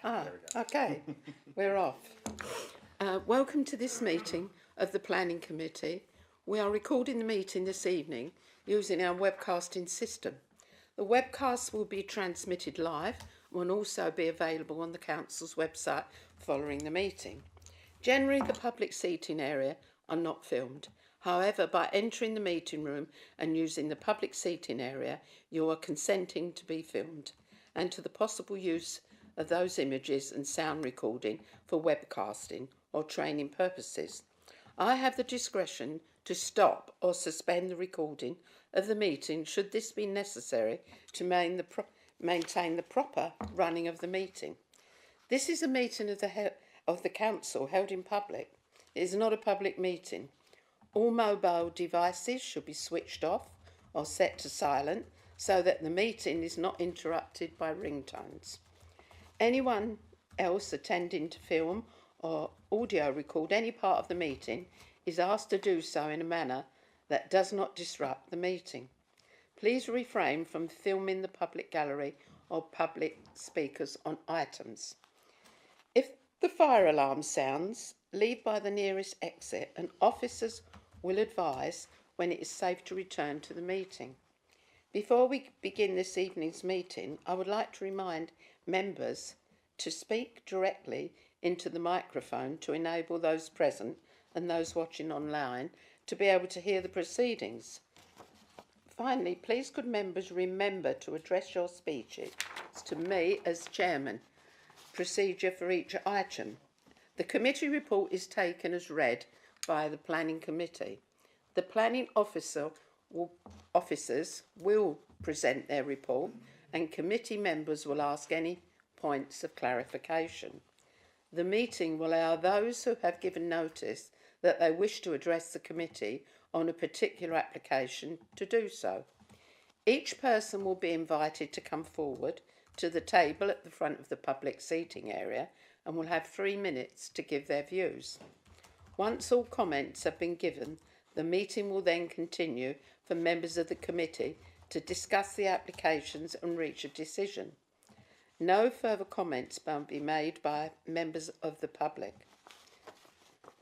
Okay, we're off. Welcome to this meeting of the Planning Committee. We are recording the meeting this evening using our webcasting system. The webcast will be transmitted live and will also be available on the Council's website following the meeting. Generally, the public seating area are not filmed. However, by entering the meeting room and using the public seating area, you are consenting to be filmed and to the possible use of those images and sound recording for webcasting or training purposes. I have the discretion to stop or suspend the recording of the meeting should this be necessary to maintain the proper running of the meeting. This is a meeting of the Council held in public. It is not a public meeting. All mobile devices should be switched off or set to silent so that the meeting is not interrupted by ringtones. Anyone else attending to film or audio record any part of the meeting is asked to do so in a manner that does not disrupt the meeting. Please refrain from filming the public gallery or public speakers on items. If the fire alarm sounds, leave by the nearest exit and officers will advise when it is safe to return to the meeting. Before we begin this evening's meeting, I would like to remind members to speak directly into the microphone to enable those present and those watching online to be able to hear the proceedings. Finally, please could members remember to address your speeches to me as chairman. Procedure for each item. The committee report is taken as read by the planning committee. The planning officers will present their report and committee members will ask any points of clarification. The meeting will allow those who have given notice that they wish to address the committee on a particular application to do so. Each person will be invited to come forward to the table at the front of the public seating area and will have 3 minutes to give their views. Once all comments have been given, the meeting will then continue for members of the committee to discuss the applications and reach a decision. No further comments may be made by members of the public.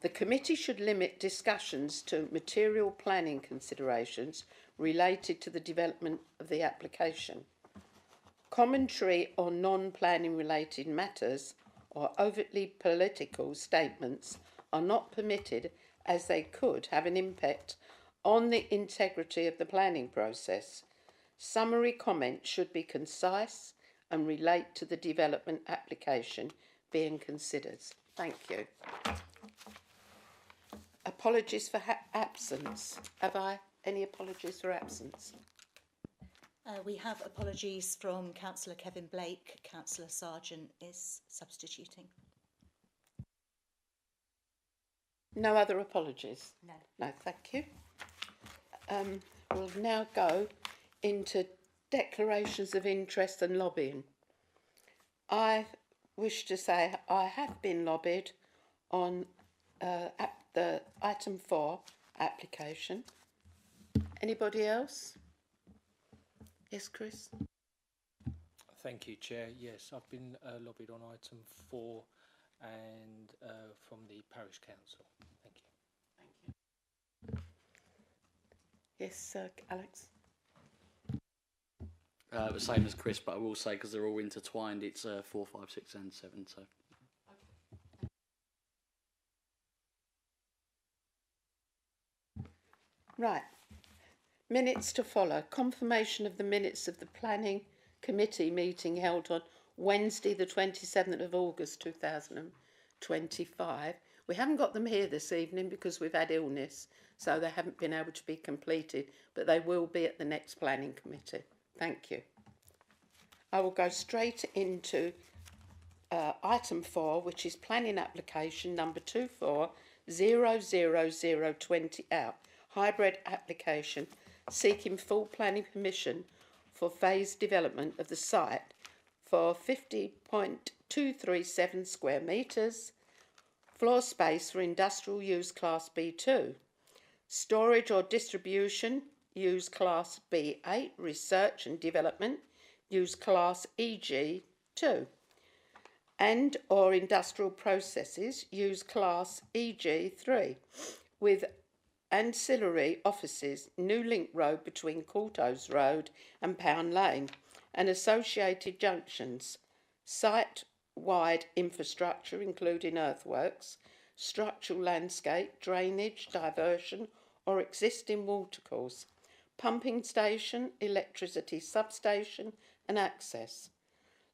The committee should limit discussions to material planning considerations related to the development of the application. Commentary on non-planning related matters or overtly political statements are not permitted as they could have an impact on the integrity of the planning process. Summary comments should be concise and relate to the development application being considered. Thank you. Apologies for absence. Have I any apologies for absence? We have apologies from Councillor Kevin Blake. Councillor Sargent is substituting. No other apologies? No. No, thank you. We'll now go into declarations of interest and lobbying. I wish to say I have been lobbied on the item 4 application. Anybody else? Yes, Chris? Thank you, Chair. Yes, I've been lobbied on item 4 and from the Parish Council. Thank you. Thank you. Yes, Alex? The same as Chris, but I will say, because they're all intertwined, it's 4, 5, 6 and 7. So. Right. Minutes to follow. Confirmation of the minutes of the Planning Committee meeting held on Wednesday the 27th of August 2025. We haven't got them here this evening because we've had illness, so they haven't been able to be completed, but they will be at the next Planning Committee. Thank you. I will go straight into item 4, which is planning application number 240020 out. Hybrid application seeking full planning permission for phased development of the site for 50.237 square metres, floor space for industrial use class B2, storage or distribution use class B8, research and development use class EG2. and or industrial processes use class EG3 with ancillary offices, New Link Road between Courthouse Road and Pound Lane, and associated junctions, site-wide infrastructure including earthworks, structural landscape, drainage, diversion or existing watercourse, pumping station, electricity substation and access,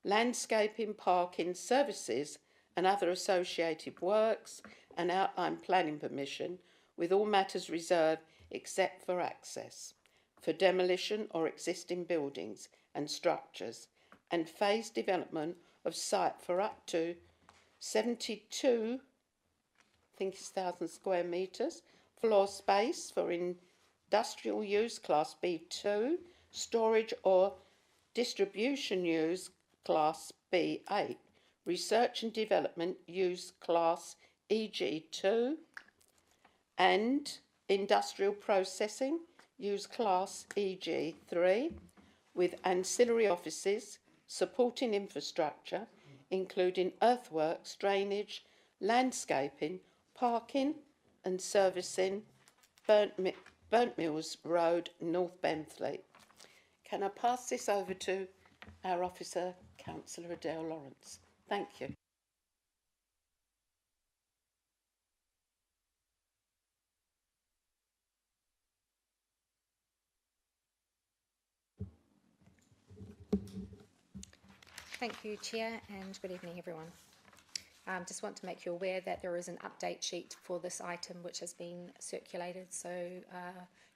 landscaping, parking, services and other associated works and outline planning permission with all matters reserved except for access, for demolition or existing buildings and structures, and phased development of site for up to 72, I think it's 1,000 square metres, floor space for industrial use class B2, storage or distribution use class B8, research and development use class EG2, and industrial processing use class EG3 with ancillary offices, supporting infrastructure including earthworks, drainage, landscaping, parking and servicing, Burnt Mills Road, North Benfleet. Can I pass this over to our officer, Councillor Adele Lawrence? Thank you. Thank you, Chair, and good evening, everyone. Just want to make you aware that there is an update sheet for this item which has been circulated, so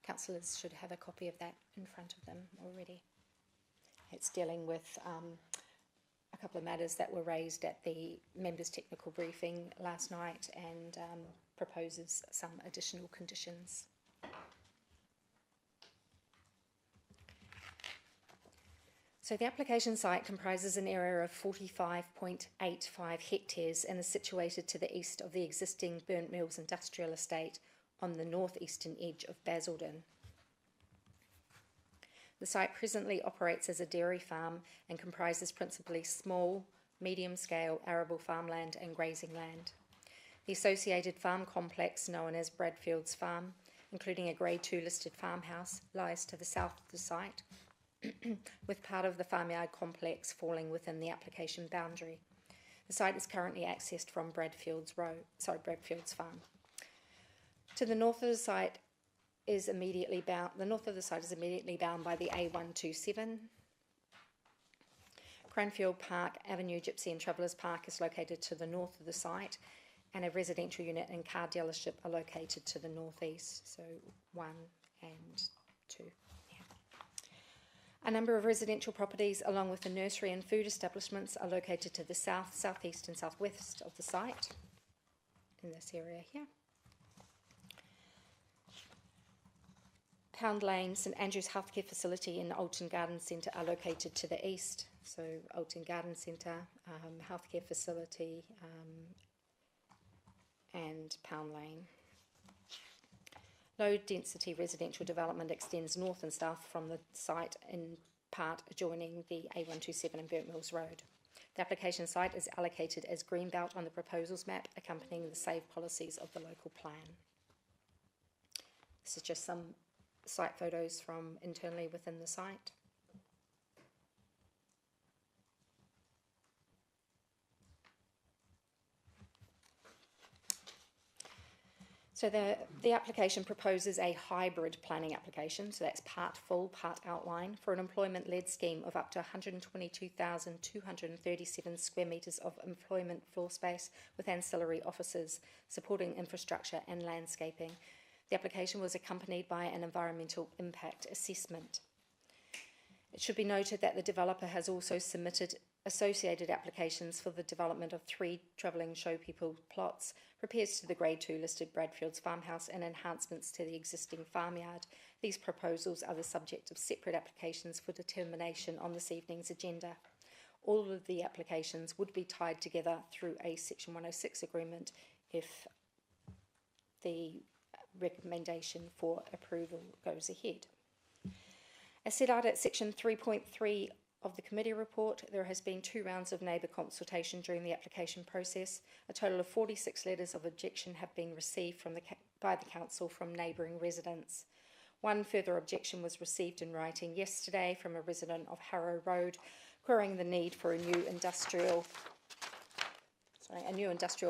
councillors should have a copy of that in front of them already. It's dealing with a couple of matters that were raised at the members' technical briefing last night and proposes some additional conditions. So the application site comprises an area of 45.85 hectares and is situated to the east of the existing Burnt Mills industrial estate on the northeastern edge of Basildon. The site presently operates as a dairy farm and comprises principally small, medium-scale arable farmland and grazing land. The associated farm complex, known as Bradfield Farm, including a Grade 2 listed farmhouse, lies to the south of the site, with part of the farmyard complex falling within the application boundary. The site is currently accessed from Bradfield's Farm. To the north of the site is immediately bound. The north of the site is immediately bound by the A127. Cranfield Park Avenue Gypsy and Travellers Park is located to the north of the site, and a residential unit and car dealership are located to the northeast, so 1 and 2. A number of residential properties, along with the nursery and food establishments, are located to the south, southeast and southwest of the site, in this area here. Pound Lane, St Andrew's Healthcare Facility and Alton Garden Centre are located to the east, so Alton Garden Centre, Healthcare Facility and Pound Lane. Low density residential development extends north and south from the site, in part adjoining the A127 and Burnt Mills Road. The application site is allocated as Greenbelt on the proposals map, accompanying the SAVE policies of the local plan. This is just some site photos from internally within the site. So the application proposes a hybrid planning application, so that's part full, part outline, for an employment-led scheme of up to 122,237 square metres of employment floor space with ancillary offices, supporting infrastructure and landscaping. The application was accompanied by an environmental impact assessment. It should be noted that the developer has also submitted associated applications for the development of 3 travelling show people plots, repairs to the Grade 2 listed Bradfield's farmhouse and enhancements to the existing farmyard. These proposals are the subject of separate applications for determination on this evening's agenda. All of the applications would be tied together through a Section 106 agreement if the recommendation for approval goes ahead. As set out at Section 3.3 of the committee report, there has been 2 rounds of neighbour consultation during the application process. A total of 46 letters of objection have been received by the council from neighbouring residents. 1 further objection was received in writing yesterday from a resident of Harrow Road, querying the need for a new industrial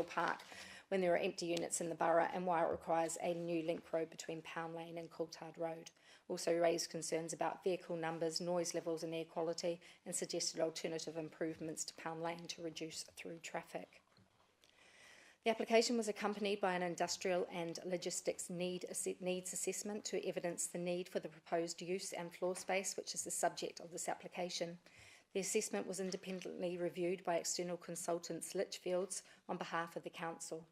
park when there are empty units in the borough, and why it requires a new link road between Pound Lane and Coulthard Road. Also raised concerns about vehicle numbers, noise levels and air quality, and suggested alternative improvements to Pound Lane to reduce through traffic. The application was accompanied by an industrial and logistics needs assessment to evidence the need for the proposed use and floor space, which is the subject of this application. The assessment was independently reviewed by external consultants Litchfields on behalf of the council.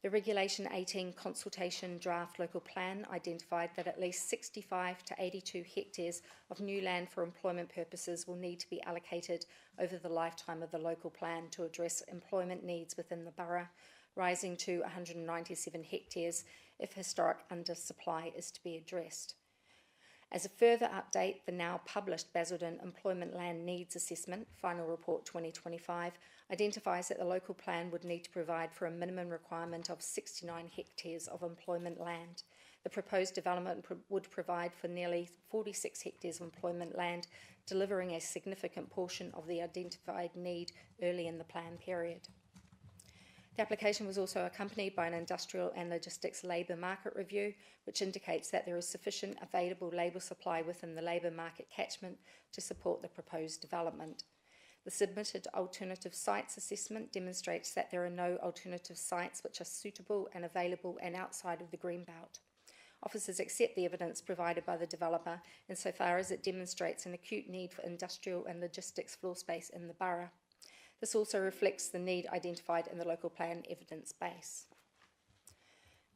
The Regulation 18 consultation draft local plan identified that at least 65 to 82 hectares of new land for employment purposes will need to be allocated over the lifetime of the local plan to address employment needs within the borough, rising to 197 hectares if historic undersupply is to be addressed. As a further update, the now published Basildon Employment Land Needs Assessment, Final Report 2025, identifies that the local plan would need to provide for a minimum requirement of 69 hectares of employment land. The proposed development would provide for nearly 46 hectares of employment land, delivering a significant portion of the identified need early in the plan period. The application was also accompanied by an industrial and logistics labour market review, which indicates that there is sufficient available labour supply within the labour market catchment to support the proposed development. The submitted alternative sites assessment demonstrates that there are no alternative sites which are suitable and available and outside of the greenbelt. Officers accept the evidence provided by the developer insofar as it demonstrates an acute need for industrial and logistics floor space in the borough. This also reflects the need identified in the local plan evidence base.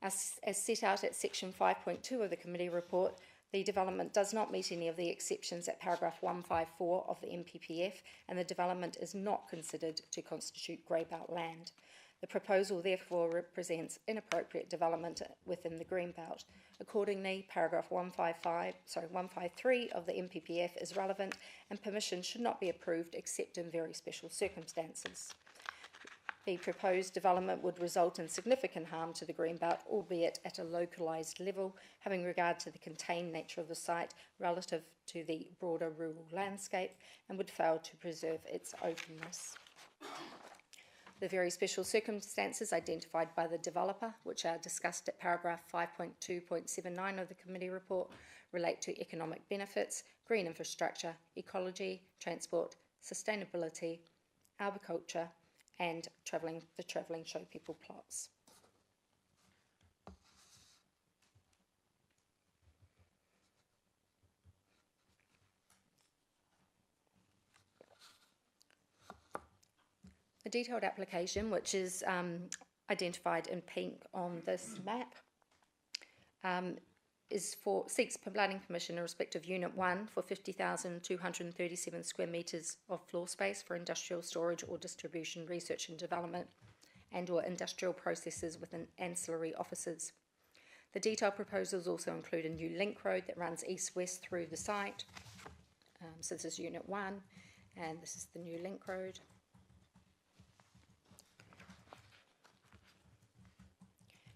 As set out at section 5.2 of the committee report, the development does not meet any of the exceptions at paragraph 154 of the MPPF, and the development is not considered to constitute greybelt land. The proposal therefore represents inappropriate development within the greenbelt. Accordingly, paragraph 153 of the MPPF is relevant, and permission should not be approved except in very special circumstances. The proposed development would result in significant harm to the greenbelt, albeit at a localised level, having regard to the contained nature of the site relative to the broader rural landscape, and would fail to preserve its openness. The very special circumstances identified by the developer, which are discussed at paragraph 5.2.79 of the committee report, relate to economic benefits, green infrastructure, ecology, transport, sustainability, arboriculture, and the travelling show people plots. A detailed application, which is identified in pink on this map, seeks planning permission in respect of Unit 1 for 50,237 square metres of floor space for industrial storage or distribution, research and development, and or industrial processes within ancillary offices. The detailed proposals also include a new link road that runs east-west through the site. So this is Unit 1, and this is the new link road.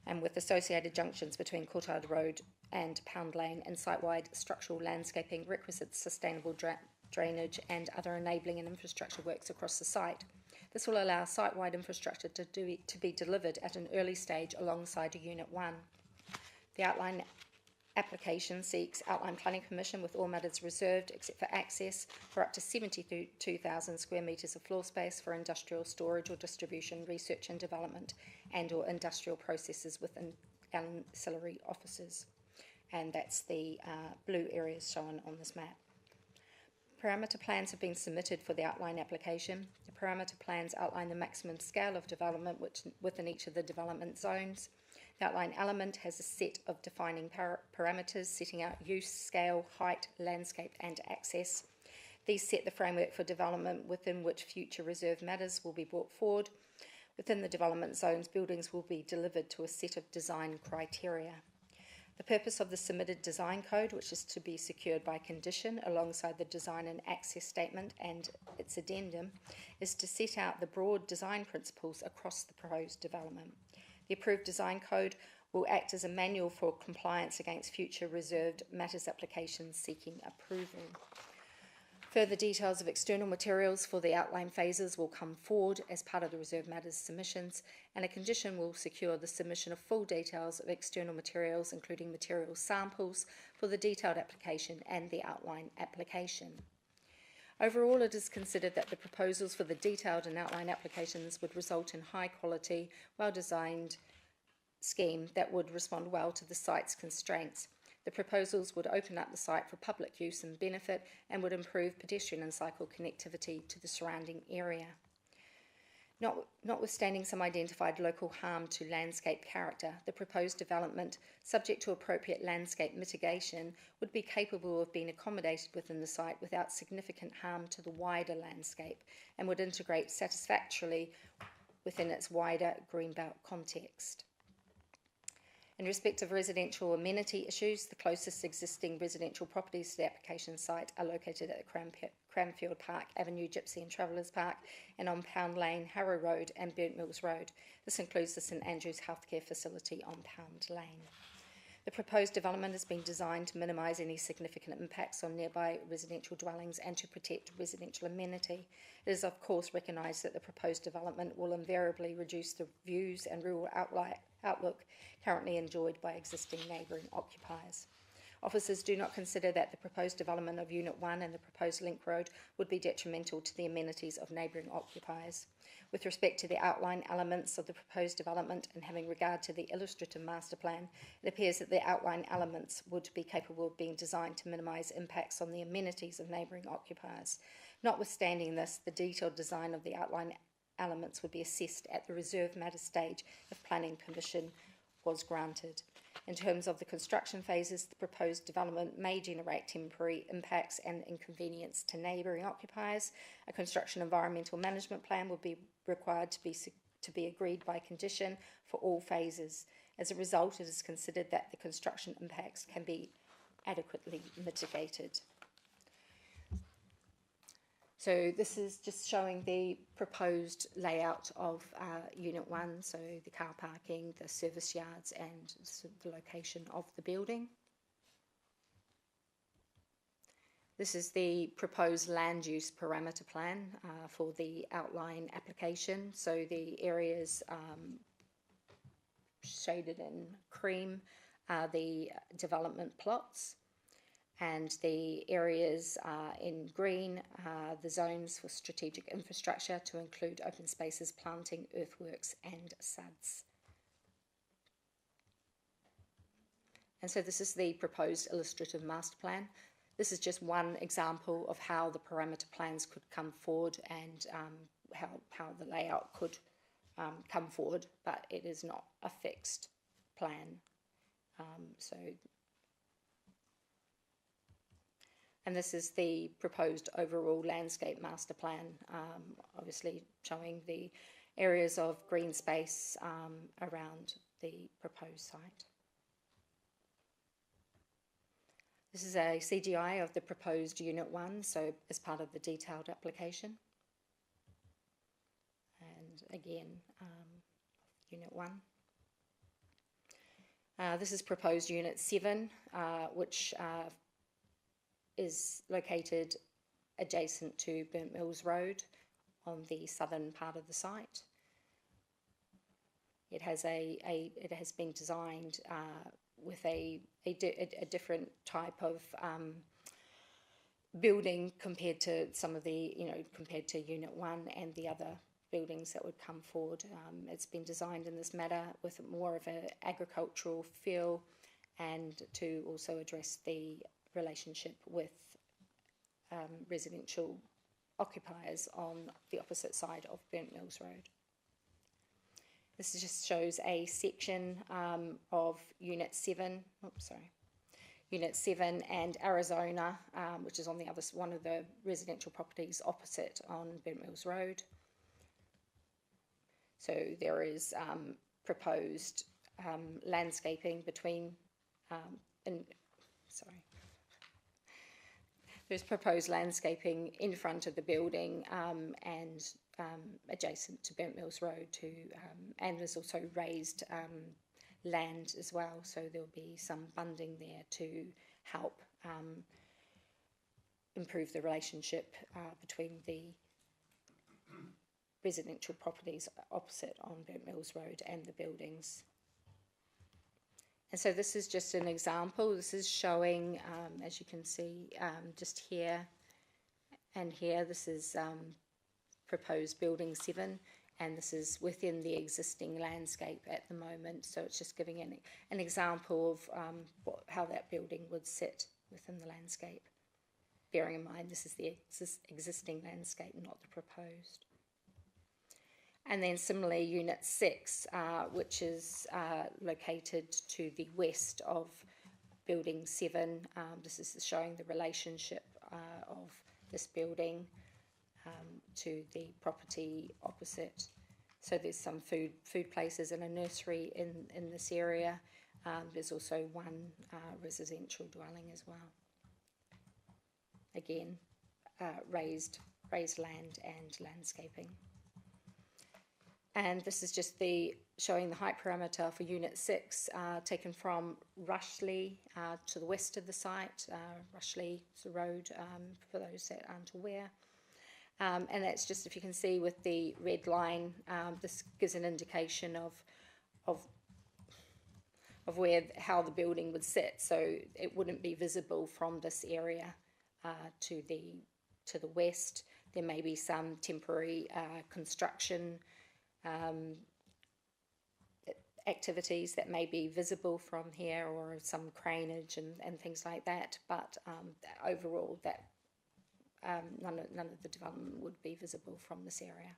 And with associated junctions between Coulthard Road and Pound Lane, and site-wide structural landscaping, requisite sustainable drainage and other enabling and infrastructure works across the site. This will allow site-wide infrastructure to be delivered at an early stage alongside Unit 1. The outline application seeks outline planning permission with all matters reserved except for access for up to 72,000 square metres of floor space for industrial storage or distribution, research and development, and or industrial processes within ancillary offices. And that's the blue areas shown on this map. Parameter plans have been submitted for the outline application. The parameter plans outline the maximum scale of development within each of the development zones. The outline element has a set of defining parameters setting out use, scale, height, landscape and access. These set the framework for development within which future reserve matters will be brought forward. Within the development zones, buildings will be delivered to a set of design criteria. The purpose of the submitted design code, which is to be secured by condition alongside the design and access statement and its addendum, is to set out the broad design principles across the proposed development. The approved design code will act as a manual for compliance against future reserved matters applications seeking approval. Further details of external materials for the outline phases will come forward as part of the reserved matters submissions, and a condition will secure the submission of full details of external materials, including material samples, for the detailed application and the outline application. Overall, it is considered that the proposals for the detailed and outline applications would result in high quality, well-designed scheme that would respond well to the site's constraints. The proposals would open up the site for public use and benefit and would improve pedestrian and cycle connectivity to the surrounding area. Notwithstanding some identified local harm to landscape character, the proposed development, subject to appropriate landscape mitigation, would be capable of being accommodated within the site without significant harm to the wider landscape and would integrate satisfactorily within its wider greenbelt context. In respect of residential amenity issues, the closest existing residential properties to the application site are located at Cranfield Park Avenue, Gypsy and Travellers Park, and on Pound Lane, Harrow Road and Burnt Mills Road. This includes the St Andrews Healthcare Facility on Pound Lane. The proposed development has been designed to minimise any significant impacts on nearby residential dwellings and to protect residential amenity. It is of course recognised that the proposed development will invariably reduce the views and rural outlook currently enjoyed by existing neighbouring occupiers. Officers do not consider that the proposed development of Unit 1 and the proposed link road would be detrimental to the amenities of neighbouring occupiers. With respect to the outline elements of the proposed development and having regard to the illustrative master plan, it appears that the outline elements would be capable of being designed to minimise impacts on the amenities of neighbouring occupiers. Notwithstanding this, the detailed design of the outline elements would be assessed at the reserve matter stage if planning permission was granted. In terms of the construction phases, the proposed development may generate temporary impacts and inconvenience to neighbouring occupiers. A construction environmental management plan would be required to be agreed by condition for all phases. As a result, it is considered that the construction impacts can be adequately mitigated. So this is just showing the proposed layout of Unit 1, so the car parking, the service yards and the location of the building. This is the proposed land use parameter plan for the outline application. So the areas shaded in cream are the development plots, and the areas in green are the zones for strategic infrastructure to include open spaces, planting, earthworks and SUDs. And so this is the proposed illustrative master plan. This is just one example of how the parameter plans could come forward and how the layout could come forward, but it is not a fixed plan. And this is the proposed overall landscape master plan, obviously showing the areas of green space around the proposed site. This is a CGI of the proposed Unit 1, so as part of the detailed application. And again, Unit 1. This is proposed Unit 7, which is located adjacent to Burnt Mills Road on the southern part of the site. It has it has been designed with a different type of building compared to some of the, compared to Unit 1 and the other buildings that would come forward. It's been designed in this manner with more of an agricultural feel and to also address the relationship with residential occupiers on the opposite side of Burnt Mills Road. This just shows a section of Unit 7, Unit 7 and Arizona, which is on the other one of the residential properties opposite on Burnt Mills Road. So there is proposed landscaping between in, sorry. There's proposed landscaping in front of the building and adjacent to Burnt Mills Road and there's also raised land as well, so there'll be some bunding there to help improve the relationship between the residential properties opposite on Burnt Mills Road and the buildings. And so this is just an example. This is showing, as you can see, just here and here, this is proposed building 7, and this is within the existing landscape at the moment. So it's just giving an example of how that building would sit within the landscape. Bearing in mind this is the existing landscape, not the proposed. And then similarly, Unit 6, which is located to the west of Building 7. This is showing the relationship of this building to the property opposite. So there's some food places and a nursery in this area. There's also one residential dwelling as well. Again, raised land and landscaping. And this is just showing the height parameter for Unit 6, taken from Rushley to the west of the site. Rushley is the road, for those that aren't aware. And that's just, if you can see with the red line, this gives an indication of how the building would sit. So it wouldn't be visible from this area to the west. There may be some temporary construction activities that may be visible from here, or some craneage and things like that, but overall that none of the development would be visible from this area.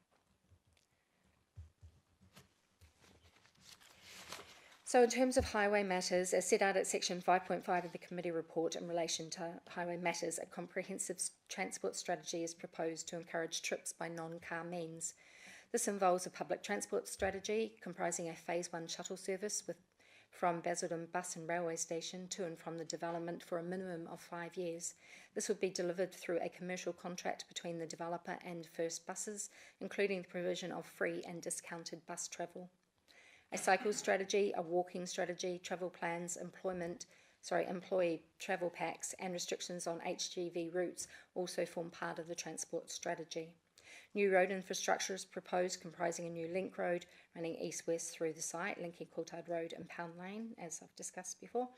So in terms of highway matters, as set out at section 5.5 of the committee report in relation to highway matters, a comprehensive transport strategy is proposed to encourage trips by non-car means. This involves a public transport strategy comprising a phase 1 shuttle service from Basildon Bus and Railway Station to and from the development for a minimum of 5 years. This would be delivered through a commercial contract between the developer and First Buses, including the provision of free and discounted bus travel. A cycle strategy, a walking strategy, travel plans, employee travel packs and restrictions on HGV routes also form part of the transport strategy. New road infrastructure is proposed, comprising a new link road running east-west through the site, linking Coulthard Road and Pound Lane, as I've discussed before.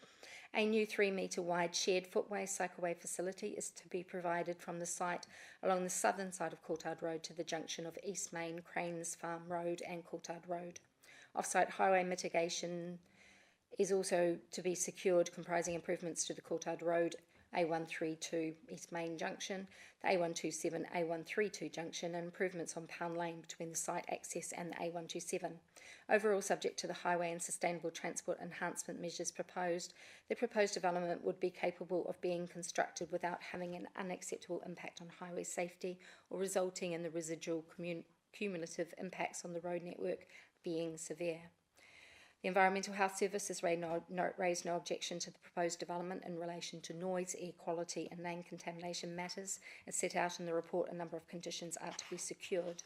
A new 3-metre wide shared footway cycleway facility is to be provided from the site along the southern side of Coulthard Road to the junction of East Main, Cranes Farm Road and Coulthard Road. Off-site highway mitigation is also to be secured, comprising improvements to the Coulthard Road A132 East Main Junction, the A127 A132 Junction, and improvements on Pound Lane between the site access and the A127. Overall, subject to the highway and sustainable transport enhancement measures proposed, the proposed development would be capable of being constructed without having an unacceptable impact on highway safety or resulting in the residual cumulative impacts on the road network being severe. The Environmental Health Service has raised no objection to the proposed development in relation to noise, air quality and land contamination matters. As set out in the report, a number of conditions are to be secured.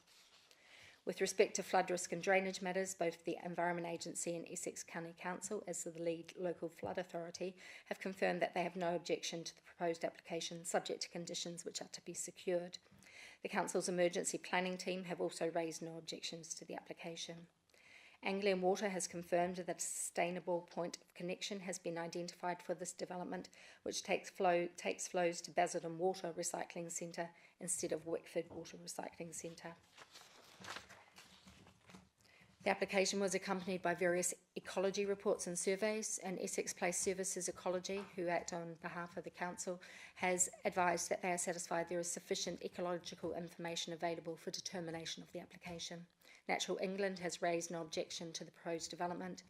With respect to flood risk and drainage matters, both the Environment Agency and Essex County Council, as the lead local flood authority, have confirmed that they have no objection to the proposed application, subject to conditions which are to be secured. The Council's emergency planning team have also raised no objections to the application. Anglian Water has confirmed that a sustainable point of connection has been identified for this development, which takes flows to Basildon Water Recycling Centre instead of Wickford Water Recycling Centre. The application was accompanied by various ecology reports and surveys, and Essex Place Services Ecology, who act on behalf of the Council, has advised that they are satisfied there is sufficient ecological information available for determination of the application. Natural England has raised no objection to the proposed development.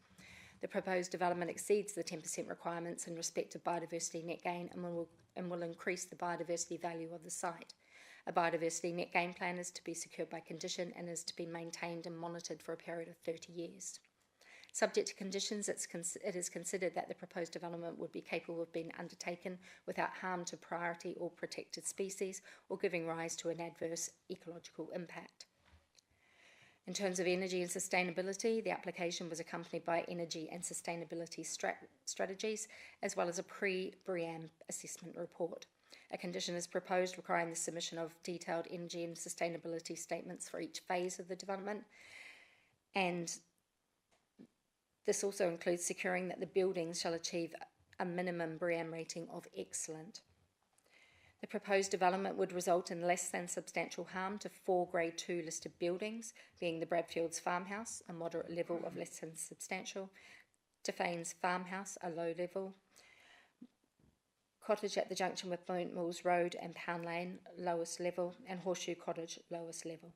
The proposed development exceeds the 10% requirements in respect of biodiversity net gain and will increase the biodiversity value of the site. A biodiversity net gain plan is to be secured by condition and is to be maintained and monitored for a period of 30 years. Subject to conditions, it is considered that the proposed development would be capable of being undertaken without harm to priority or protected species or giving rise to an adverse ecological impact. In terms of energy and sustainability, the application was accompanied by energy and sustainability strategies, as well as a pre-BREEAM assessment report. A condition is proposed requiring the submission of detailed energy and sustainability statements for each phase of the development, and this also includes securing that the buildings shall achieve a minimum BREEAM rating of excellent. The proposed development would result in less than substantial harm to 4 Grade 2 listed buildings, being the Bradfield's Farmhouse, a moderate level of less than substantial, Defane's Farmhouse, a low level, Cottage at the junction with Burnt Mills Road and Pound Lane, lowest level, and Horseshoe Cottage, lowest level.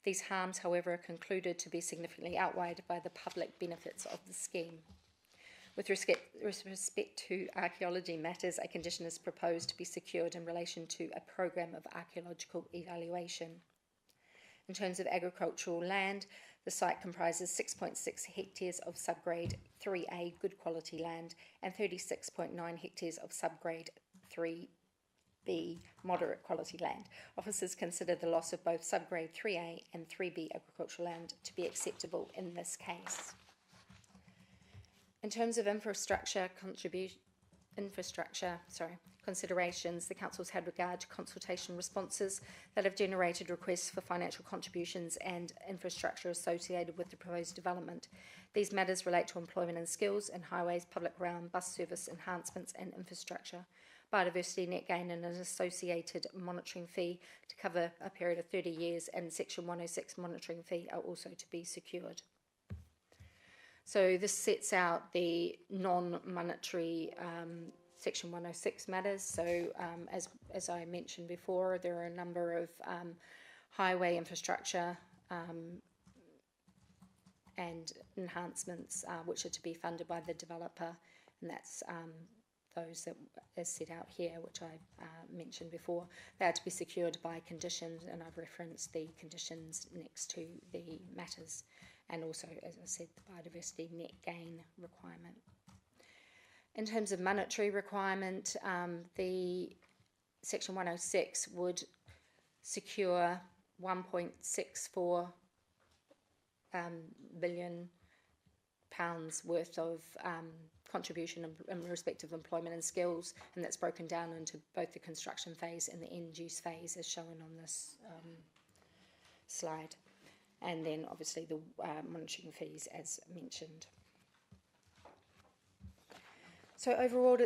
These harms, however, are concluded to be significantly outweighed by the public benefits of the scheme. With respect to archaeology matters, a condition is proposed to be secured in relation to a program of archaeological evaluation. In terms of agricultural land, the site comprises 6.6 hectares of subgrade 3A good quality land and 36.9 hectares of subgrade 3B moderate quality land. Officers consider the loss of both subgrade 3A and 3B agricultural land to be acceptable in this case. In terms of considerations, the Council's had regard to consultation responses that have generated requests for financial contributions and infrastructure associated with the proposed development. These matters relate to employment and skills in highways, public realm, bus service enhancements and infrastructure, biodiversity net gain and an associated monitoring fee to cover a period of 30 years, and Section 106 monitoring fee are also to be secured. So this sets out the non-monetary Section 106 matters. So as I mentioned before, there are a number of highway infrastructure and enhancements which are to be funded by the developer, and that's those that are set out here, which I mentioned before. They are to be secured by conditions, and I've referenced the conditions next to the matters, and also, as I said, the biodiversity net gain requirement. In terms of monetary requirement, the Section 106 would secure £1.64 billion worth of contribution in respect of employment and skills, and that's broken down into both the construction phase and the end use phase as shown on this slide, and then obviously the monitoring fees as mentioned. So overall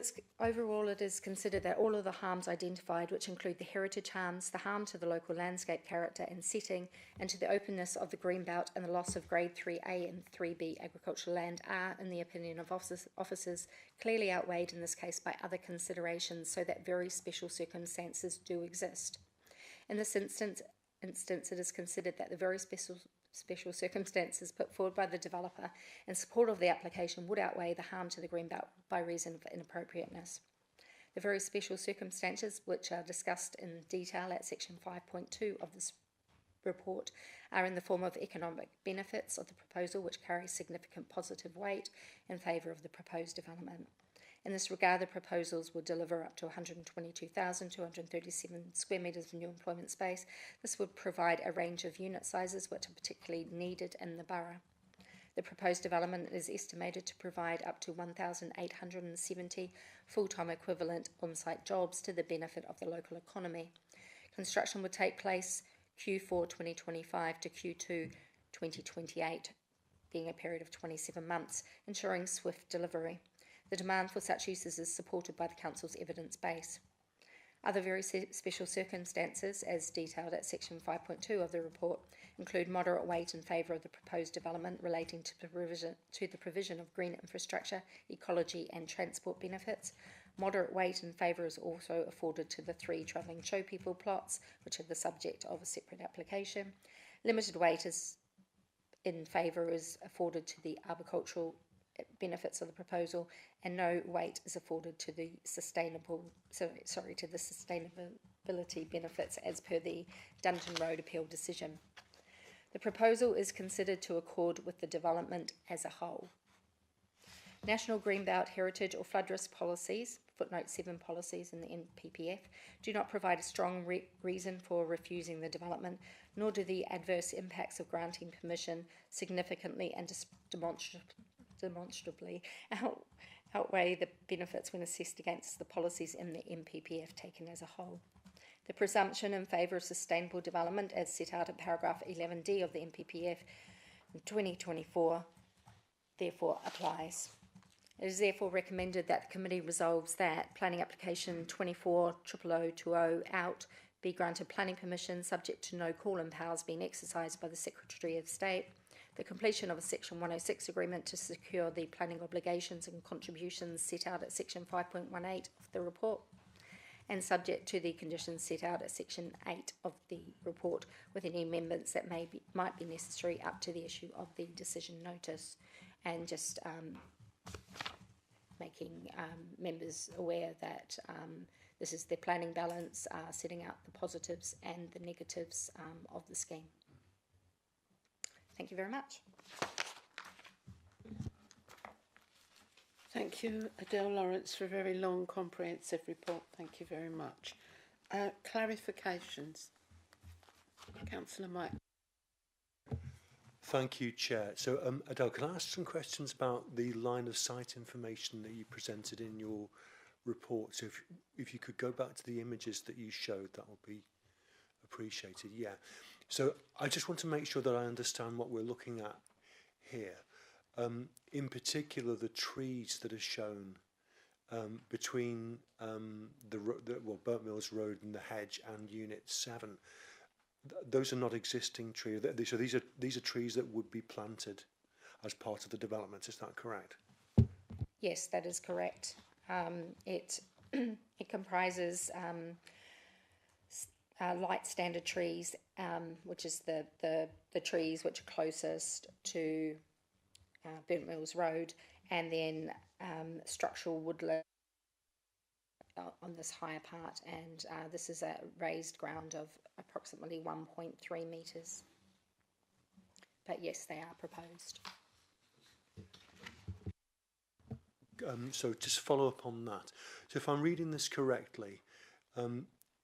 it is considered that all of the harms identified, which include the heritage harms, the harm to the local landscape character and setting, and to the openness of the greenbelt and the loss of grade 3A and 3B agricultural land are, in the opinion of officers, clearly outweighed in this case by other considerations, so that very special circumstances do exist. In this instance it is considered that the very special circumstances put forward by the developer in support of the application would outweigh the harm to the greenbelt by reason of inappropriateness. The very special circumstances, which are discussed in detail at section 5.2 of this report, are in the form of economic benefits of the proposal which carry significant positive weight in favour of the proposed development. In this regard, the proposals will deliver up to 122,237 square metres of new employment space. This would provide a range of unit sizes which are particularly needed in the borough. The proposed development is estimated to provide up to 1,870 full-time equivalent on-site jobs to the benefit of the local economy. Construction would take place Q4 2025 to Q2 2028, being a period of 27 months, ensuring swift delivery. The demand for such uses is supported by the Council's evidence base. Other very special circumstances, as detailed at section 5.2 of the report, include moderate weight in favour of the proposed development relating to the provision of green infrastructure, ecology and transport benefits. Moderate weight in favour is also afforded to the 3 travelling show people plots, which are the subject of a separate application. Limited weight in favour is afforded to the arboricultural benefits of the proposal, and no weight is afforded to the sustainability benefits as per the Dunton Road appeal decision. The proposal is considered to accord with the development as a whole. National Greenbelt Heritage or Flood Risk Policies, footnote 7 policies in the NPPF, do not provide a strong reason for refusing the development, nor do the adverse impacts of granting permission significantly and demonstrably outweigh the benefits when assessed against the policies in the NPPF taken as a whole. The presumption in favour of sustainable development, as set out in paragraph 11D of the NPPF in 2024, therefore applies. It is therefore recommended that the committee resolves that planning application 240020 out be granted planning permission subject to no call-in powers being exercised by the Secretary of State, the completion of a Section 106 agreement to secure the planning obligations and contributions set out at Section 5.18 of the report, and subject to the conditions set out at Section 8 of the report, with any amendments that might be necessary up to the issue of the decision notice, and just making members aware that this is the planning balance, setting out the positives and the negatives of the scheme. Thank you very much. Thank you, Adele Lawrence, for a very long, comprehensive report. Thank you very much. Clarifications. Councillor Mike. Thank you, Chair. So, Adele, can I ask some questions about the line of sight information that you presented in your report? So if you could go back to the images that you showed, that would be appreciated. Yeah. So I just want to make sure that I understand what we're looking at here. In particular, the trees that are shown between Burnt Mills Road and the hedge and Unit 7. Those are not existing trees. So these are trees that would be planted as part of the development. Is that correct? Yes, that is correct. It comprises light standard trees, which is the trees which are closest to Burnt Mills Road, and then structural woodland on this higher part, and this is a raised ground of approximately 1.3 metres. But yes, they are proposed. So just follow up on that. So if I'm reading this correctly,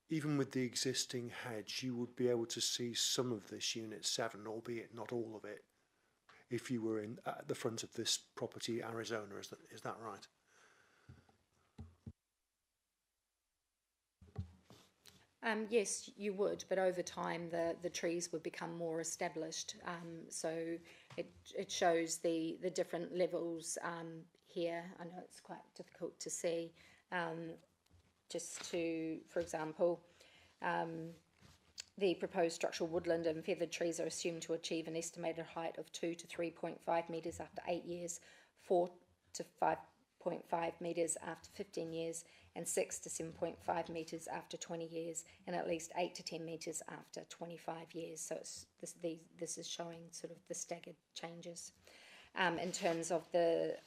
even with the existing hedge, you would be able to see some of this Unit 7, albeit not all of it, if you were at the front of this property, Arizona. Is that right? Yes, you would, but over time the trees would become more established. So it shows the different levels here. I know it's quite difficult to see. Just to, for example, the proposed structural woodland and feathered trees are assumed to achieve an estimated height of 2 to 3.5 metres after 8 years, 4 to 5.5 metres after 15 years, and 6 to 7.5 metres after 20 years, and at least 8 to 10 metres after 25 years. So this is showing sort of the staggered changes. In terms of the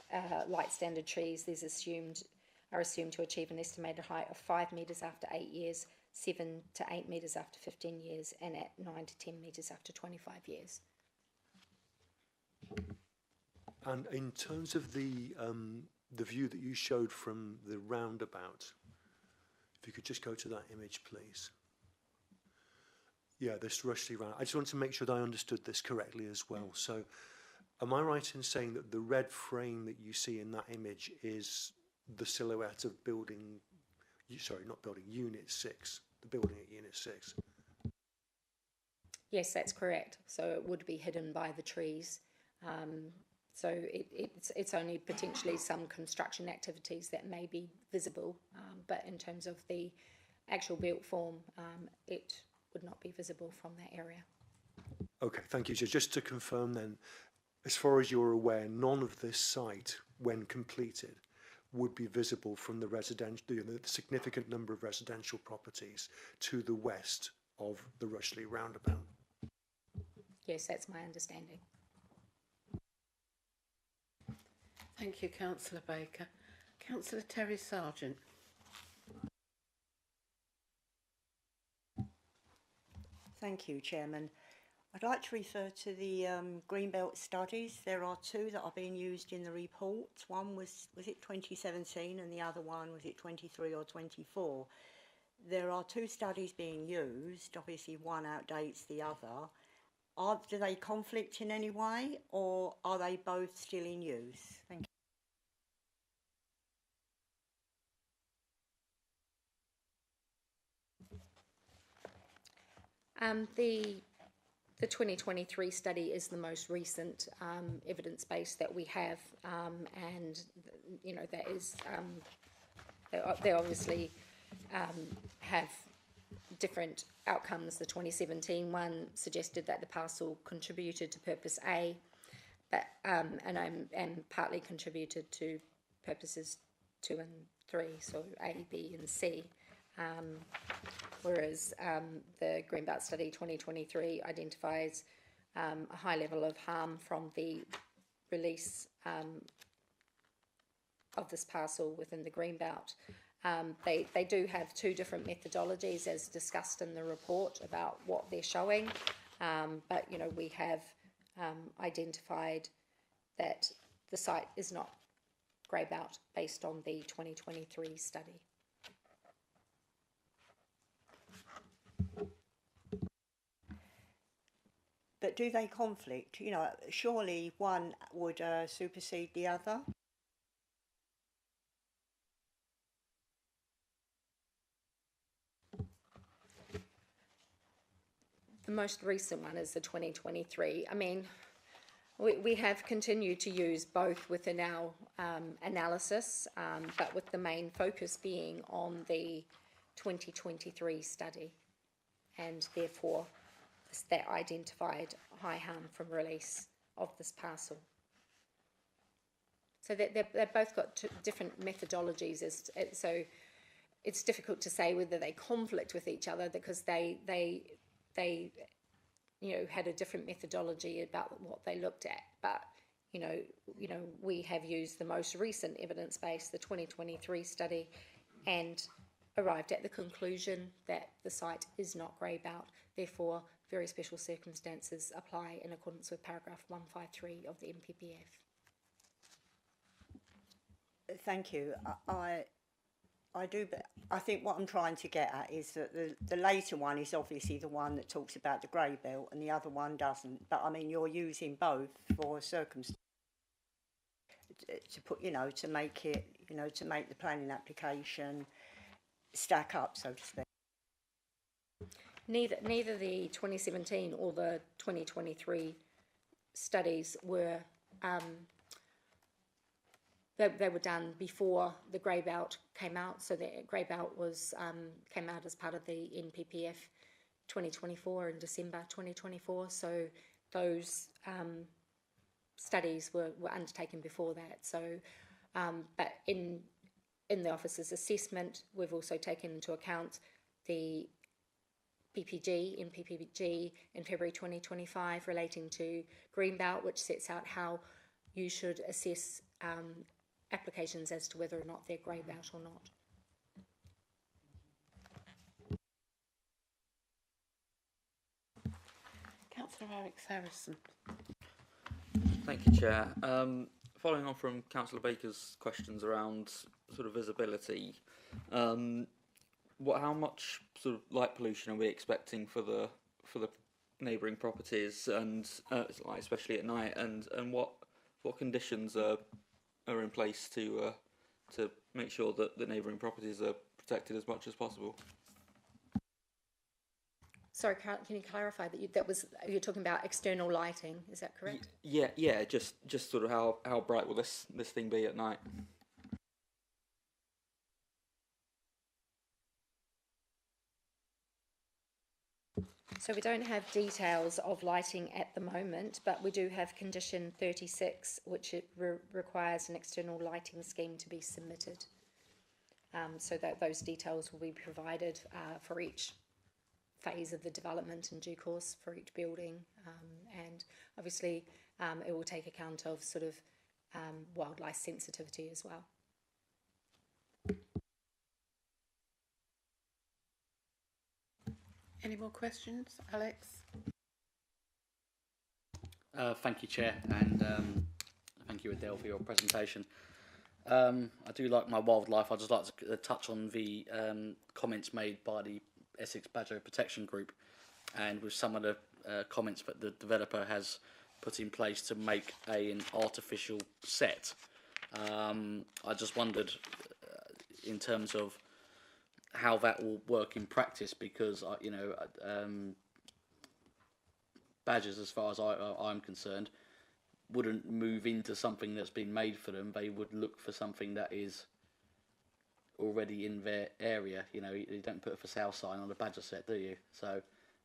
light standard trees, these are assumed to achieve an estimated height of 5 metres after 8 years, 7 to 8 metres after 15 years, and at 9 to 10 metres after 25 years. And in terms of the view that you showed from the roundabout, if you could just go to that image, please. Yeah, this Rushley round. I just want to make sure that I understood this correctly as well. So, am I right in saying that the red frame that you see in that image is the silhouette of building, sorry, not building, Unit 6, the building at Unit 6? Yes, that's correct. So it would be hidden by the trees. So it's only potentially some construction activities that may be visible, but in terms of the actual built form, it would not be visible from that area. Okay, thank you. So just to confirm then, as far as you're aware, none of this site, when completed, would be visible from the residential, the significant number of residential properties to the west of the Rushley roundabout. Yes, that's my understanding. Thank you, Councillor Baker. Councillor Terry Sargent. Thank you, Chairman. I'd like to refer to the Greenbelt studies. There are two that are being used in the report. One was it 2017 and the other one was it 23 or 24. There are two studies being used. Obviously one outdates the other. Do they conflict in any way, or are they both still in use? Thank you. The 2023 study is the most recent evidence base that we have, and you know that is they obviously have different outcomes. The 2017 one suggested that the parcel contributed to purpose A, but and partly contributed to purposes 2 and 3, so A, B, and C. Whereas the Greenbelt study 2023 identifies a high level of harm from the release of this parcel within the Greenbelt. They do have two different methodologies as discussed in the report about what they're showing, but you know, we have identified that the site is not Greybout based on the 2023 study. But do they conflict? You know, surely one would supersede the other? The most recent one is the 2023. I mean, we have continued to use both within our analysis, but with the main focus being on the 2023 study, and therefore that identified high harm from release of this parcel. So they've both got different methodologies, so it's difficult to say whether they conflict with each other because they you know had a different methodology about what they looked at. But you know we have used the most recent evidence base, the 2023 study, and arrived at the conclusion that the site is not Greybout. Therefore, very special circumstances apply in accordance with paragraph 153 of the NPPF. Thank you. I do, but I think what I'm trying to get at is that the later one is obviously the one that talks about the Greybelt and the other one doesn't. But I mean, you're using both for circumstances to put, you know, to make it, you know, to make the planning application stack up, so to speak. Neither the 2017 or the 2023 studies were they were done before the Greybelt came out. So the Greybelt was came out as part of the NPPF 2024 in December 2024. So those studies were undertaken before that. So, but in the officer's assessment, we've also taken into account the PPG in February 2025 relating to Greenbelt, which sets out how you should assess applications as to whether or not they're Greybout or not. Councillor Alex Harrison. Thank you, Chair. Following on from Councillor Baker's questions around sort of visibility, how much sort of light pollution are we expecting for the neighbouring properties, and like especially at night, and what conditions are in place to make sure that the neighbouring properties are protected as much as possible? Sorry, can you clarify that you're talking about external lighting? Is that correct? Yeah. Just sort of how bright will this thing be at night? So we don't have details of lighting at the moment, but we do have condition 36, which requires an external lighting scheme to be submitted. So that those details will be provided for each phase of the development in due course for each building, and obviously it will take account of sort of wildlife sensitivity as well. Any more questions, Alex? Thank you, Chair, and thank you, Adele, for your presentation. I do like my wildlife. I'd just like to touch on the comments made by the Essex Badger Protection Group, and with some of the comments that the developer has put in place to make an artificial set. I just wondered, in terms of how that will work in practice, because badgers, as far as I'm concerned, wouldn't move into something that's been made for them. They would look for something that is already in their area. You know, you don't put a for sale sign on a badger set, do you? So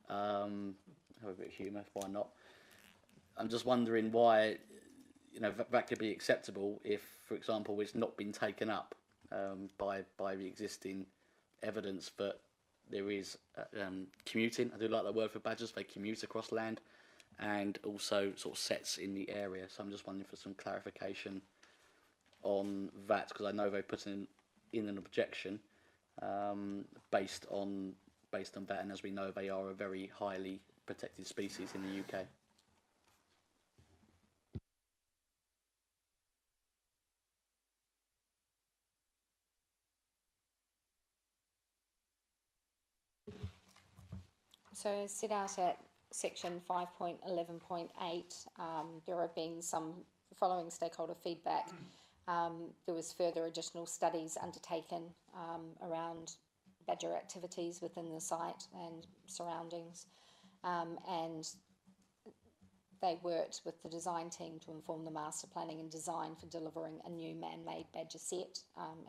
have a bit of humour, why not? I'm just wondering why, that could be acceptable if, for example, it's not been taken up by the existing evidence that there is commuting. I do like that word for badgers. They commute across land, and also sort of sets in the area. So I'm just wondering for some clarification on that, because I know they put in an objection based on that, and as we know, they are a very highly protected species in the UK. So set out at section 5.11.8, there have been some following stakeholder feedback. There was further additional studies undertaken around badger activities within the site and surroundings, and they worked with the design team to inform the master planning and design for delivering a new man-made badger set,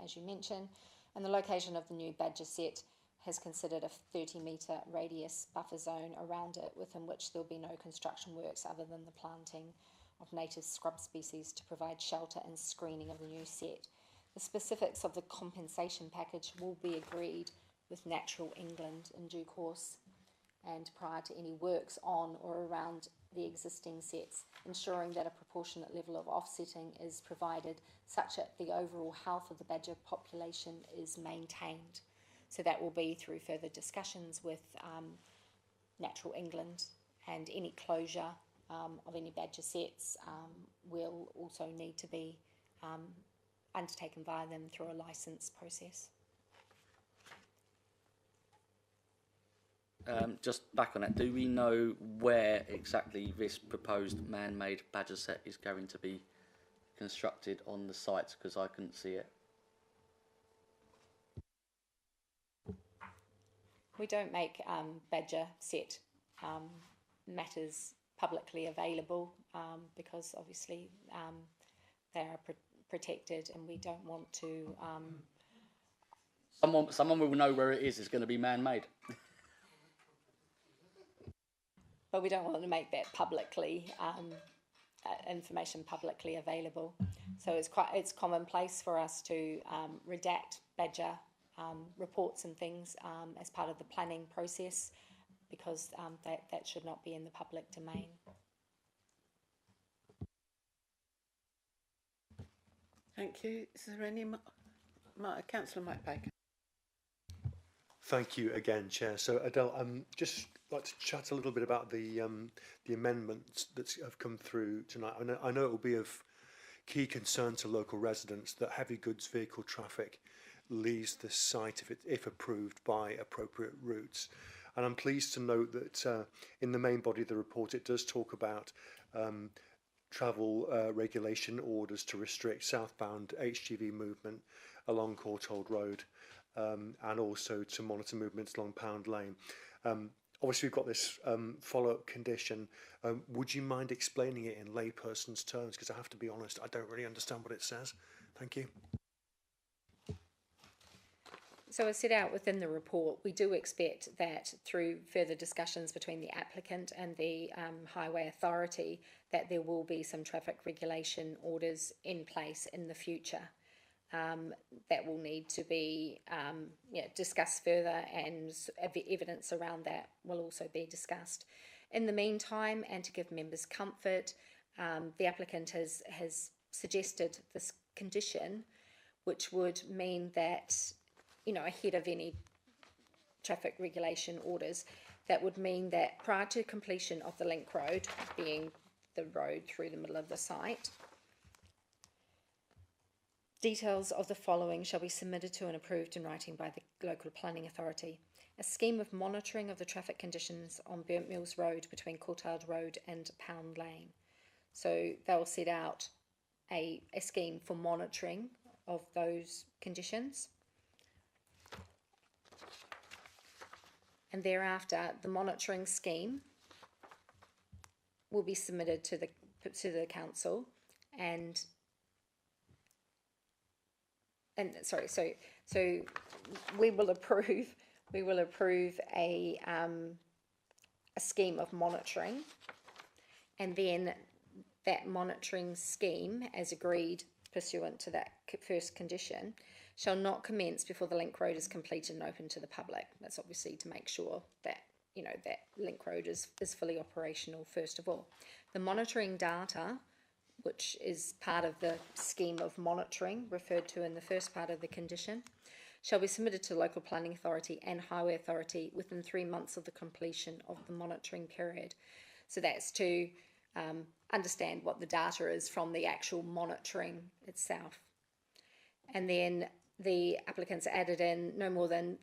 as you mentioned, and the location of the new badger set has considered a 30-metre radius buffer zone around it, within which there will be no construction works other than the planting of native scrub species to provide shelter and screening of the new set. The specifics of the compensation package will be agreed with Natural England in due course, and prior to any works on or around the existing sets, ensuring that a proportionate level of offsetting is provided such that the overall health of the badger population is maintained. So that will be through further discussions with Natural England, and any closure of any badger sets will also need to be undertaken by them through a licence process. Just back on that, do we know where exactly this proposed man-made badger set is going to be constructed on the site? Because I couldn't see it. We don't make badger set matters publicly available because obviously they are protected, and we don't want to... Someone will know where it is. It's going to be man-made. But we don't want to make that publicly, information publicly available. So it's commonplace for us to redact badger reports and things as part of the planning process, because that should not be in the public domain. Thank you. Is there any Councillor Mike Baker? Thank you again, Chair. So Adele, just like to chat a little bit about the amendments that have come through tonight. I know it will be of key concern to local residents that heavy goods vehicle traffic leaves the site if approved by appropriate routes. And I'm pleased to note that in the main body of the report it does talk about travel regulation orders to restrict southbound HGV movement along Courtauld Road, and also to monitor movements along Pound Lane. Obviously we've got this follow-up condition. Would you mind explaining it in layperson's terms? Because I have to be honest, I don't really understand what it says. Thank you. So as set out within the report, we do expect that through further discussions between the applicant and the Highway Authority, that there will be some traffic regulation orders in place in the future that will need to be discussed further, and evidence around that will also be discussed. In the meantime, and to give members comfort, the applicant has suggested this condition, which would mean that, ahead of any traffic regulation orders, that would mean that prior to completion of the link road, being the road through the middle of the site. Details of the following shall be submitted to and approved in writing by the local planning authority. A scheme of monitoring of the traffic conditions on Burnt Mills Road between Courtauld Road and Pound Lane. So they'll set out a scheme for monitoring of those conditions. And thereafter, the monitoring scheme will be submitted to the council, so we will approve a scheme of monitoring, and then that monitoring scheme, as agreed pursuant to that first condition, shall not commence before the link road is completed and open to the public. That's obviously to make sure that that link road is fully operational first of all. The monitoring data, which is part of the scheme of monitoring referred to in the first part of the condition, shall be submitted to the local planning authority and highway authority within 3 months of the completion of the monitoring period. So that's to understand what the data is from the actual monitoring itself. And then the applicants added in no more than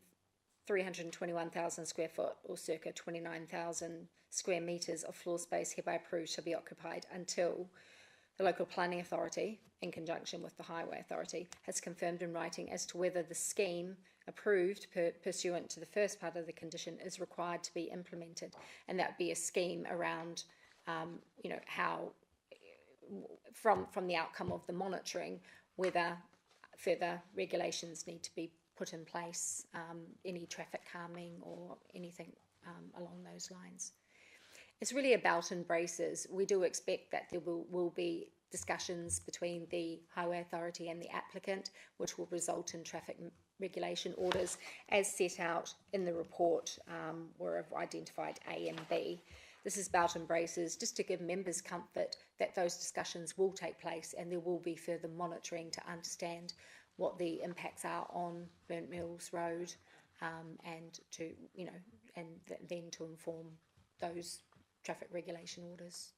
321,000 square foot or circa 29,000 square metres of floor space hereby approved shall be occupied until the local planning authority, in conjunction with the highway authority, has confirmed in writing as to whether the scheme approved pursuant to the first part of the condition is required to be implemented. And that would be a scheme around, how, from the outcome of the monitoring, whether further regulations need to be put in place, any traffic calming or anything along those lines. It's really about embraces. We do expect that there will be discussions between the highway authority and the applicant, which will result in traffic regulation orders as set out in the report, where I've identified A and B. This is about embraces, just to give members comfort that those discussions will take place and there will be further monitoring to understand what the impacts are on Burnt Mills Road, and to, then to inform those traffic regulation orders.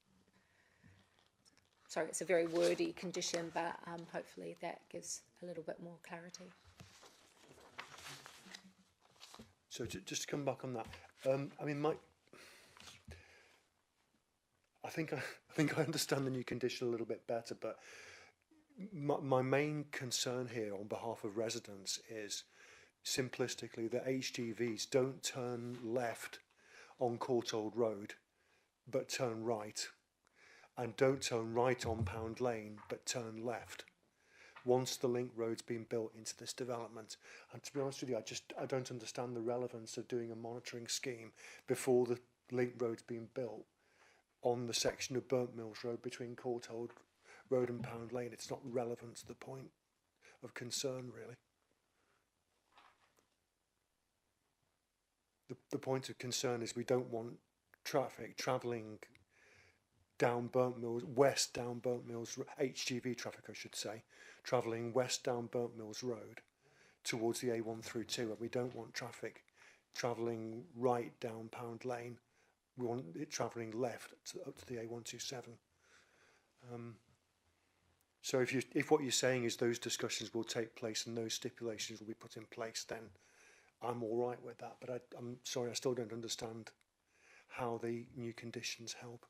Sorry, it's a very wordy condition, but hopefully that gives a little bit more clarity. So just to come back on that, I think I understand the new condition a little bit better, but my main concern here on behalf of residents is simplistically that HGVs don't turn left on Courtauld Road but turn right, and don't turn right on Pound Lane but turn left once the link road's been built into this development. And to be honest with you, I don't understand the relevance of doing a monitoring scheme before the link road's been built on the section of Burnt Mills Road between Courtauld Road and Pound Lane. It's not relevant to the point of concern, really. The point of concern is we don't want traffic travelling down Burnt Mills, west down Burnt Mills, HGV traffic I should say, travelling west down Burnt Mills Road towards the A1 through 2, and we don't want traffic travelling right down Pound Lane. We want it travelling left up to the A127. So if what you're saying is those discussions will take place and those stipulations will be put in place, then I'm all right with that. But I'm sorry, I still don't understand how the new conditions help.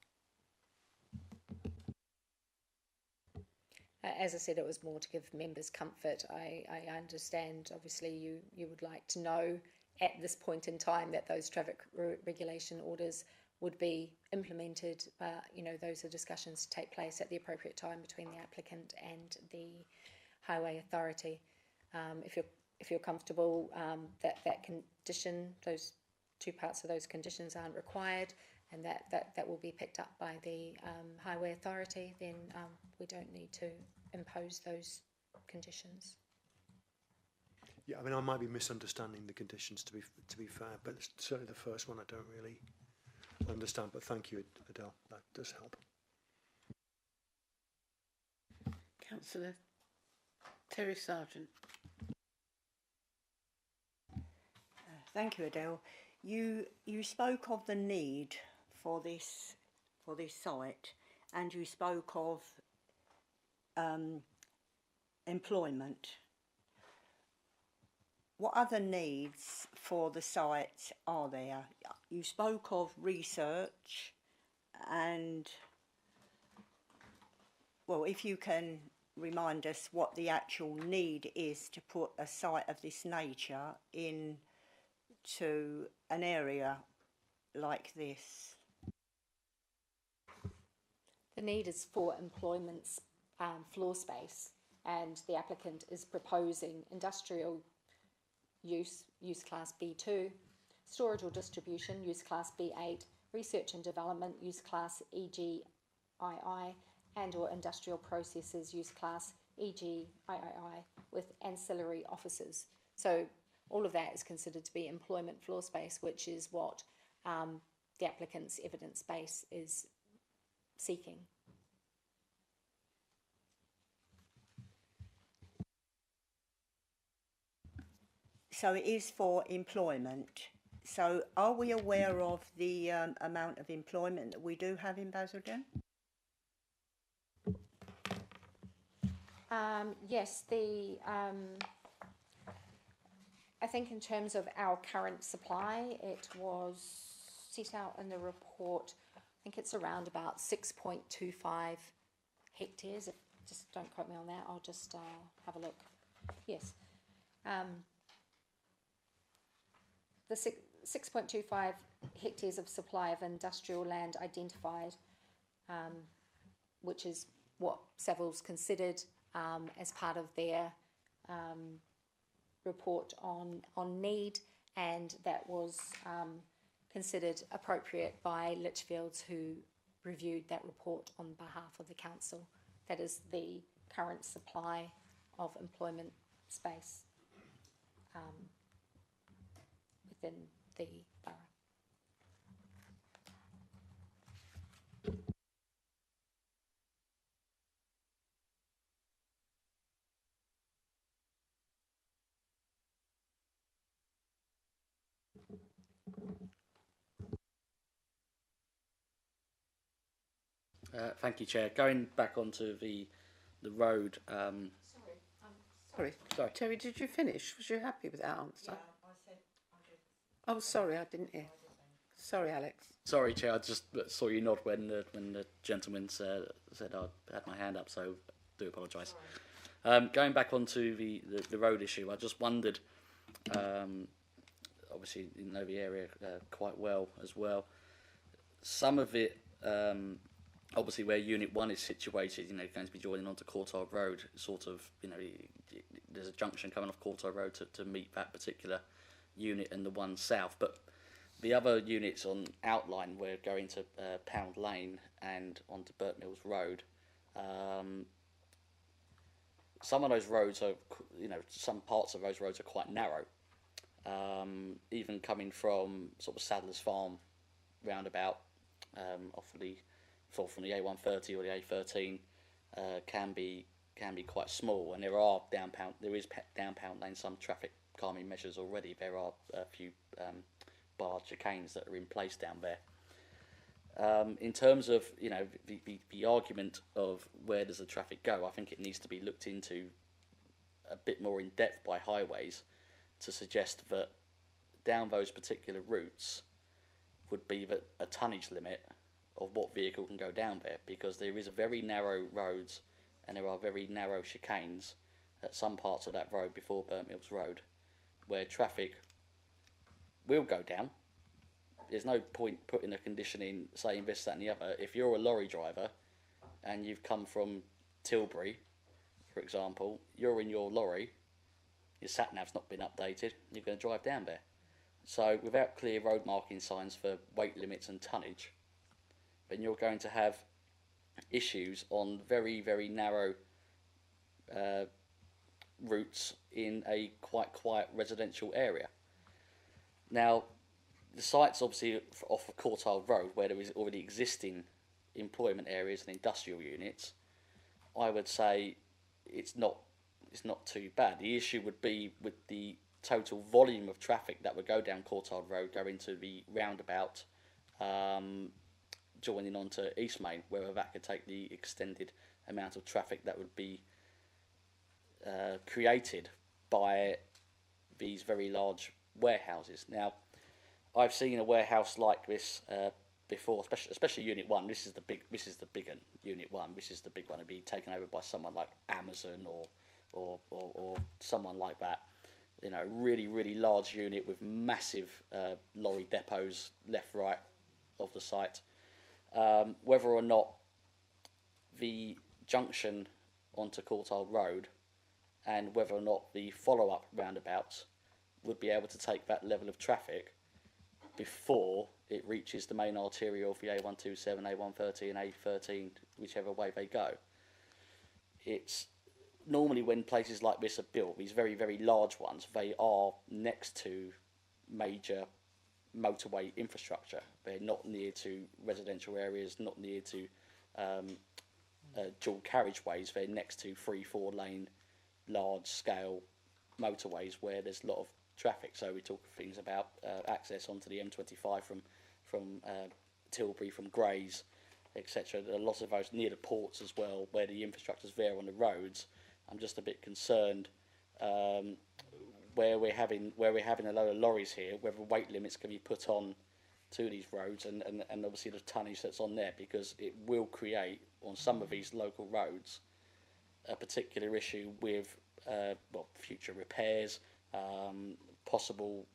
As I said, it was more to give members comfort. I understand, obviously, you would like to know at this point in time that those traffic regulation orders would be implemented, but those are discussions to take place at the appropriate time between the applicant and the highway authority. If you're comfortable that condition, those two parts of those conditions aren't required, and that will be picked up by the highway authority, then we don't need to impose those conditions. Yeah, I might be misunderstanding the conditions to be fair, but certainly the first one I don't really understand. But thank you, Adele. That does help. Councillor Terry Sargent. Thank you, Adele. You spoke of the need for this site, and you spoke of employment. What other needs for the site are there? You spoke of research and, well, if you can remind us what the actual need is to put a site of this nature into an area like this. The need is for employment floor space, and the applicant is proposing industrial use class B2, storage or distribution, use class B8, research and development, use class EGII, and or industrial processes, use class EGIII, with ancillary offices. So all of that is considered to be employment floor space, which is what the applicant's evidence base is seeking. So it is for employment. So are we aware of the amount of employment that we do have in Basildon? Yes, I think in terms of our current supply, it was set out in the report. I think it's around about 6.25 hectares. Just don't quote me on that. I'll just have a look. Yes. The 6.25 hectares of supply of industrial land identified, which is what Savills considered as part of their report on need, and that was considered appropriate by Litchfields, who reviewed that report on behalf of the council. That is the current supply of employment space within the borough. Thank you, Chair. Going back onto the road. Sorry. Sorry. Terry, did you finish? Was you happy with that answer? Yeah, I said I did. Oh, sorry, I didn't hear. Sorry, Alex. Sorry, Chair. I just saw you nod when the gentleman said I had my hand up, so do apologise. Going back onto the road issue, I just wondered. Obviously, you know the area quite well as well. Some of it. Obviously, where Unit 1 is situated, going to be joining onto Courtauld Road, sort of, there's a junction coming off Courtauld Road to meet that particular unit and the one south. But the other units on outline, we're going to Pound Lane and onto Burt Mills Road. Some of those roads are, some parts of those roads are quite narrow. Even coming from sort of Sadler's Farm roundabout, from the A130 or the A13 can be quite small, and there is down Pound Lane some traffic calming measures already. There are a few barred chicanes that are in place down there. In terms of the argument of where does the traffic go, I think it needs to be looked into a bit more in depth by highways to suggest that down those particular routes would be a tonnage limit of what vehicle can go down there, because there is very narrow roads and there are very narrow chicanes at some parts of that road before Burnt Mills Road where traffic will go down. There's no point putting a condition in saying this, that and the other. If you're a lorry driver and you've come from Tilbury, for example, you're in your lorry, your sat-nav's not been updated, you're going to drive down there. So without clear road marking signs for weight limits and tonnage, then you're going to have issues on very, very narrow routes in a quite quiet residential area. Now, the site's obviously off of Courtauld Road, where there is already existing employment areas and industrial units. I would say it's not too bad. The issue would be with the total volume of traffic that would go down Courtauld Road, go into the roundabout, joining on to East Main, whether that could take the extended amount of traffic that would be created by these very large warehouses. Now, I've seen a warehouse like this before, especially Unit 1. This is the bigger Unit 1. This is the big one to be taken over by someone like Amazon or someone like that. You know, really large unit with massive lorry depots left, right of the site. Whether or not the junction onto Courtauld Road and whether or not the follow-up roundabouts would be able to take that level of traffic before it reaches the main arterial of the A127, A130 and A13, whichever way they go. It's normally when places like this are built, these very large ones, they are next to major motorway infrastructure. They're not near to residential areas, not near to dual carriageways. They're next to 3-4 lane large scale motorways where there's a lot of traffic. So we talk things about access onto the M25 from Tilbury, from Grays, etc. There are lots of those near the ports as well, where the infrastructure's there on the roads. I'm just a bit concerned where we're having a load of lorries here, whether weight limits can be put on to these roads and obviously the tonnage that's on there, because it will create on some of these local roads a particular issue with future repairs, possible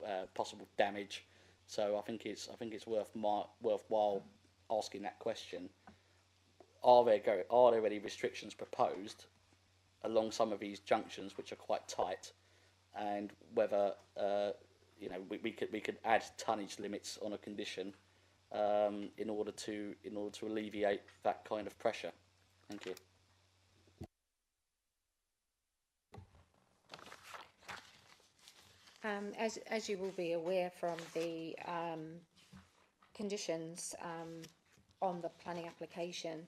damage. So I think it's worthwhile asking that question: Are there any restrictions proposed along some of these junctions which are quite tight, and whether we could add tonnage limits on a condition in order to alleviate that kind of pressure? Thank you. As you will be aware from the conditions on the planning application,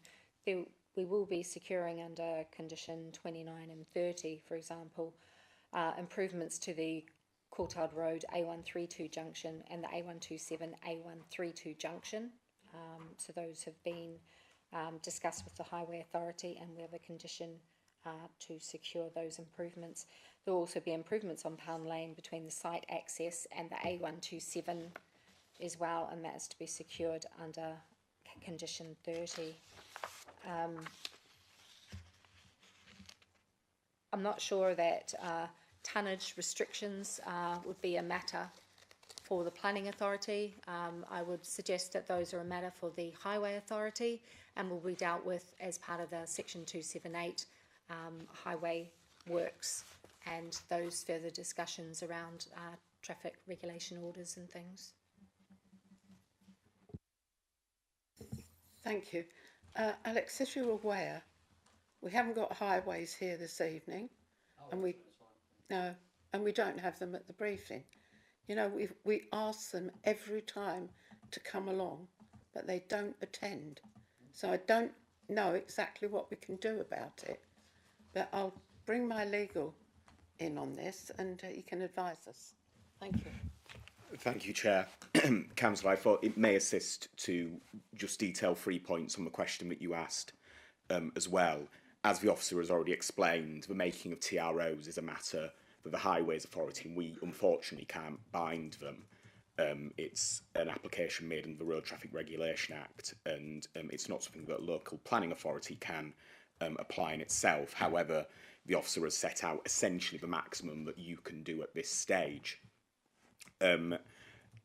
we will be securing under condition 29 and 30, for example, improvements to the Courtauld Road A132 junction and the A127 A132 junction. So those have been discussed with the Highway Authority, and we have a condition to secure those improvements. There will also be improvements on Pound Lane between the site access and the A127 as well, and that is to be secured under condition 30. I'm not sure that tonnage restrictions would be a matter for the Planning Authority. I would suggest that those are a matter for the Highway Authority and will be dealt with as part of the Section 278 highway works and those further discussions around traffic regulation orders and things. Thank you. Alex, as you're aware, we haven't got highways here this evening, and we don't have them at the briefing. You know, we ask them every time to come along, but they don't attend. So I don't know exactly what we can do about it, but I'll bring my legal in on this, and he can advise us. Thank you. Thank you, Chair. Councillor, I thought it may assist to just detail 3 points on the question that you asked as well. As the officer has already explained, the making of TROs is a matter for the Highways Authority, and we unfortunately can't bind them. It's an application made under the Road Traffic Regulation Act, and it's not something that a local planning authority can apply in itself. However, the officer has set out essentially the maximum that you can do at this stage.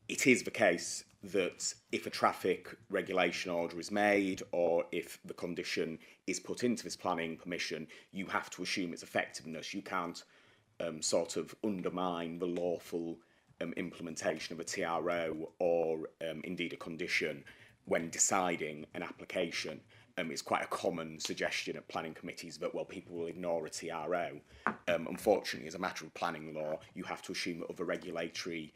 It is the case that if a traffic regulation order is made, or if the condition is put into this planning permission, you have to assume its effectiveness. You can't sort of undermine the lawful implementation of a TRO or indeed a condition when deciding an application. It's quite a common suggestion at planning committees that, well, people will ignore a TRO. Unfortunately, as a matter of planning law, you have to assume that other regulatory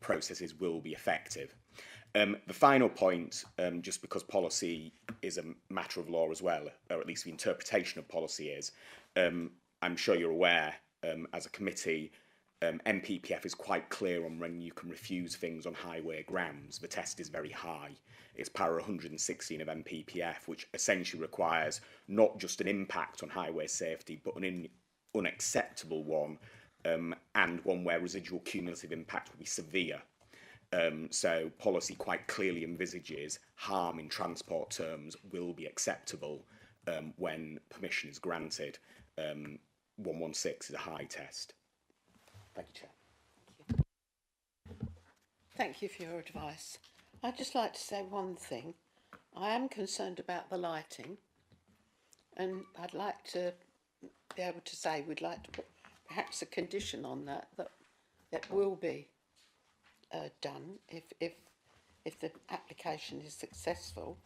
processes will be effective. The final point, just because policy is a matter of law as well, or at least the interpretation of policy is, I'm sure you're aware, as a committee, MPPF is quite clear on when you can refuse things on highway grounds. The test is very high. It's para 116 of MPPF, which essentially requires not just an impact on highway safety, but an unacceptable one, and one where residual cumulative impact will be severe. So policy quite clearly envisages harm in transport terms will be acceptable when permission is granted. 116 is a high test. Thank you, Chair. Thank you for your advice. I'd just like to say one thing. I am concerned about the lighting, and I'd like to be able to say we'd like to put perhaps a condition on that will be done if the application is successful.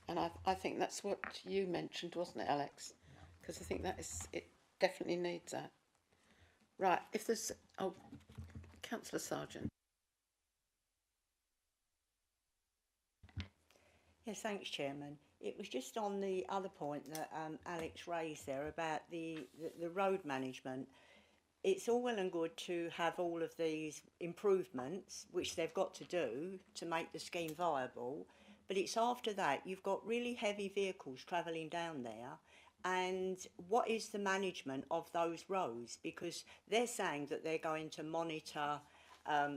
And I think that's what you mentioned, wasn't it, Alex? Because I think it definitely needs that. Right, if there's... Oh, Councillor Sargent. Yes, thanks, Chairman. It was just on the other point that Alex raised there about the road management. It's all well and good to have all of these improvements, which they've got to do to make the scheme viable, but it's after that you've got really heavy vehicles travelling down there, and what is the management of those roads? Because they're saying that they're going to monitor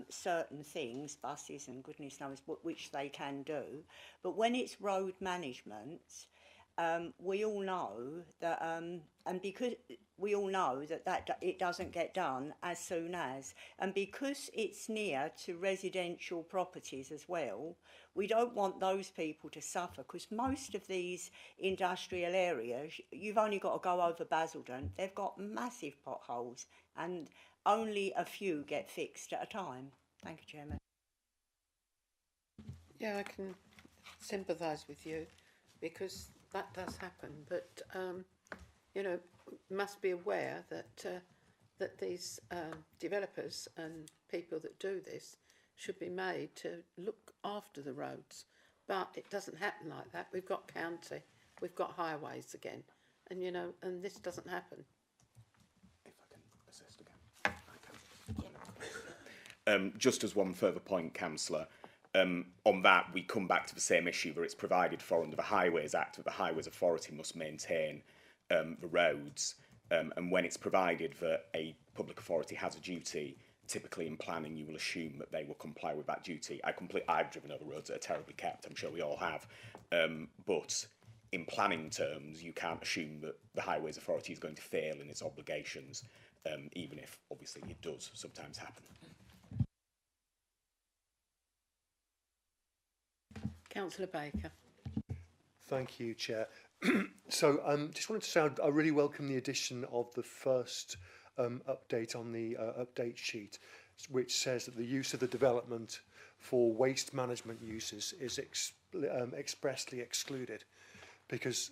certain things, buses and goodness knows what, which they can do, but when it's road management, we all know that, and because we all know that it doesn't get done as soon as, and because it's near to residential properties as well, we don't want those people to suffer, because most of these industrial areas, you've only got to go over Basildon, they've got massive potholes, and only a few get fixed at a time. Thank you, Chairman. Yeah, I can sympathise with you, because that does happen, but you know, must be aware that that these developers and people that do this should be made to look after the roads, but it doesn't happen like that. We've got county, we've got highways again, and you know, and this doesn't happen. If I can assist again. Just as one further point, Councillor, on that, we come back to the same issue that it's provided for under the Highways Act, that the Highways Authority must maintain the roads, and when it's provided that a public authority has a duty, typically in planning you will assume that they will comply with that duty. I've driven over roads that are terribly kept, I'm sure we all have, but in planning terms you can't assume that the Highways Authority is going to fail in its obligations, even if obviously it does sometimes happen. Councillor Baker. Thank you, Chair. So just wanted to say I really welcome the addition of the first update on the update sheet, which says that the use of the development for waste management uses is expressly excluded, because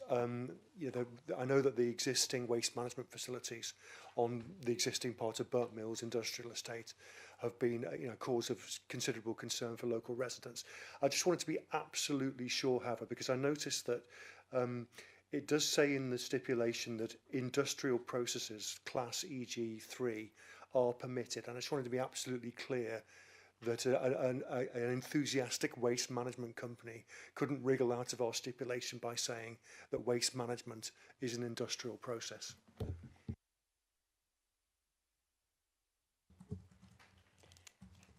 you know, I know that the existing waste management facilities on the existing part of Burnt Mills Industrial Estate have been cause of considerable concern for local residents. I just wanted to be absolutely sure, however, because I noticed that it does say in the stipulation that industrial processes class EG3 are permitted, and I just wanted to be absolutely clear that an enthusiastic waste management company couldn't wriggle out of our stipulation by saying that waste management is an industrial process.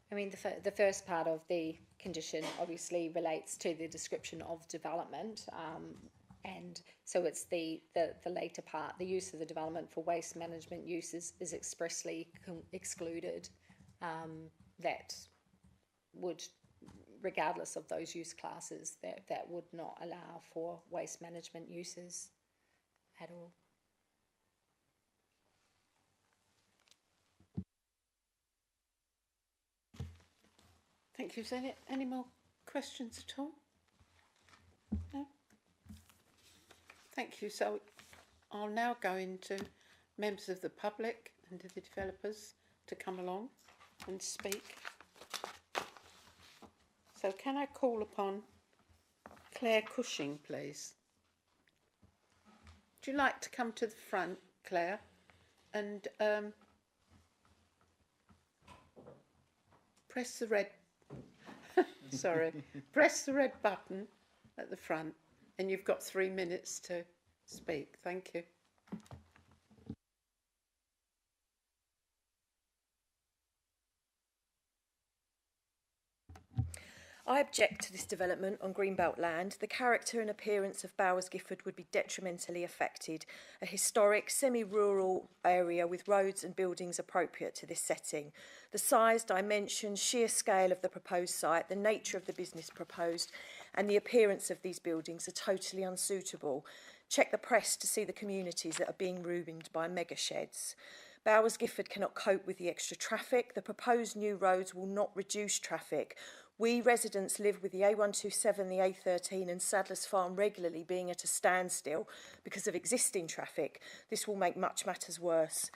I mean, the first part of the condition obviously relates to the description of development, and so it's the later part, the use of the development for waste management uses is expressly excluded. That would, regardless of those use classes, that would not allow for waste management uses at all. Thank you. Is there any more questions at all? No? Thank you. So I'll now go into members of the public and to the developers to come along and speak. So can I call upon Claire Cushing, please? Would you like to come to the front, Claire, and press the red, sorry, press the red button at the front and you've got 3 minutes to speak. Thank you. I object to this development on Greenbelt land. The character and appearance of Bowers Gifford would be detrimentally affected. A historic, semi-rural area with roads and buildings appropriate to this setting. The size, dimensions, sheer scale of the proposed site, the nature of the business proposed, and the appearance of these buildings are totally unsuitable. Check the press to see the communities that are being ruined by mega sheds. Bowers Gifford cannot cope with the extra traffic. The proposed new roads will not reduce traffic. We residents live with the A127, the A13 and Sadler's Farm regularly being at a standstill because of existing traffic. This will make much matters worse.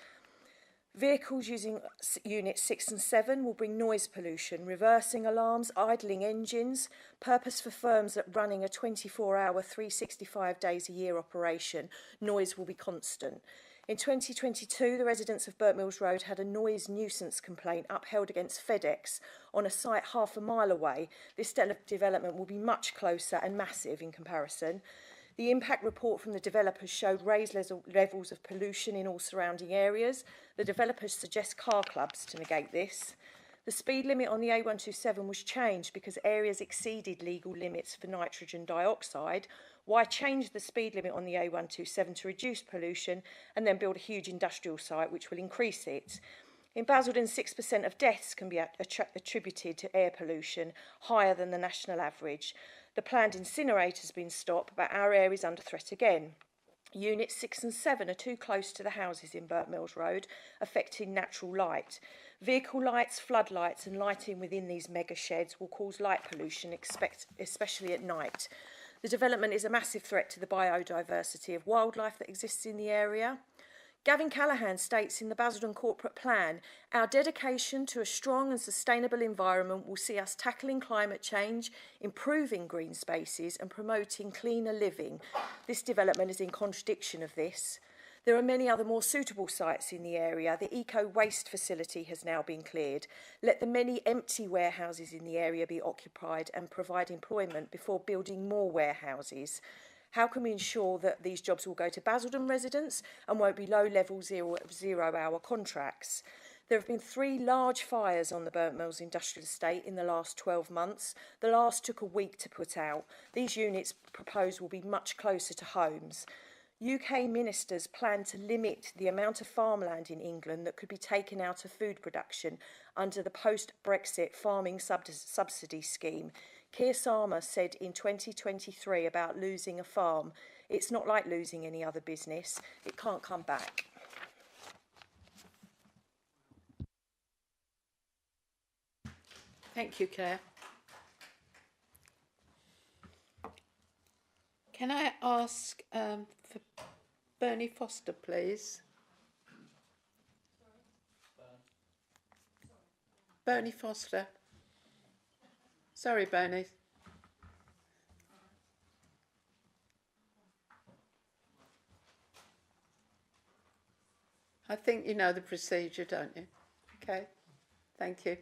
Vehicles using units 6 and 7 will bring noise pollution, reversing alarms, idling engines, purpose for firms that running a 24-hour, 365 days a year operation. Noise will be constant. In 2022, the residents of Burt Mills Road had a noise nuisance complaint upheld against FedEx on a site half a mile away. This development will be much closer and massive in comparison. The impact report from the developers showed raised levels of pollution in all surrounding areas. The developers suggest car clubs to negate this. The speed limit on the A127 was changed because areas exceeded legal limits for nitrogen dioxide. Why change the speed limit on the A127 to reduce pollution and then build a huge industrial site which will increase it? In Basildon, 6% of deaths can be attributed to air pollution, higher than the national average. The planned incinerator has been stopped, but our area is under threat again. Units 6 and 7 are too close to the houses in Burt Mills Road, affecting natural light. Vehicle lights, floodlights and lighting within these mega sheds will cause light pollution, especially at night. The development is a massive threat to the biodiversity of wildlife that exists in the area. Gavin Callaghan states in the Basildon Corporate Plan, our dedication to a strong and sustainable environment will see us tackling climate change, improving green spaces and promoting cleaner living. This development is in contradiction of this. There are many other more suitable sites in the area. The eco-waste facility has now been cleared. Let the many empty warehouses in the area be occupied and provide employment before building more warehouses. How can we ensure that these jobs will go to Basildon residents and won't be low-level zero-hour contracts? There have been 3 large fires on the Burt Mills industrial estate in the last 12 months. The last took a week to put out. These units proposed will be much closer to homes. UK ministers plan to limit the amount of farmland in England that could be taken out of food production under the post-Brexit farming subsidy scheme. Keir Starmer said in 2023 about losing a farm, it's not like losing any other business, it can't come back. Thank you, Claire. Can I ask for Bernie Foster, please? Bernie Foster. Sorry, Bernie. I think you know the procedure, don't you? Okay, thank you.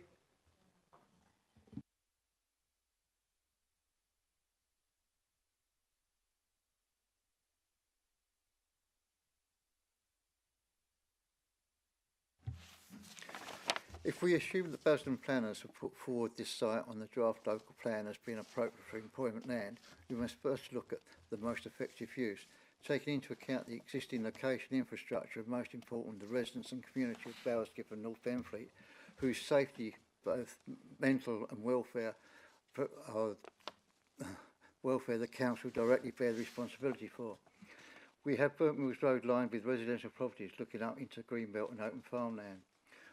If we assume that Basildon planners have put forward this site on the draft local plan as being appropriate for employment land, we must first look at the most effective use, taking into account the existing location infrastructure and most important the residents and community of Bowers Gifford and North Benfleet, whose safety, both mental and welfare the council directly bear the responsibility for. We have Burt Mills Road lined with residential properties looking up into greenbelt and open farmland.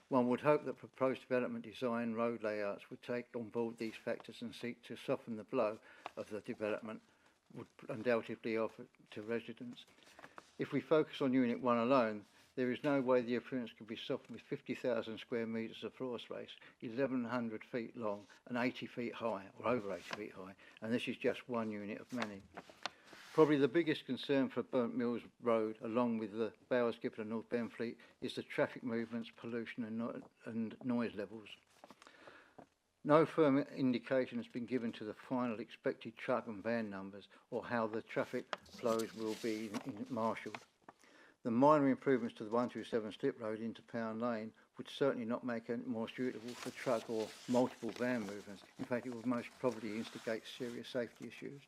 One would hope that proposed development design road layouts would take on board these factors and seek to soften the blow of the development would undoubtedly offer to residents. If we focus on Unit 1 alone, there is no way the appearance can be softened with 50,000 square metres of floor space, 1,100 feet long and 80 feet high, or over 80 feet high, and this is just one unit of many. Probably the biggest concern for Burt Mills Road, along with the Bowers Gifford and North Benfleet, is the traffic movements, pollution and noise levels. No firm indication has been given to the final expected truck and van numbers or how the traffic flows will be marshalled. The minor improvements to the 127 slip road into Pound Lane would certainly not make it more suitable for truck or multiple van movements. In fact, it would most probably instigate serious safety issues.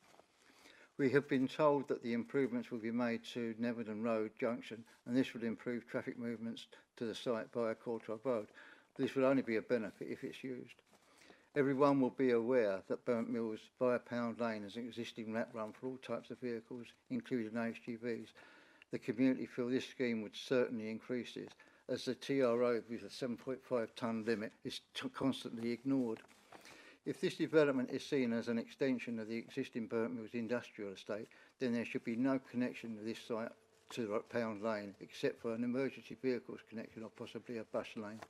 We have been told that the improvements will be made to Netherden Road Junction, and this will improve traffic movements to the site via Courtrai Road. This will only be a benefit if it's used. Everyone will be aware that Burnt Mills via Pound Lane is an existing lap run for all types of vehicles, including HGVs. The community feel this scheme would certainly increase this, as the TRO with a 7.5 tonne limit is constantly ignored. If this development is seen as an extension of the existing Burnt Mills industrial estate, then there should be no connection of this site to Pound Lane, except for an emergency vehicles connection or possibly a bus lane.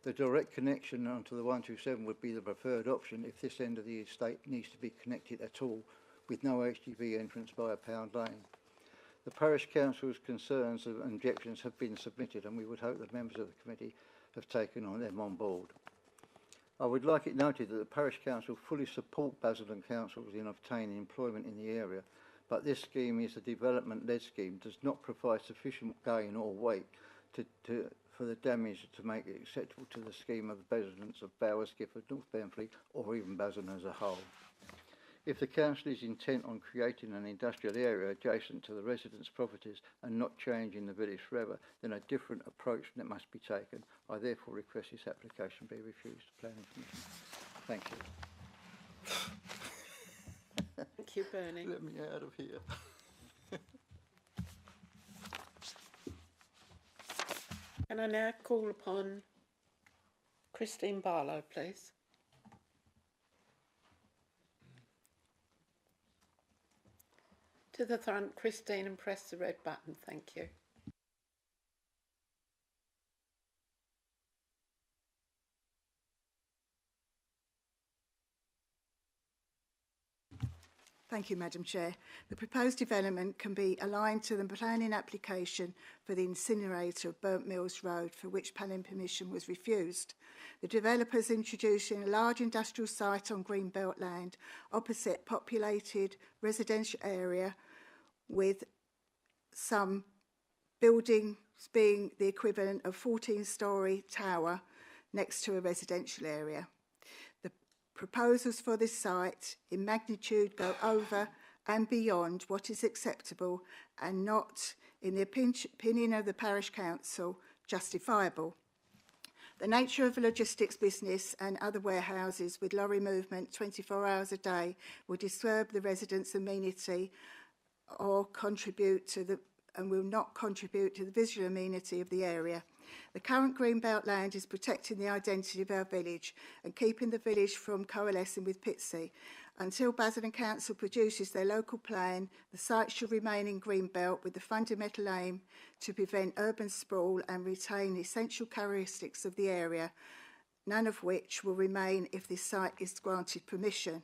The direct connection onto the 127 would be the preferred option if this end of the estate needs to be connected at all, with no HGV entrance via Pound Lane. The Parish Council's concerns and objections have been submitted, and we would hope that members of the committee have taken them on board. I would like it noted that the Parish Council fully support Basildon Councils in obtaining employment in the area, but this scheme is a development-led scheme, does not provide sufficient gain or weight for the damage to make it acceptable to the scheme of the residents of Bowers, Gifford, North Benfleet, or even Basildon as a whole. If the council is intent on creating an industrial area adjacent to the residents' properties and not changing the village forever, then a different approach must be taken. I therefore request this application be refused to Planning Commission. Thank you. Thank you, Bernie. Let me out of here. Can I now call upon Christine Barlow, please? To the front, Christine, and press the red button. Thank you. Thank you, Madam Chair. The proposed development can be aligned to the planning application for the incinerator of Burnt Mills Road, for which planning permission was refused. The developer is introducing a large industrial site on Greenbelt land opposite populated residential area, with some buildings being the equivalent of 14-storey tower next to a residential area. The proposals for this site in magnitude go over and beyond what is acceptable and not, in the opinion of the Parish Council, justifiable. The nature of a logistics business and other warehouses with lorry movement 24 hours a day will disturb the residents' amenity or will not contribute to the visual amenity of the area. The current Greenbelt land is protecting the identity of our village and keeping the village from coalescing with Pitsea. Until Basildon Council produces their local plan, the site should remain in Greenbelt with the fundamental aim to prevent urban sprawl and retain the essential characteristics of the area, none of which will remain if this site is granted permission.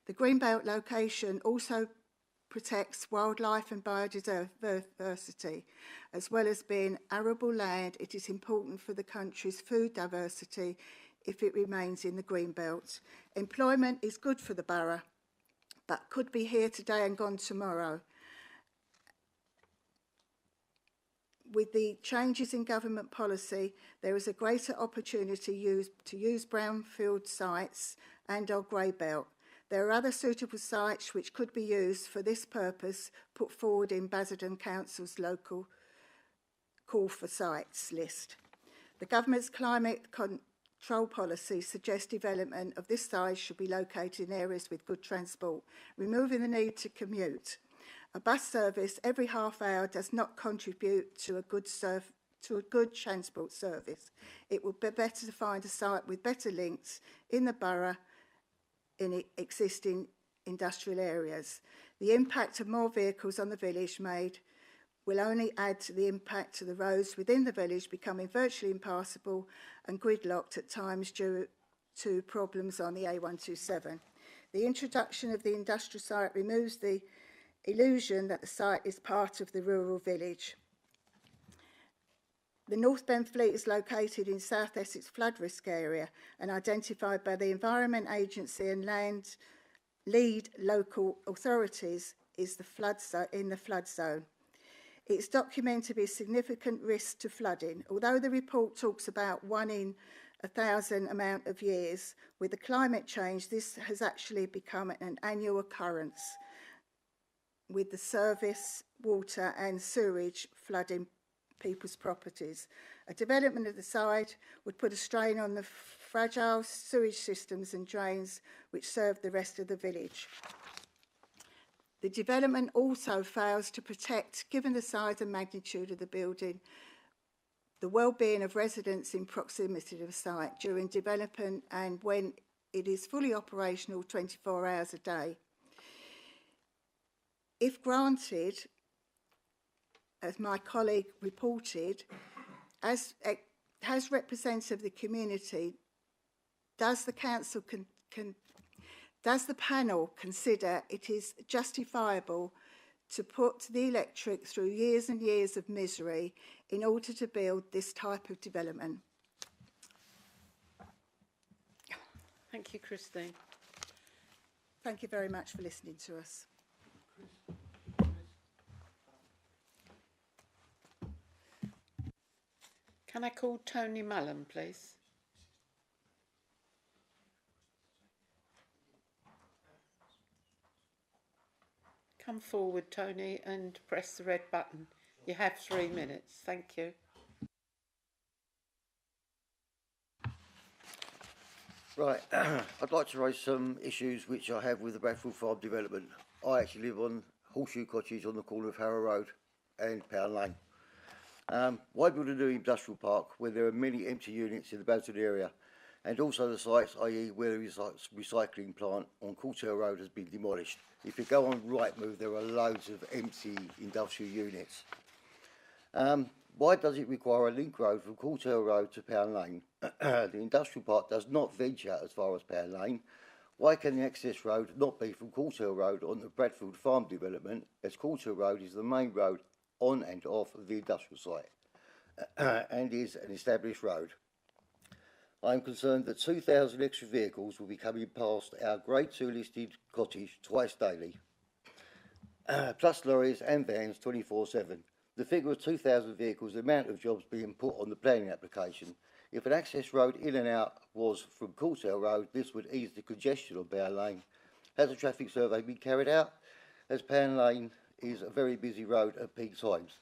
The Greenbelt location also protects wildlife and biodiversity. As well as being arable land, it is important for the country's food diversity if it remains in the Greenbelt. Employment is good for the borough, but could be here today and gone tomorrow. With the changes in government policy, there is a greater opportunity to use brownfield sites and our grey belt. There are other suitable sites which could be used for this purpose put forward in Basildon Council's local call for sites list. The government's climate control policy suggests development of this size should be located in areas with good transport, removing the need to commute. A bus service every half hour does not contribute to a good transport service. It would be better to find a site with better links in the borough in existing industrial areas. The impact of more vehicles on the village will only add to the impact to the roads within the village becoming virtually impassable and gridlocked at times due to problems on the A127. The introduction of the industrial site removes the illusion that the site is part of the rural village. The North Bend Fleet is located in South Essex flood risk area and identified by the Environment Agency and lead local authorities is in the flood zone. It's documented to be a significant risk to flooding. Although the report talks about 1 in 1,000 amount of years, with the climate change, this has actually become an annual occurrence with the service, water and sewerage flooding people's properties. A development of the site would put a strain on the fragile sewage systems and drains which serve the rest of the village. The development also fails to protect, given the size and magnitude of the building, the well-being of residents in proximity to the site during development and when it is fully operational 24 hours a day. If granted, as my colleague reported, as representative of the community, does the council does the panel consider it is justifiable to put the electric through years and years of misery in order to build this type of development? Thank you, Christine. Thank you very much for listening to us. Can I call Tony Mullen, please? Come forward, Tony, and press the red button. You have 3 minutes. Thank you. Right, I'd like to raise some issues which I have with the Bradfield Farm development. I actually live on Horseshoe Cottage on the corner of Harrow Road and Pound Lane. Why build a new industrial park when there are many empty units in the Bradfield area, and also the sites, i.e. where the recycling plant on Courtauld Road has been demolished? If you go on Rightmove, there are loads of empty industrial units. Why does it require a link road from Courtauld Road to Pound Lane? The industrial park does not venture as far as Pound Lane. Why can the access road not be from Courtauld Road on the Bradfield Farm development, as Courtauld Road is the main road on and off of the industrial site and is an established road? I am concerned that 2,000 extra vehicles will be coming past our Grade 2 listed cottage twice daily, plus lorries and vans 24/7. The figure of 2,000 vehicles, the amount of jobs being put on the planning application. If an access road in and out was from Courtauld Road, this would ease the congestion on Pound Lane. Has a traffic survey been carried out, as Pound Lane is a very busy road at peak times?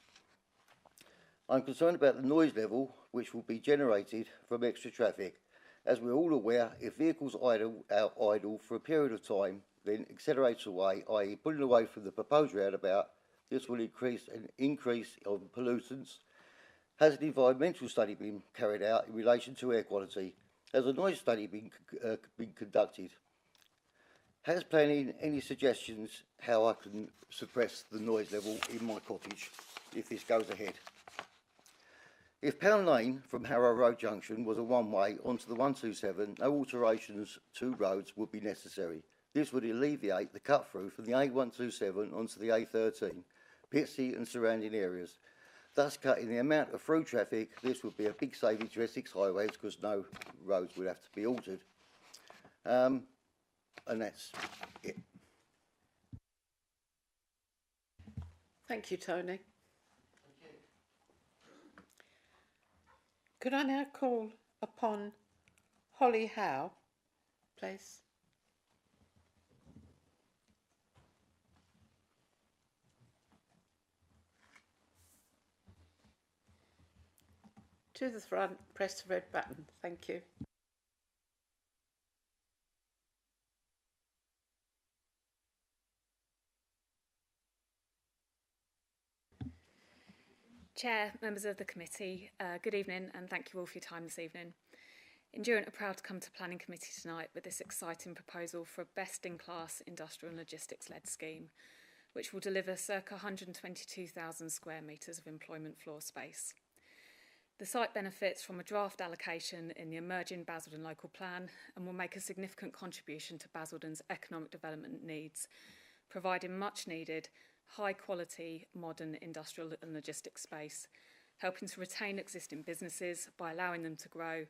I'm concerned about the noise level which will be generated from extra traffic. As we're all aware, if vehicles idle for a period of time, then accelerates away, i.e. pulling away from the proposed roundabout, this will increase of pollutants. Has an environmental study been carried out in relation to air quality? Has a noise study been conducted? Has planning any suggestions how I can suppress the noise level in my cottage if this goes ahead? If Pound Lane from Harrow Road Junction was a one-way onto the 127, no alterations to roads would be necessary. This would alleviate the cut-through from the A127 onto the A13, Pitsea and surrounding areas, thus cutting the amount of through traffic. This would be a big saving to Essex highways because no roads would have to be altered. And that's it. Thank you, Tony. Could I now call upon Holly Howe, please? To the front, press the red button. Thank you. Chair, members of the committee, good evening and thank you all for your time this evening. Endurant are proud to come to Planning Committee tonight with this exciting proposal for a best-in-class industrial and logistics-led scheme, which will deliver circa 122,000 square metres of employment floor space. The site benefits from a draft allocation in the emerging Basildon local plan and will make a significant contribution to Basildon's economic development needs, providing much needed, high quality, modern industrial and logistics space helping to retain existing businesses by allowing them to grow,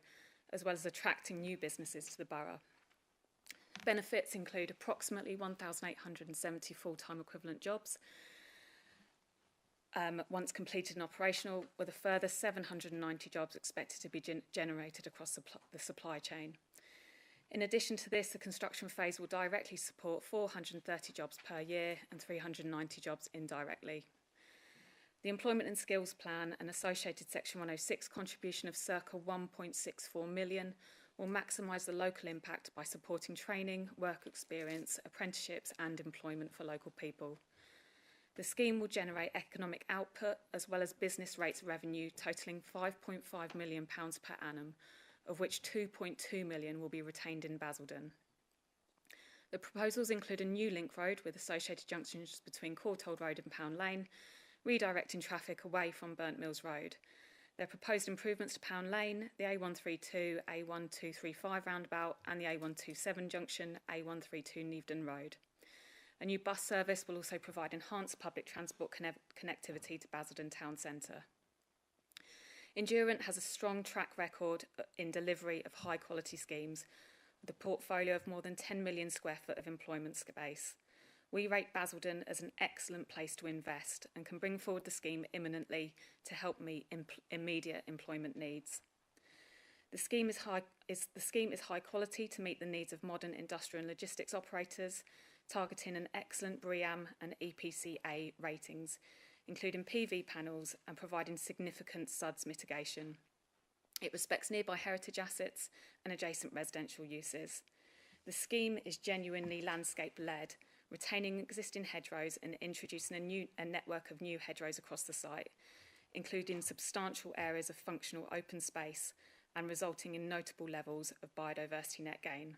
as well as attracting new businesses to the borough. Benefits include approximately 1,870 full-time equivalent jobs, once completed and operational, with a further 790 jobs expected to be generated across the supply chain. In addition to this, the construction phase will directly support 430 jobs per year and 390 jobs indirectly. The Employment and Skills Plan and associated Section 106 contribution of circa 1.64 million will maximise the local impact by supporting training, work experience, apprenticeships and employment for local people. The scheme will generate economic output as well as business rates revenue totalling £5.5 million per annum, of which 2.2 million will be retained in Basildon. The proposals include a new link road with associated junctions between Courtauld Road and Pound Lane, redirecting traffic away from Burnt Mills Road. There are proposed improvements to Pound Lane, the A132, A1235 roundabout and the A127 junction, A132 Nevedon Road. A new bus service will also provide enhanced public transport connectivity to Basildon Town Centre. Endurant has a strong track record in delivery of high quality schemes, with a portfolio of more than 10 million square foot of employment space. We rate Basildon as an excellent place to invest and can bring forward the scheme imminently to help meet immediate employment needs. The scheme is high quality to meet the needs of modern industrial and logistics operators, targeting an excellent BREEAM and EPC-A ratings, including PV panels and providing significant SUDS mitigation. It respects nearby heritage assets and adjacent residential uses. The scheme is genuinely landscape-led, retaining existing hedgerows and introducing a network of new hedgerows across the site, including substantial areas of functional open space and resulting in notable levels of biodiversity net gain.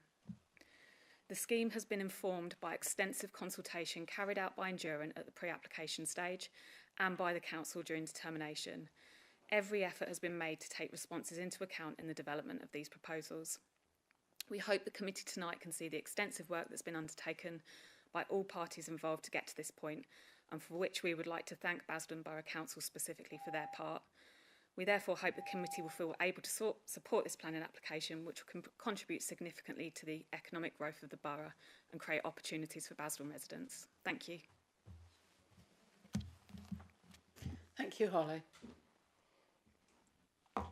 The scheme has been informed by extensive consultation carried out by Endurant at the pre-application stage and by the Council during determination. Every effort has been made to take responses into account in the development of these proposals. We hope the committee tonight can see the extensive work that's been undertaken by all parties involved to get to this point, and for which we would like to thank Basildon Borough Council specifically for their part. We therefore hope the committee will feel able to support this planning application, which will contribute significantly to the economic growth of the borough and create opportunities for Basildon residents. Thank you. Thank you, Holly. I'd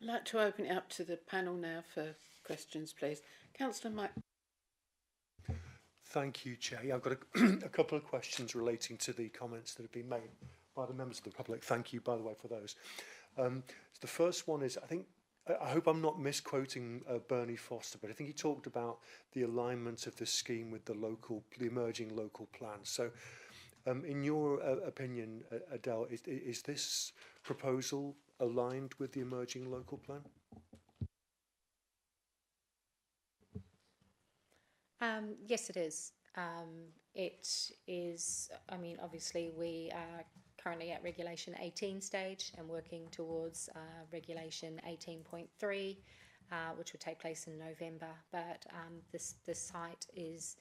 like to open it up to the panel now for questions, please. Councillor Mike. Thank you, Chair. Yeah, I've got a couple of questions relating to the comments that have been made by the members of the public. Thank you, by the way, for those. The first one is, I hope I'm not misquoting Bernie Foster, but I think he talked about the alignment of the scheme with the emerging local plans. So, in your opinion, Adele, is this proposal aligned with the emerging local plan? Yes, it is. It is, obviously we are currently at Regulation 18 stage and working towards Regulation 18.3, which will take place in November. But this site is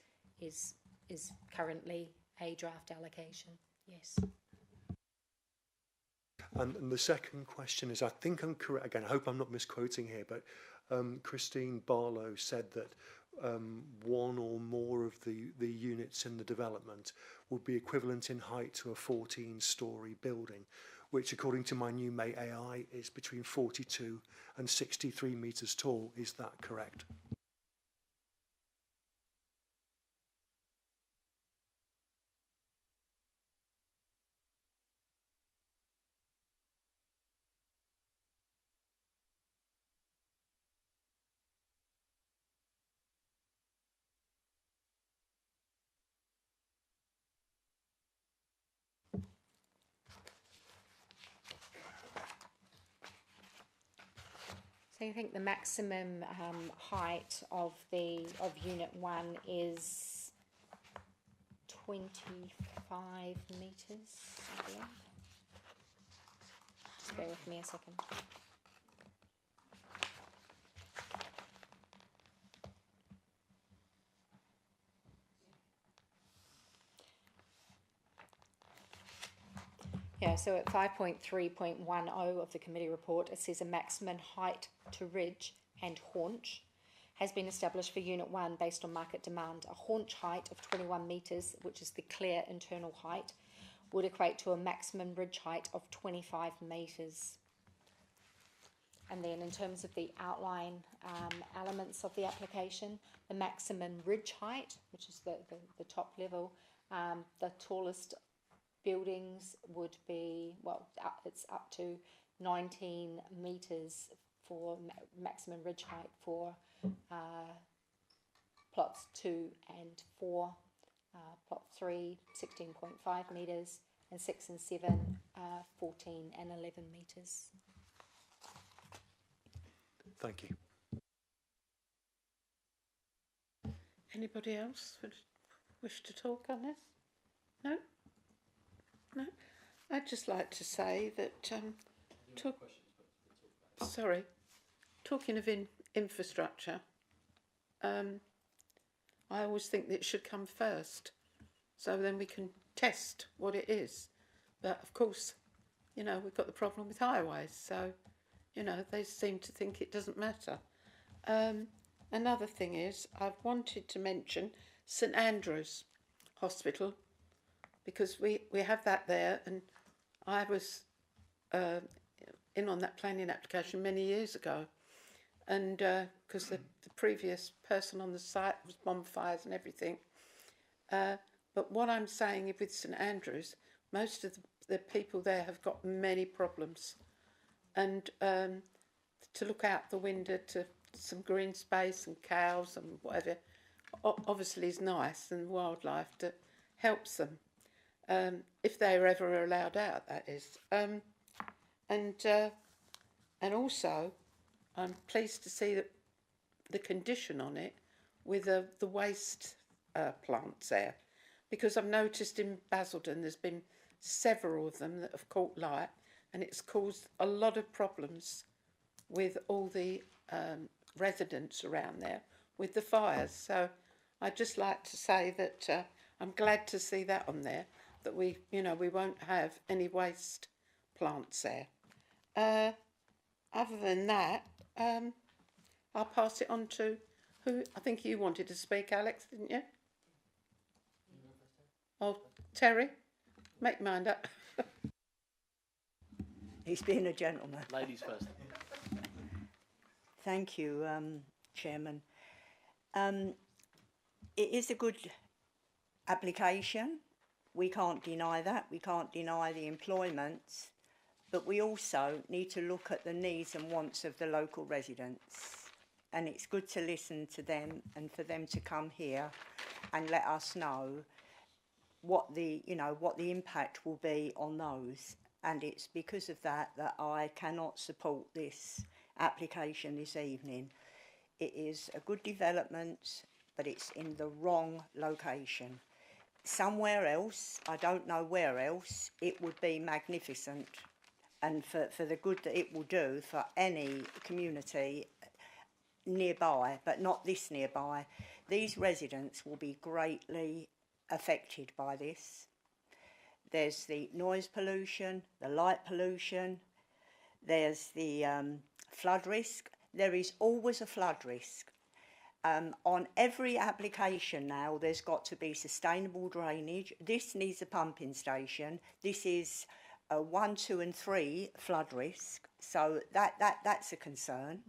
currently a draft allocation, yes. And the second question is, I think I'm correct, again, I hope I'm not misquoting here, but Christine Barlow said that one or more of the units in the development would be equivalent in height to a 14-storey building, which according to my new May AI is between 42 and 63 metres tall. Is that correct? So I think the maximum height of Unit 1 is 25 metres, I believe. Just bear with me a second. so at 5.3.10 of the committee report, it says a maximum height to ridge and haunch has been established for Unit 1 based on market demand. A haunch height of 21 metres, which is the clear internal height, would equate to a maximum ridge height of 25 metres. And then in terms of the outline elements of the application, the maximum ridge height, which is the top level, the tallest buildings would be, well, it's up to 19 metres for maximum ridge height for plots 2 and 4, plot 3, 16.5 metres, and 6 and 7, 14 and 11 metres. Thank you. Anybody else would wish to talk on this? No? No? I'd just like to say that, talking of infrastructure, I always think that it should come first, so then we can test what it is. But of course, you know, we've got the problem with highways, so, you know, they seem to think it doesn't matter. Another thing is, I've wanted to mention St Andrew's Hospital, because we have that there, and I was in on that planning application many years ago, and because the previous person on the site was bonfires and everything. But what I'm saying with St Andrews, most of the people there have got many problems, and to look out the window to some green space and cows and whatever, obviously is nice, and wildlife that helps them, if they're ever allowed out, that is. And also, I'm pleased to see that the condition on it with the waste plants there, because I've noticed in Basildon there's been several of them that have caught light, and it's caused a lot of problems with all the residents around there with the fires. So I'd just like to say that I'm glad to see that on there, that we won't have any waste plants there. Other than that, I'll pass it on to who. I think you wanted to speak, Alex, didn't you? Oh, Terry, make your mind up. He's being a gentleman. Ladies first. Thank you, Chairman. It is a good application. We can't deny that. We can't deny the employment. But we also need to look at the needs and wants of the local residents. And it's good to listen to them and for them to come here and let us know what the impact will be on those. And it's because of that that I cannot support this application this evening. It is a good development, but it's in the wrong location. Somewhere else, I don't know where else, it would be magnificent, and for the good that it will do for any community nearby, but not this nearby. These residents will be greatly affected by this. There's the noise pollution, the light pollution, there's the flood risk. There is always a flood risk. On every application now, there's got to be sustainable drainage. This needs a pumping station. This is a 1, 2 and 3 flood risk, so that's a concern.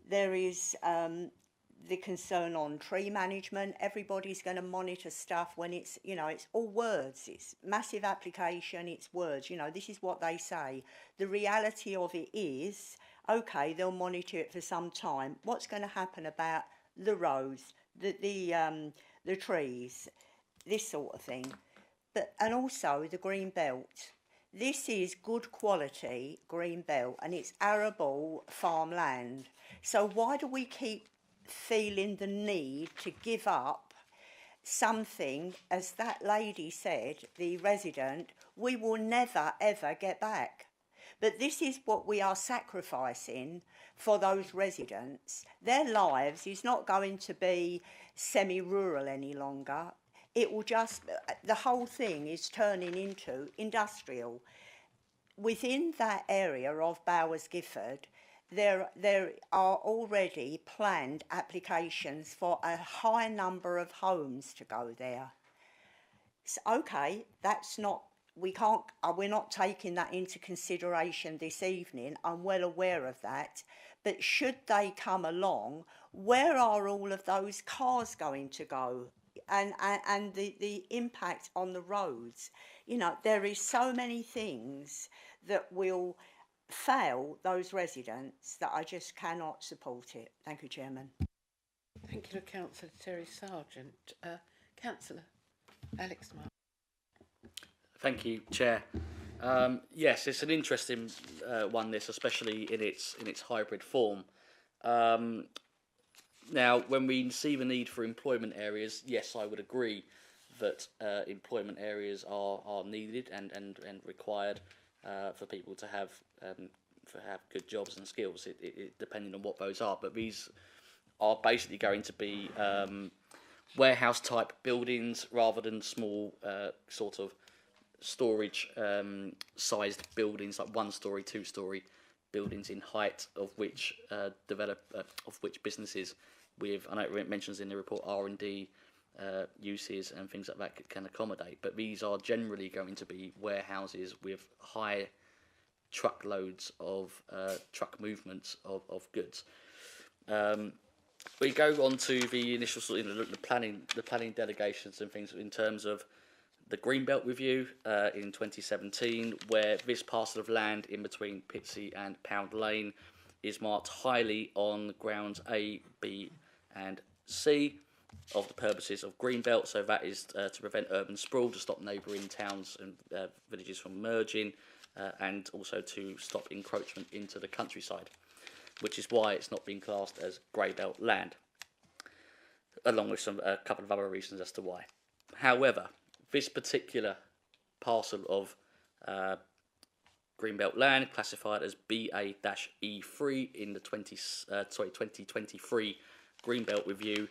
There is the concern on tree management. Everybody's going to monitor stuff when it's, it's all words. It's massive application, it's words. This is what they say. The reality of it is, okay, they'll monitor it for some time. What's going to happen about the roads, the trees, this sort of thing? And also the green belt. This is good quality green belt, and it's arable farmland. So why do we keep feeling the need to give up something, as that lady said, the resident, we will never ever get back? But this is what we are sacrificing for those residents. Their lives is not going to be semi-rural any longer. it will just, the whole thing is turning into industrial. Within that area of Bowers Gifford, there are already planned applications for a high number of homes to go there. So, okay, that's not, we're not taking that into consideration this evening. I'm well aware of that. But should they come along, where are all of those cars going to go? And the impact on the roads. You know, there is so many things that will fail those residents that I just cannot support it. Thank you, Chairman. Thank you to Councillor Terry Sargent. Councillor Alex Mark. Thank you, Chair. Yes, it's an interesting one, this, especially in its hybrid form. Now, when we see the need for employment areas, yes, I would agree that employment areas are needed and required for people to have good jobs and skills, depending on what those are. But these are basically going to be warehouse type buildings rather than small sort of storage sized buildings, like 1-storey, 2-storey buildings in height, of which businesses with, I know it mentions in the report, R&D uses and things like that can accommodate, but these are generally going to be warehouses with high truckloads of truck movements of goods. We go on to the initial sort of the planning delegations and things in terms of the Greenbelt Review in 2017, where this parcel of land in between Pitsea and Pound Lane is marked highly on grounds A, B and C of the purposes of Greenbelt. So that is to prevent urban sprawl, to stop neighbouring towns and villages from merging, and also to stop encroachment into the countryside, which is why it's not being classed as Greybelt land, along with a couple of other reasons as to why. However, this particular parcel of Greenbelt land, classified as BA-E3 in the 2023 Greenbelt Review,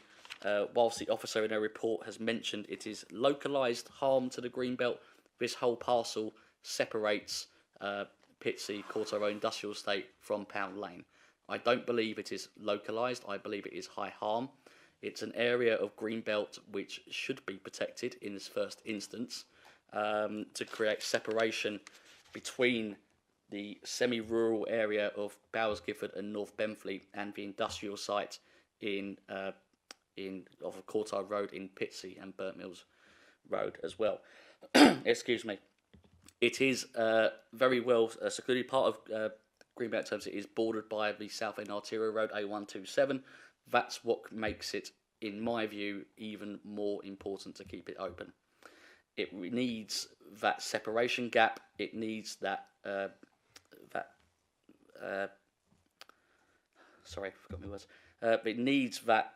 whilst the officer in her report has mentioned it is localised harm to the Greenbelt, this whole parcel separates Pitsea Courtauld Road Industrial Estate from Pound Lane. I don't believe it is localised, I believe it is high harm. It's an area of Greenbelt which should be protected in this first instance, to create separation between the semi-rural area of Bowers Gifford and North Benfleet and the industrial site of Courtauld Road in Pitsea and Burnt Mills Road as well. Excuse me. It is very well secluded. Part of Greenbelt terms, it is bordered by the South End Arterial Road A127. That's what makes it, in my view, even more important to keep it open. It needs that separation gap. It needs sorry, I forgot my words. It needs that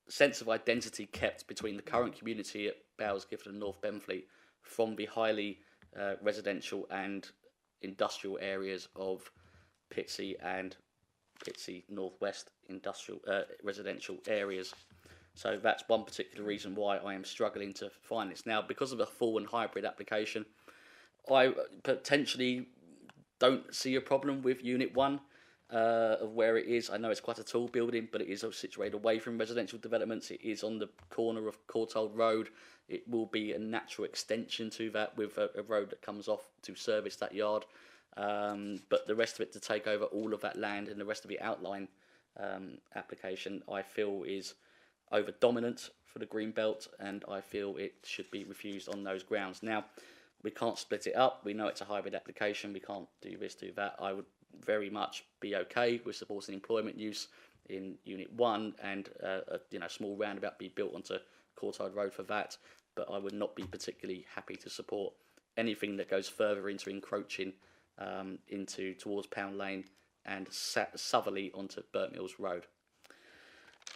sense of identity kept between the current community at Bowers Gifford and North Benfleet from the highly residential and industrial areas of Pitsea and Pitsea Northwest industrial residential areas. So that's one particular reason why I am struggling to find this. Now, because of a full and hybrid application, I potentially don't see a problem with Unit 1 of where it is. I know it's quite a tall building, but it is situated away from residential developments. It is on the corner of Courtauld Road. It will be a natural extension to that, with a road that comes off to service that yard. But the rest of it to take over all of that land and the rest of the outline application, I feel is over dominant for the Greenbelt, and I feel it should be refused on those grounds. Now, we can't split it up. We know it's a hybrid application. We can't do this, do that. I would very much be okay with supporting employment use in Unit 1 and a small roundabout be built onto Courtauld Road for that, but I would not be particularly happy to support anything that goes further into encroaching towards Pound Lane and southerly onto Burnt Mills Road.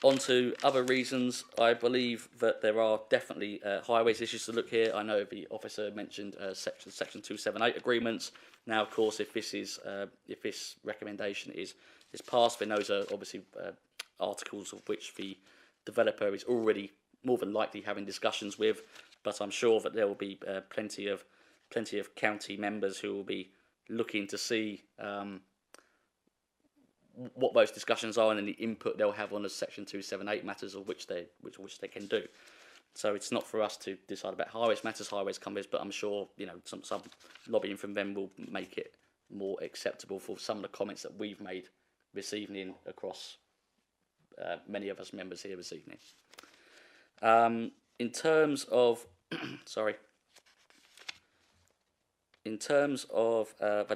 On to other reasons, I believe that there are definitely highways issues to look here. I know the officer mentioned section 278 agreements. Now, of course, if this recommendation is passed, then those are obviously articles of which the developer is already more than likely having discussions with, but I'm sure that there will be plenty of county members who will be looking to see what those discussions are and any input they'll have on the Section 278 matters, of which they can do. So it's not for us to decide about highways matters, highways companies, but I'm sure some lobbying from them will make it more acceptable for some of the comments that we've made this evening across many of us members here this evening. In terms of the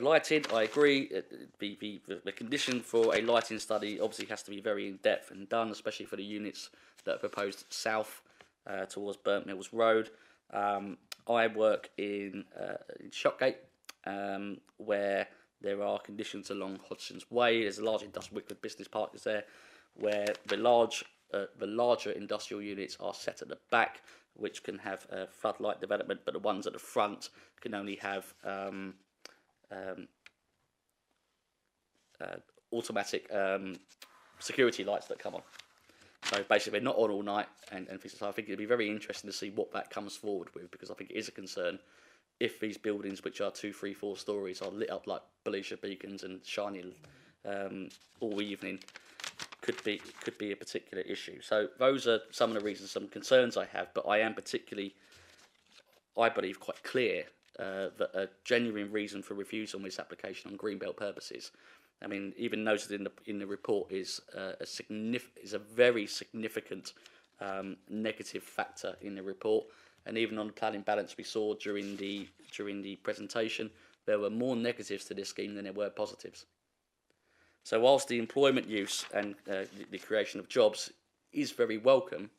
lighting, I agree. The condition for a lighting study obviously has to be very in-depth and done, especially for the units that are proposed south towards Burnt Mills Road. I work in Shopgate, where there are conditions along Hodgson's Way. There's a large industrial Wickford Business Park is there, where the larger industrial units are set at the back, which can have floodlight development, but the ones at the front can only have automatic security lights that come on. So basically, they're not on all night, and things. So I think it'd be very interesting to see what that comes forward with, because I think it is a concern if these buildings, which are 2, 3, 4 stories, are lit up like Belisha beacons and shining all evening. Could be a particular issue. So those are some of the reasons, some concerns I have, but I am particularly, I believe, quite clear that a genuine reason for refusal on this application on greenbelt purposes, I mean, even noted in the report, is a very significant negative factor in the report, and even on the planning balance we saw during the presentation, there were more negatives to this scheme than there were positives. So whilst the employment use and the creation of jobs is very welcome,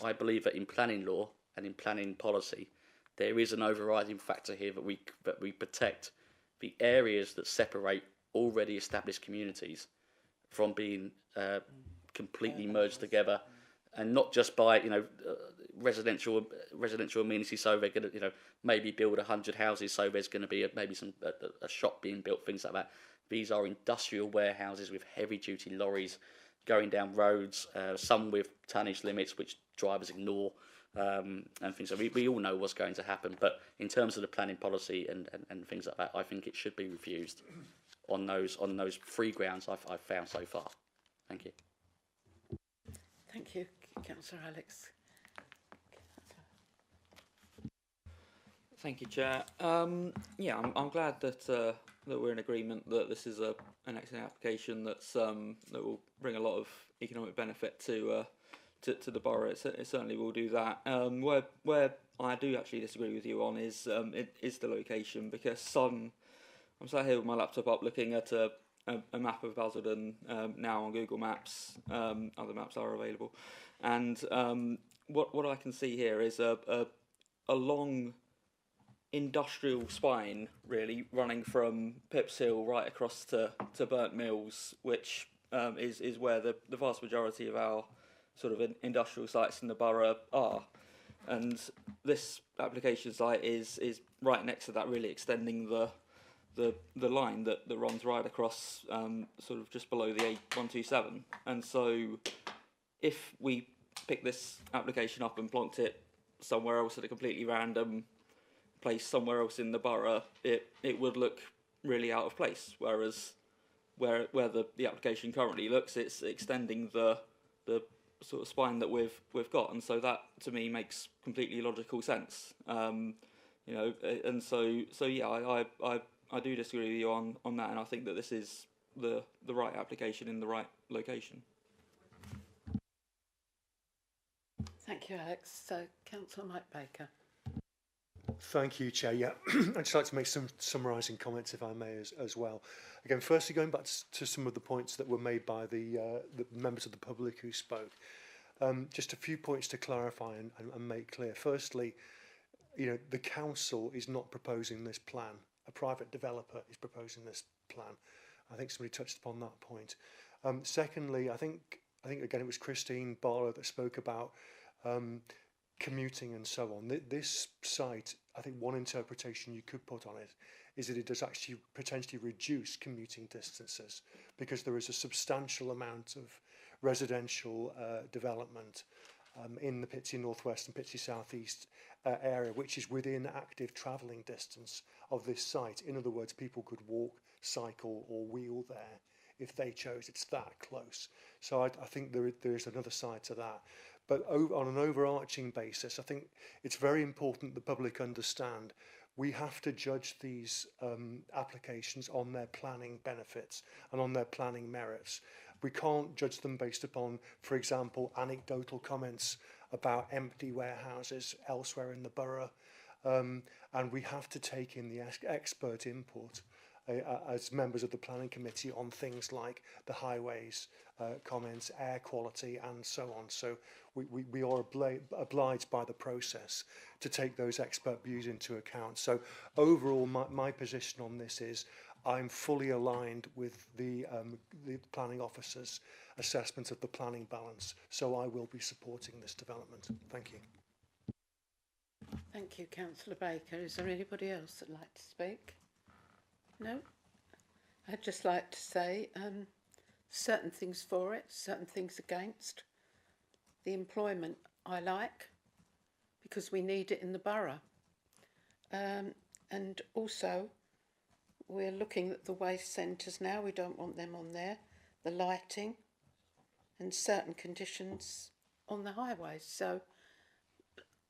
I believe that in planning law and in planning policy, there is an overriding factor here that we protect the areas that separate already established communities from being completely merged together, and not just by residential amenity. So they're going to maybe build 100 houses. So there's going to be maybe a shop being built, things like that. These are industrial warehouses with heavy-duty lorries going down roads, some with tonnage limits which drivers ignore, and things. So we all know what's going to happen. But in terms of the planning policy and things like that, I think it should be refused on those 3 grounds I've found so far. Thank you. Thank you, Councillor Alex. Thank you, Chair. Yeah, I'm glad that we're in agreement that this is an excellent application that will bring a lot of economic benefit to the borough. It certainly will do that. Where I do actually disagree with you on is the location, because I'm sat here with my laptop up looking at a map of Basildon now on Google Maps. Other maps are available, and what I can see here is a long industrial spine, really, running from Pips Hill right across to Burnt Mills, which is where the vast majority of our sort of industrial sites in the borough are. And this application site is right next to that, really extending the line that runs right across sort of just below the A127. And so if we pick this application up and plonked it somewhere else at a completely random place somewhere else in the borough, it would look really out of place. Whereas where the application currently looks, it's extending the sort of spine that we've got, and so that to me makes completely logical sense. And so yeah, I do disagree with you on that, and I think that this is the right application in the right location. Thank you, Alex. So, Councillor Mike Baker. Thank you, Chair. Yeah, I'd just like to make some summarising comments, if I may, as well. Again, firstly, going back to some of the points that were made by the members of the public who spoke, just a few points to clarify and make clear. Firstly, the council is not proposing this plan. A private developer is proposing this plan. I think somebody touched upon that point. Secondly, I think again it was Christine Barlow that spoke about commuting and so on. This site, I think one interpretation you could put on it is that it does actually potentially reduce commuting distances, because there is a substantial amount of residential development in the Pitsea Northwest and Pitsea Southeast area, which is within active travelling distance of this site. In other words, people could walk, cycle or wheel there if they chose. It's that close. So I think there is another side to that. But on an overarching basis, I think it's very important the public understand we have to judge these applications on their planning benefits and on their planning merits. We can't judge them based upon, for example, anecdotal comments about empty warehouses elsewhere in the borough. And we have to take in the expert input as members of the planning committee on things like the highways comments, air quality and so on. So we are obliged by the process to take those expert views into account. So overall my position on this is I'm fully aligned with the planning officer's assessment of the planning balance. So I will be supporting this development. Thank you. Thank you, Councillor Baker. Is there anybody else that'd like to speak? No? I'd just like to say certain things for it, certain things against. The employment I like because we need it in the borough. And also we're looking at the waste centres now. We don't want them on there. The lighting and certain conditions on the highways. So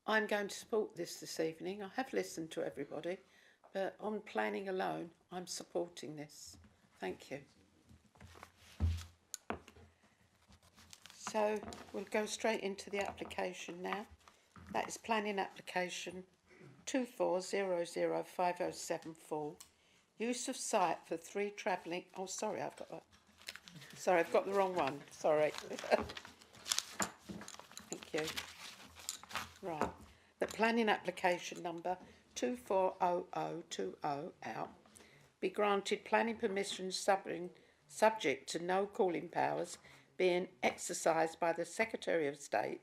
I'm going to support this evening. I have listened to everybody, but on planning alone, I'm supporting this. Thank you. So we'll go straight into the application now. That is planning application 24005074. Use of site for 3 travelling. Oh, sorry, I've got the wrong one. Sorry. Thank you. Right. The planning application number 240020 out be granted planning permission subject to no calling powers being exercised by the Secretary of State,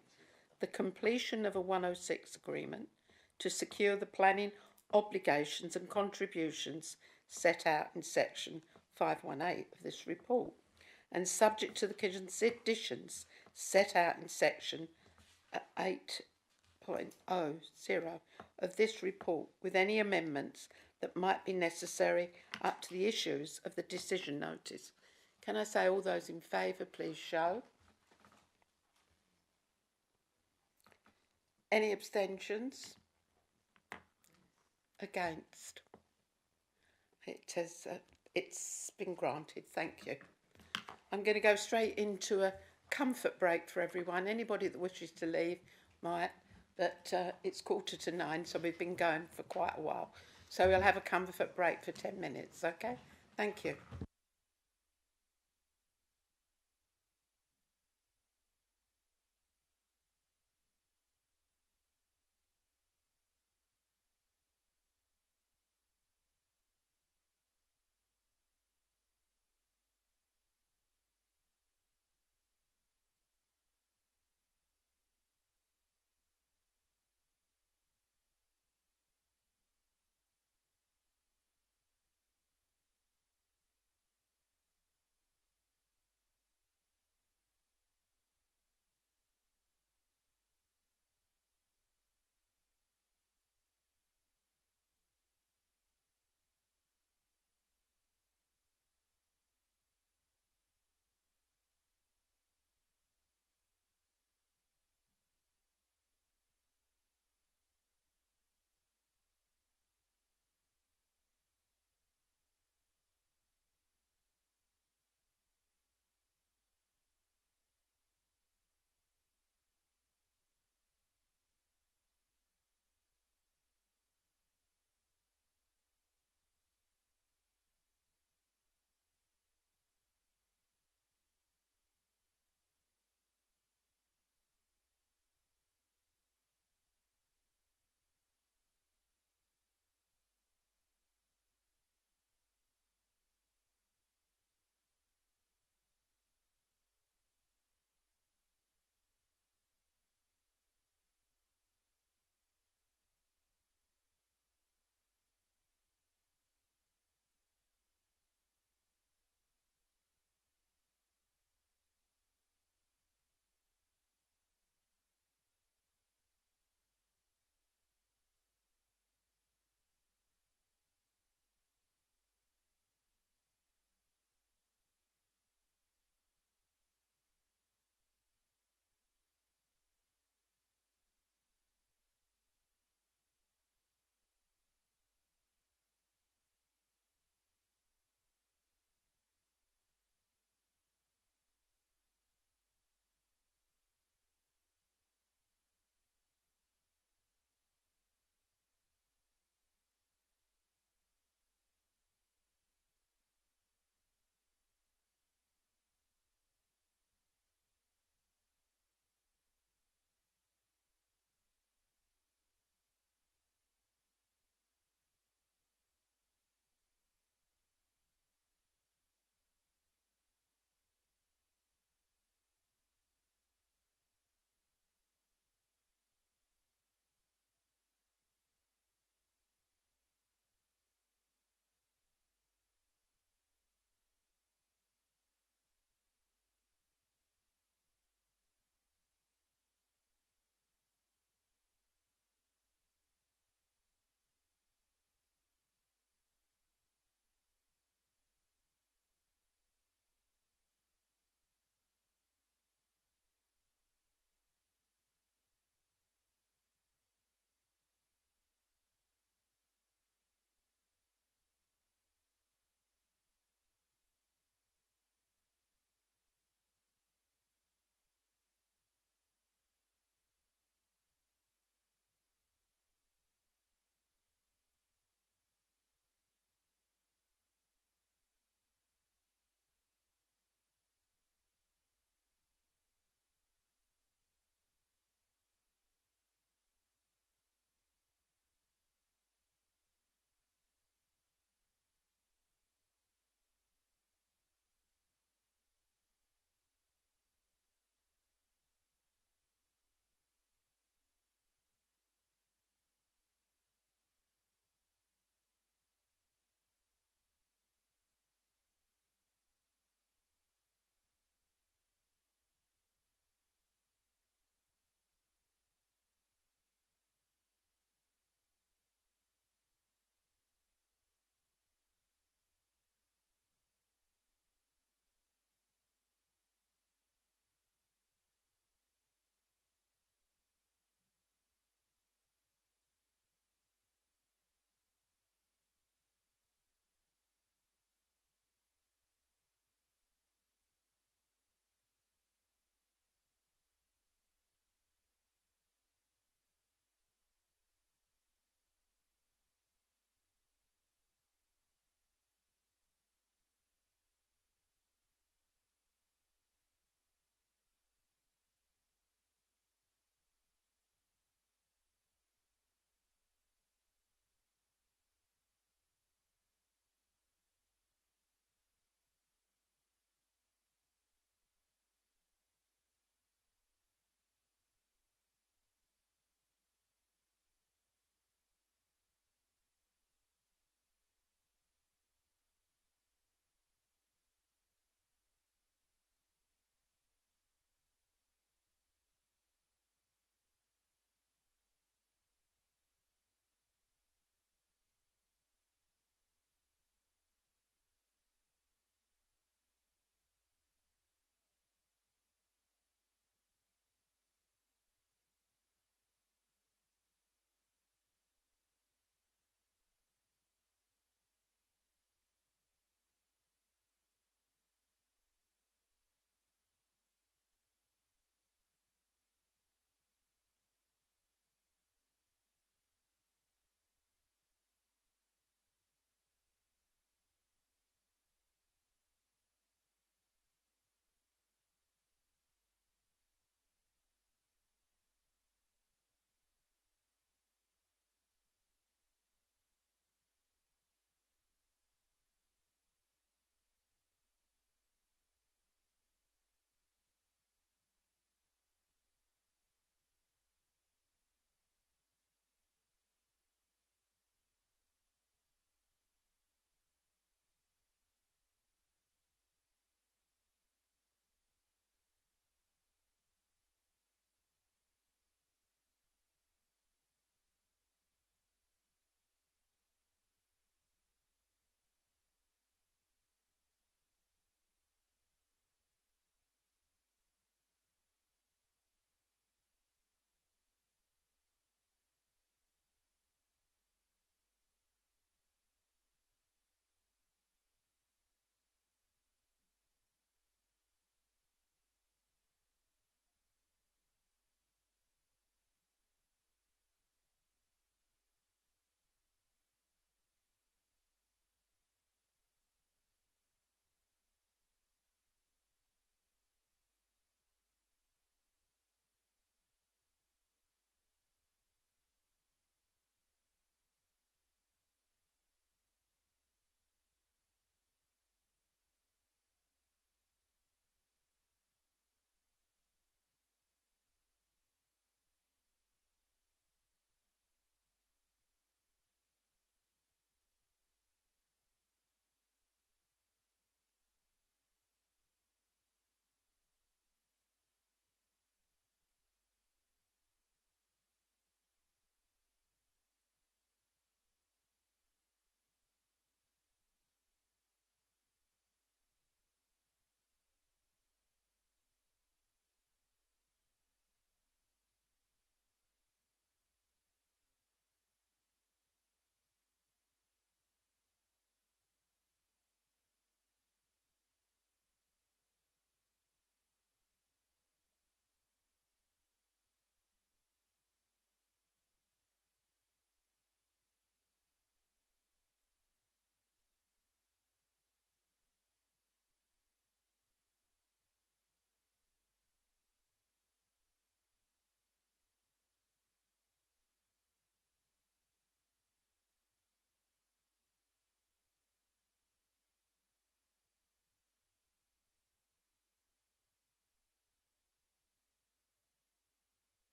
the completion of a 106 agreement to secure the planning obligations and contributions set out in section 518 of this report, and subject to the conditions set out in section 8.00 of this report, with any amendments that might be necessary up to the issues of the decision notice. Can I say all those in favour, please show. Any abstentions? Against? It's been granted, thank you. I'm going to go straight into a comfort break for everyone. Anybody that wishes to leave might, but it's 9:15, so we've been going for quite a while. So we'll have a comfort break for 10 minutes, okay? Thank you.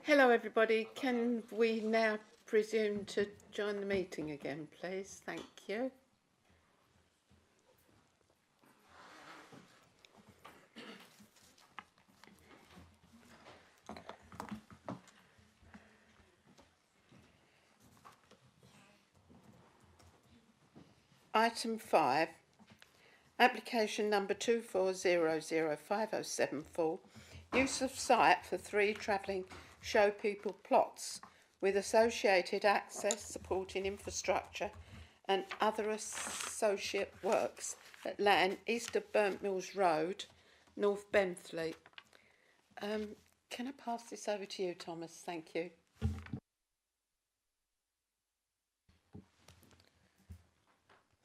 Hello everybody, can we now presume to join the meeting again please? Thank you. Item 5, application number 24005074, use of site for 3 travelling show people plots with associated access, supporting infrastructure and other associate works at land east of Burnt Mills Road, North Benfleet. Can I pass this over to you, Thomas? Thank you.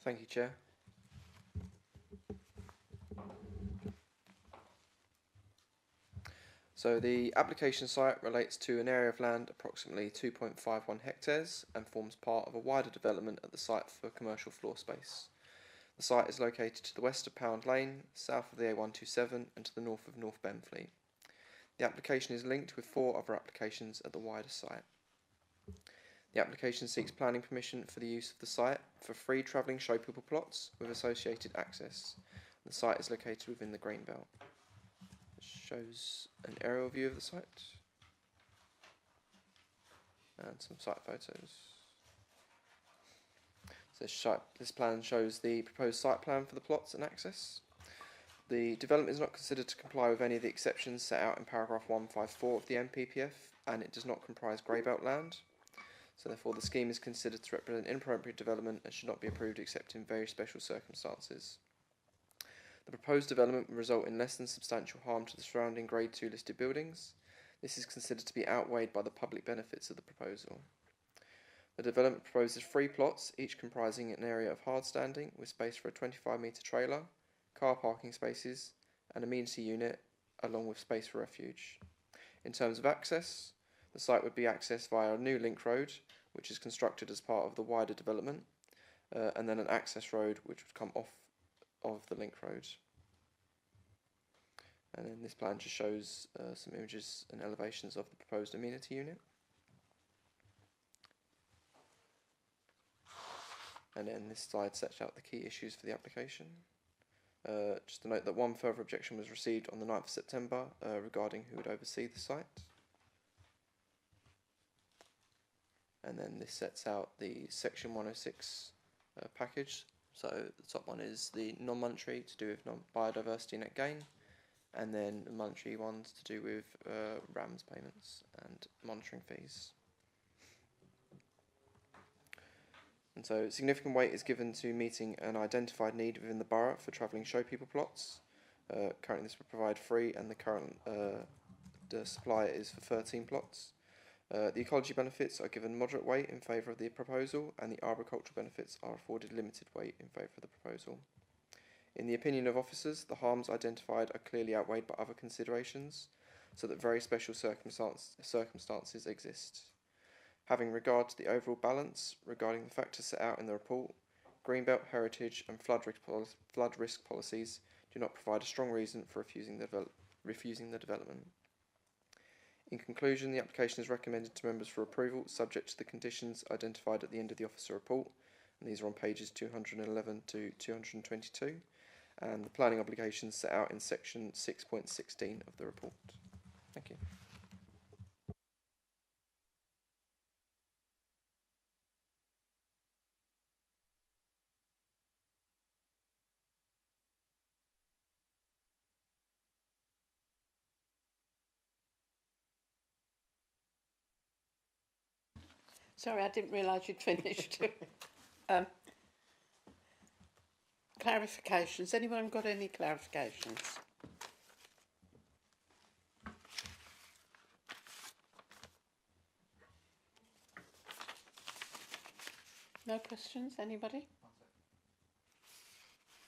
Thank you, Chair. So the application site relates to an area of land approximately 2.51 hectares and forms part of a wider development at the site for commercial floor space. The site is located to the west of Pound Lane, south of the A127 and to the north of North Benfleet. The application is linked with 4 other applications at the wider site. The application seeks planning permission for the use of the site for 3 travelling show people plots with associated access. The site is located within the Greenbelt. It shows an aerial view of the site and some site photos. So this plan shows the proposed site plan for the plots and access. The development is not considered to comply with any of the exceptions set out in paragraph 154 of the NPPF, and it does not comprise grey-belt land. So therefore the scheme is considered to represent inappropriate development and should not be approved except in very special circumstances. The proposed development will result in less than substantial harm to the surrounding Grade 2 listed buildings. This is considered to be outweighed by the public benefits of the proposal. The development proposes 3 plots, each comprising an area of hard standing with space for a 25-metre trailer, car parking spaces and amenity unit, along with space for refuge. In terms of access, the site would be accessed via a new link road, which is constructed as part of the wider development, and then an access road which would come off of the link road. And then this plan just shows some images and elevations of the proposed amenity unit. And then this slide sets out the key issues for the application. Just to note that one further objection was received on the 9th of September regarding who would oversee the site. And then this sets out the section 106 package. So the top one is the non-monetary to do with biodiversity net gain, and then the monetary ones to do with RAMS payments and monitoring fees. And so significant weight is given to meeting an identified need within the borough for travelling show people plots. Currently this would provide 3 and the current the supply is for 13 plots. The ecology benefits are given moderate weight in favour of the proposal, and the arboricultural benefits are afforded limited weight in favour of the proposal. In the opinion of officers, the harms identified are clearly outweighed by other considerations, so that very special circumstances exist. Having regard to the overall balance regarding the factors set out in the report, Greenbelt, heritage and flood risk policies do not provide a strong reason for refusing the development. In conclusion, the application is recommended to members for approval, subject to the conditions identified at the end of the officer report, and these are on pages 211 to 222, and the planning obligations set out in section 6.16 of the report. Thank you. Sorry, I didn't realise you'd finished. Clarifications. Anyone got any clarifications? No questions? Anybody?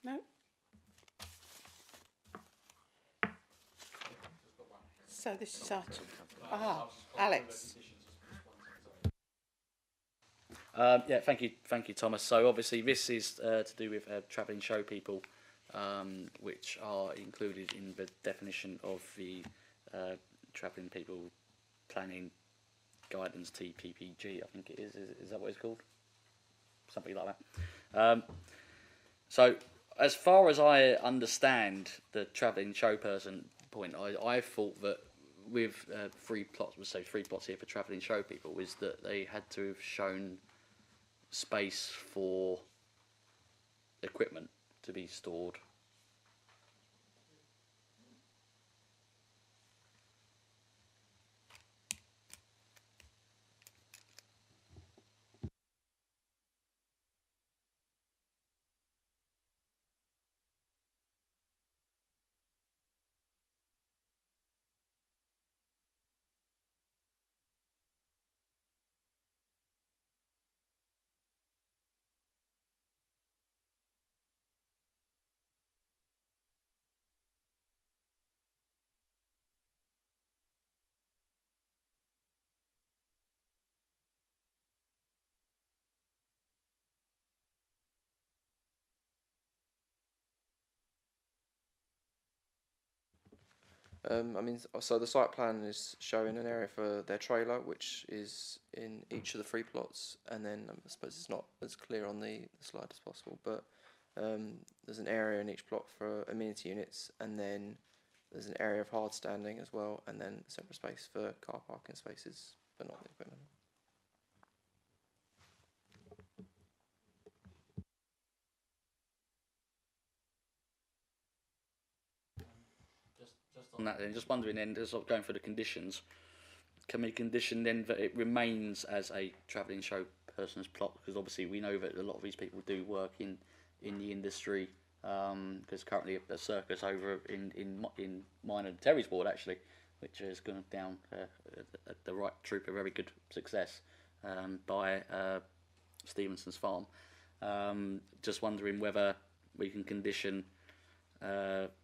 No? So this is item. Alex. Yeah, thank you, Thomas. So obviously this is to do with travelling show people, which are included in the definition of the travelling people planning guidance TPPG, I think it is. Is that what it's called? Something like that. So, as far as I understand the travelling show person point, I thought that with 3 plots, we'll say 3 plots here for travelling show people, is that they had to have shown space for equipment to be stored. So the site plan is showing an area for their trailer, which is in each of the 3 plots, and then I suppose it's not as clear on the slide as possible, but there's an area in each plot for amenity units, and then there's an area of hard standing as well, and then a separate space for car parking spaces, but not the equipment. On that, then, just wondering then, just sort of going through the conditions, can we condition then that it remains as a travelling show person's plot? Because obviously we know that a lot of these people do work in the industry. There's currently a circus over in mine and Terry's ward actually, which has gone down at the right troop, a very good success by Stevenson's Farm. Just wondering whether we can condition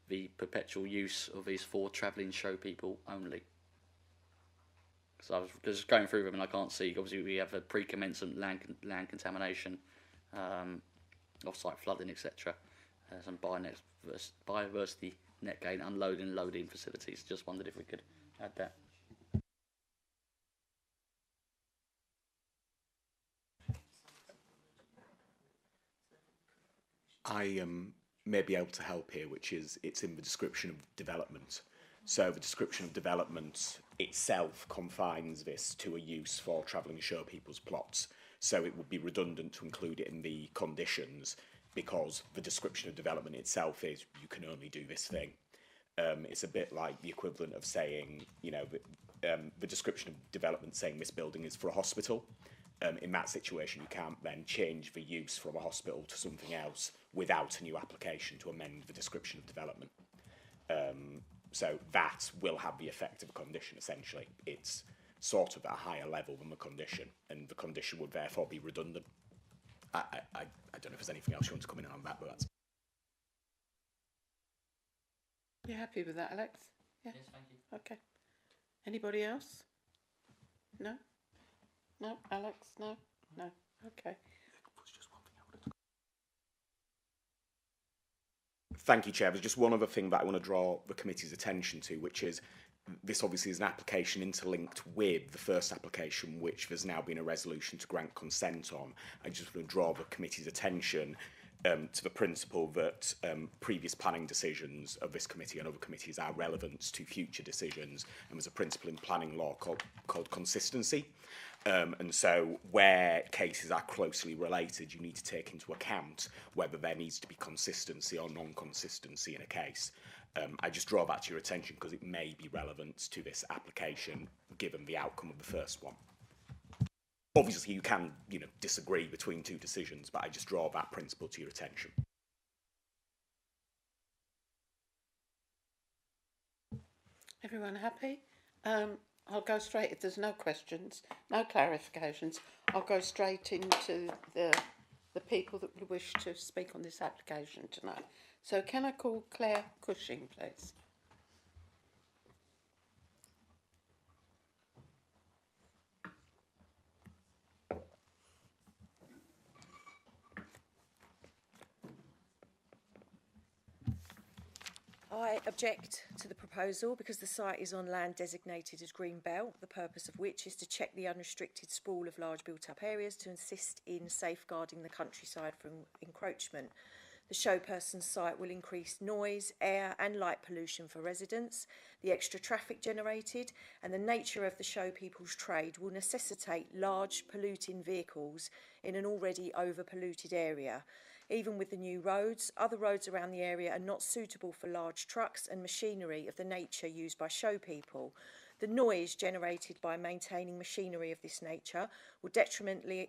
the perpetual use of these 4 travelling show people only. So I was just going through them and I can't see. Obviously, we have a pre-commencement land contamination, off-site flooding, etc. Some biodiversity net gain, unloading and loading facilities. Just wondered if we could add that. I may be able to help here, which is it's in the description of development. So the description of development itself confines this to a use for travelling show people's plots. So it would be redundant to include it in the conditions because the description of development itself is you can only do this thing. It's a bit like the equivalent of saying, you know, the description of development saying this building is for a hospital. In that situation, you can't then change the use from a hospital to something else without a new application to amend the description of development. So that will have the effect of a condition, essentially. It's sort of at a higher level than the condition, and the condition would therefore be redundant. I don't know if there's anything else you want to come in on that, but that's... You happy with that, Alex? Yeah? Yes, thank you. Okay. Anybody else? No? No? Alex? No? No? Okay. Thank you, Chair. There's just one other thing that I want to draw the committee's attention to, which is this obviously is an application interlinked with the first application, which there's now been a resolution to grant consent on. I just want to draw the committee's attention to the principle that previous planning decisions of this committee and other committees are relevant to future decisions, and there's a principle in planning law called consistency. And so where cases are closely related, you need to take into account whether there needs to be consistency or non-consistency in a case. I just draw that to your attention because it may be relevant to this application given the outcome of the first one. Obviously, you can, disagree between 2 decisions, but I just draw that principle to your attention. Everyone happy? I'll go straight, if there's no questions, no clarifications, I'll go straight into the people that would wish to speak on this application tonight. So can I call Claire Cushing, please? I object to the proposal because the site is on land designated as Green Belt, the purpose of which is to check the unrestricted sprawl of large built-up areas to assist in safeguarding the countryside from encroachment. The showperson site will increase noise, air and light pollution for residents. The extra traffic generated and the nature of the show people's trade will necessitate large polluting vehicles in an already over-polluted area. Even with the new roads, other roads around the area are not suitable for large trucks and machinery of the nature used by show people. The noise generated by maintaining machinery of this nature will detrimentally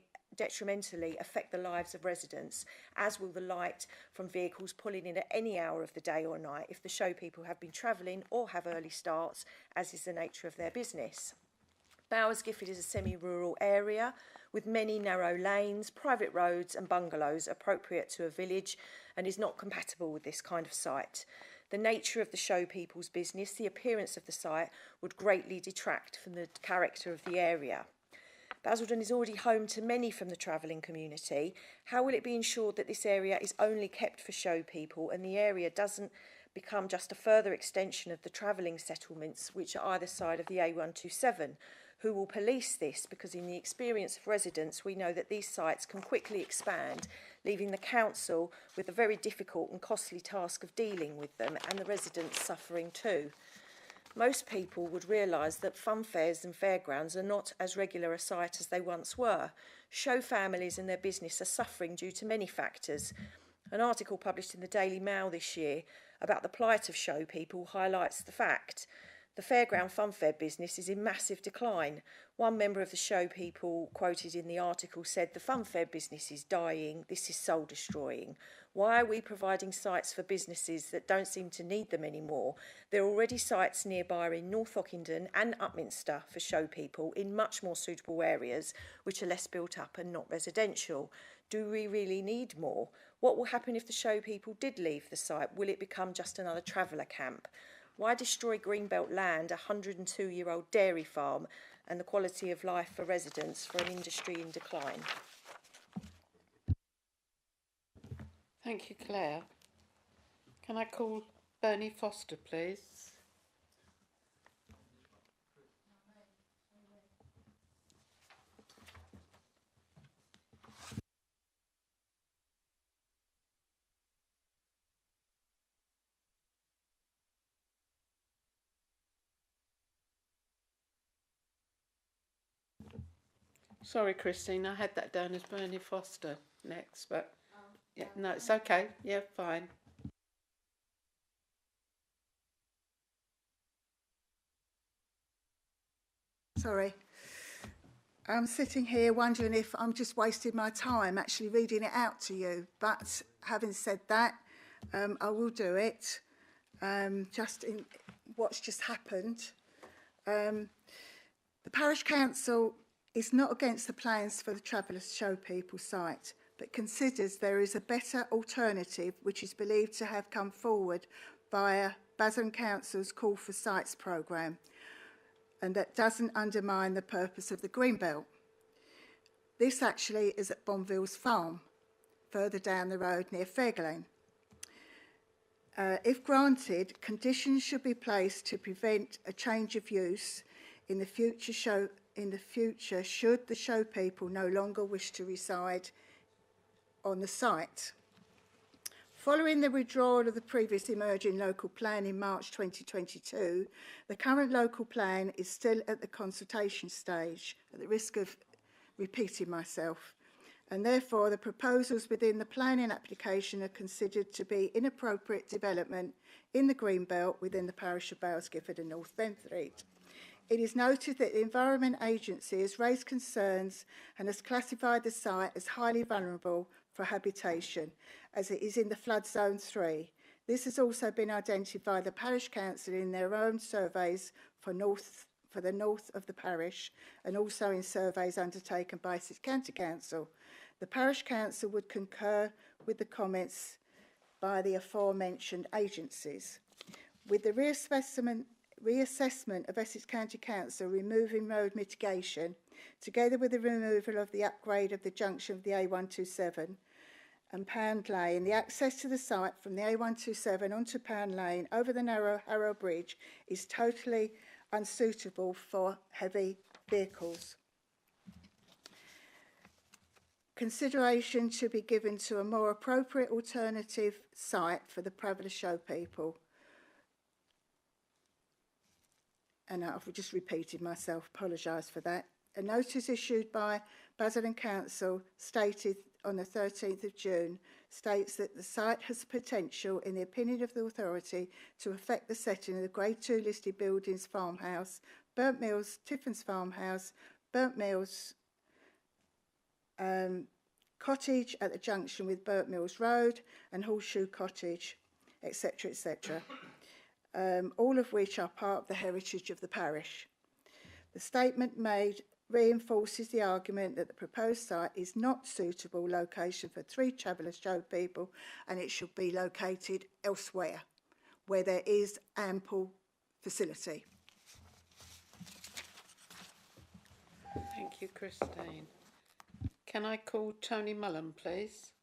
affect the lives of residents, as will the light from vehicles pulling in at any hour of the day or night if the show people have been travelling or have early starts, as is the nature of their business. Bowers Gifford is a semi-rural area with many narrow lanes, private roads and bungalows appropriate to a village and is not compatible with this kind of site. The nature of the show people's business, the appearance of the site would greatly detract from the character of the area. Basildon is already home to many from the travelling community. How will it be ensured that this area is only kept for show people and the area doesn't become just a further extension of the travelling settlements which are either side of the A127? Who will police this? Because in the experience of residents, we know that these sites can quickly expand, leaving the council with a very difficult and costly task of dealing with them and the residents suffering too. Most people would realise that fun fairs and fairgrounds are not as regular a sight as they once were. Show families and their business are suffering due to many factors. An article published in the Daily Mail this year about the plight of show people highlights the fact. The fairground fun fair business is in massive decline. One member of the show people quoted in the article said, "The fun fair business is dying, this is soul destroying. Why are we providing sites for businesses that don't seem to need them anymore? There are already sites nearby in North Ockenden and Upminster for show people in much more suitable areas which are less built up and not residential. Do we really need more? What will happen if the show people did leave the site? Will it become just another traveller camp? Why destroy Greenbelt land, a 102-year-old dairy farm, and the quality of life for residents for an industry in decline?" Thank you, Claire. Can I call Bernie Foster, please? Sorry, Christine, I had that down as Bernie Foster next, but yeah, no, it's okay. Yeah, fine. Sorry. I'm sitting here wondering if I'm just wasting my time actually reading it out to you. But having said that, I will do it. Just in what's just happened. The Parish Council is not against the plans for the Travellers Show People site, but considers there is a better alternative which is believed to have come forward via Basildon Council's Call for Sites programme, and that doesn't undermine the purpose of the Greenbelt. This actually is at Bradfield Farm, further down the road near Fairglane. If granted, conditions should be placed to prevent a change of use in the future should the show people no longer wish to reside on the site. Following the withdrawal of the previous emerging local plan in March 2022, the current local plan is still at the consultation stage, at the risk of repeating myself, and therefore the proposals within the planning application are considered to be inappropriate development in the Greenbelt within the parish of Bowes Gifford and North Benthread. It is noted that the Environment Agency has raised concerns and has classified the site as highly vulnerable for habitation, as it is in the flood zone 3. This has also been identified by the Parish Council in their own surveys for the north of the parish, and also in surveys undertaken by Essex County Council. The Parish Council would concur with the comments by the aforementioned agencies. With the reassessment of Essex County Council removing road mitigation, together with the removal of the upgrade of the junction of the A127 and Pound Lane. The access to the site from the A127 onto Pound Lane over the narrow Harrow Bridge is totally unsuitable for heavy vehicles. Consideration to be given to a more appropriate alternative site for the Traveller Show people. And I've just repeated myself, apologise for that. A notice issued by Basildon Council stated on the 13th of June states that the site has potential, in the opinion of the authority, to affect the setting of the Grade 2 listed buildings farmhouse, Burnt Mills, Tiffin's farmhouse, Burnt Mills cottage at the junction with Burnt Mills Road and Horseshoe Cottage, etc., etc., all of which are part of the heritage of the parish. The statement made reinforces the argument that the proposed site is not suitable location for 3 Traveller Show people, and it should be located elsewhere where there is ample facility. Thank you, Christine. Can I call Tony Mullen, please?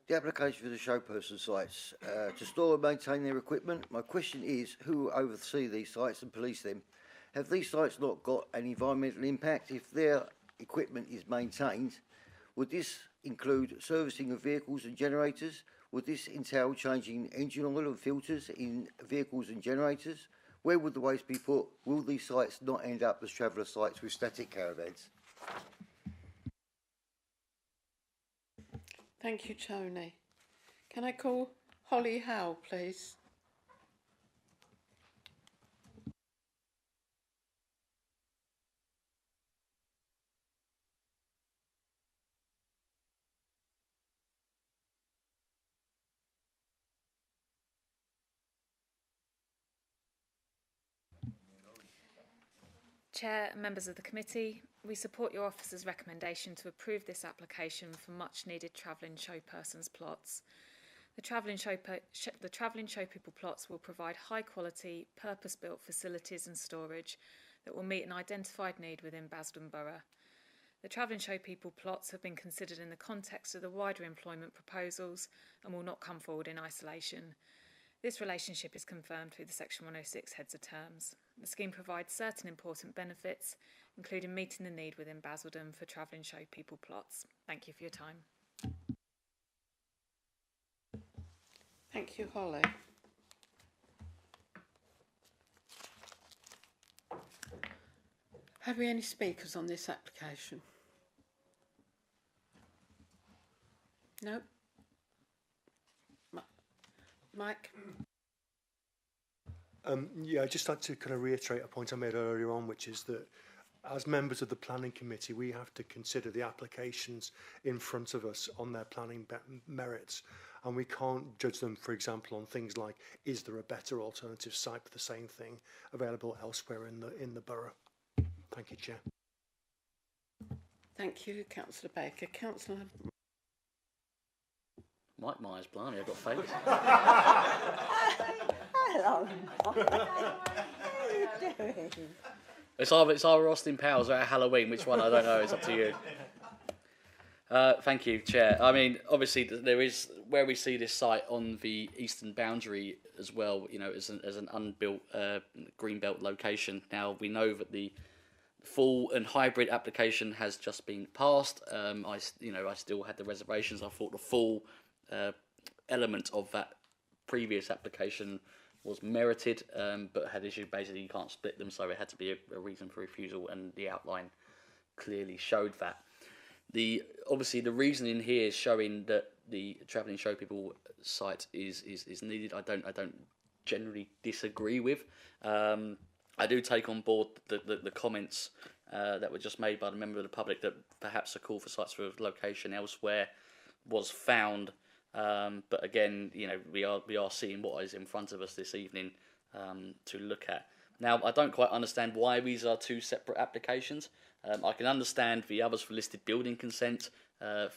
The application for the showperson sites to store and maintain their equipment. My question is, who will oversee these sites and police them? Have these sites not got an environmental impact? If their equipment is maintained, would this include servicing of vehicles and generators? Would this entail changing engine oil and filters in vehicles and generators? Where would the waste be put? Will these sites not end up as traveller sites with static caravans? Thank you, Tony. Can I call Holly Howe, please? Chair and members of the committee, we support your officer's recommendation to approve this application for much needed travelling show persons plots. The travelling show people plots will provide high quality, purpose built facilities and storage that will meet an identified need within Basildon Borough. The travelling show people plots have been considered in the context of the wider employment proposals and will not come forward in isolation. This relationship is confirmed through the Section 106 heads of terms. The scheme provides certain important benefits, including meeting the need within Basildon for travelling show people plots. Thank you for your time. Thank you, Holly. Have we any speakers on this application? No? Mike? Yeah, I'd just like to kind of reiterate a point I made earlier on, which is that as members of the planning committee, we have to consider the applications in front of us on their planning merits, and we can't judge them, for example, on things like, is there a better alternative site for the same thing available elsewhere in the borough? Thank you, Chair. Thank you, Councillor Baker. Councillor Mike Myers, blimey, I've got faith. Hello. How are you doing? It's either Austin Powers or Halloween. Which one? I don't know. It's up to you. Thank you, Chair. I mean, obviously, there is where we see this site on the eastern boundary as well. You know, as an unbuilt greenbelt location. Now we know that the full and hybrid application has just been passed. I still had the reservations. I thought the full element of that previous application was merited, but had issued basically you can't split them, so it had to be a reason for refusal, and the outline clearly showed that. Obviously the reasoning here is showing that the travelling show people site is needed. I don't generally disagree with. I do take on board the comments that were just made by the member of the public that perhaps a call for sites for location elsewhere was found. But again, you know, we are seeing what is in front of us this evening to look at. Now, I don't quite understand why these are two separate applications. I can understand the others for listed building consent,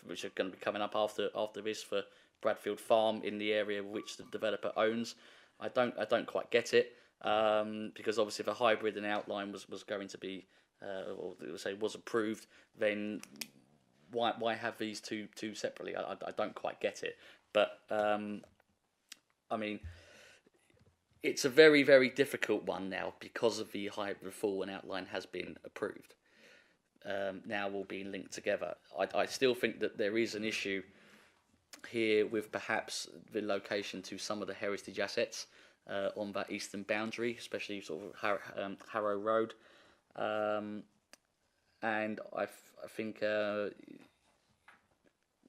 which are going to be coming up after this for Bradfield Farm in the area which the developer owns. I don't quite get it, because obviously if a hybrid and outline was going to be, or say was approved, then why have these two separately? I don't quite get it. But I mean, it's a very, very difficult one now because of the hybrid full and outline has been approved. Now all being linked together. I still think that there is an issue here with perhaps the location to some of the heritage assets on that eastern boundary, especially sort of Harrow Road. And I think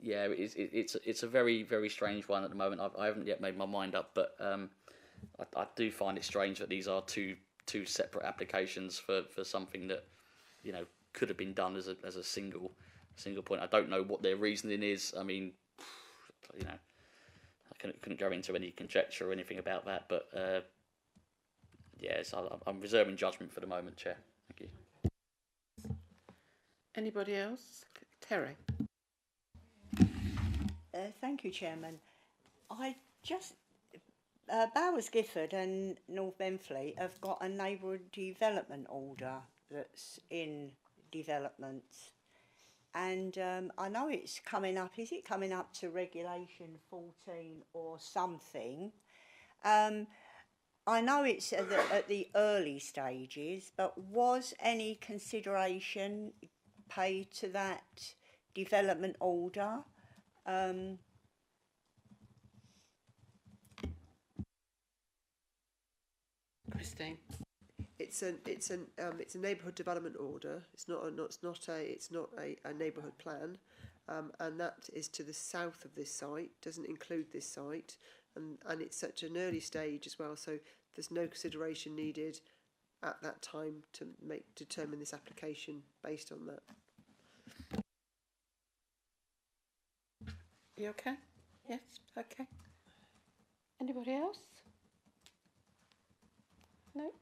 yeah, it's a very, very strange one at the moment. I haven't yet made my mind up, but I do find it strange that these are two separate applications for something that, you know, could have been done as a single point. I don't know what their reasoning is. I mean, you know, I couldn't go into any conjecture or anything about that, but yes, I'm reserving judgment for the moment, Chair. Thank you. Anybody else? Terry. Thank you, Chairman. I just Bowers Gifford and North Benfleet have got a neighbourhood development order that's in development, and I know it's coming up. Is it coming up to Regulation 14 or something? I know it's at the early stages, but was any consideration paid to that development order? Christine. It's a neighbourhood development order. It's not a neighbourhood plan, and that is to the south of this site. Doesn't include this site, and it's such an early stage as well. So there's no consideration needed at that time to determine this application based on that. You okay? Yes. Okay. Anybody else? No.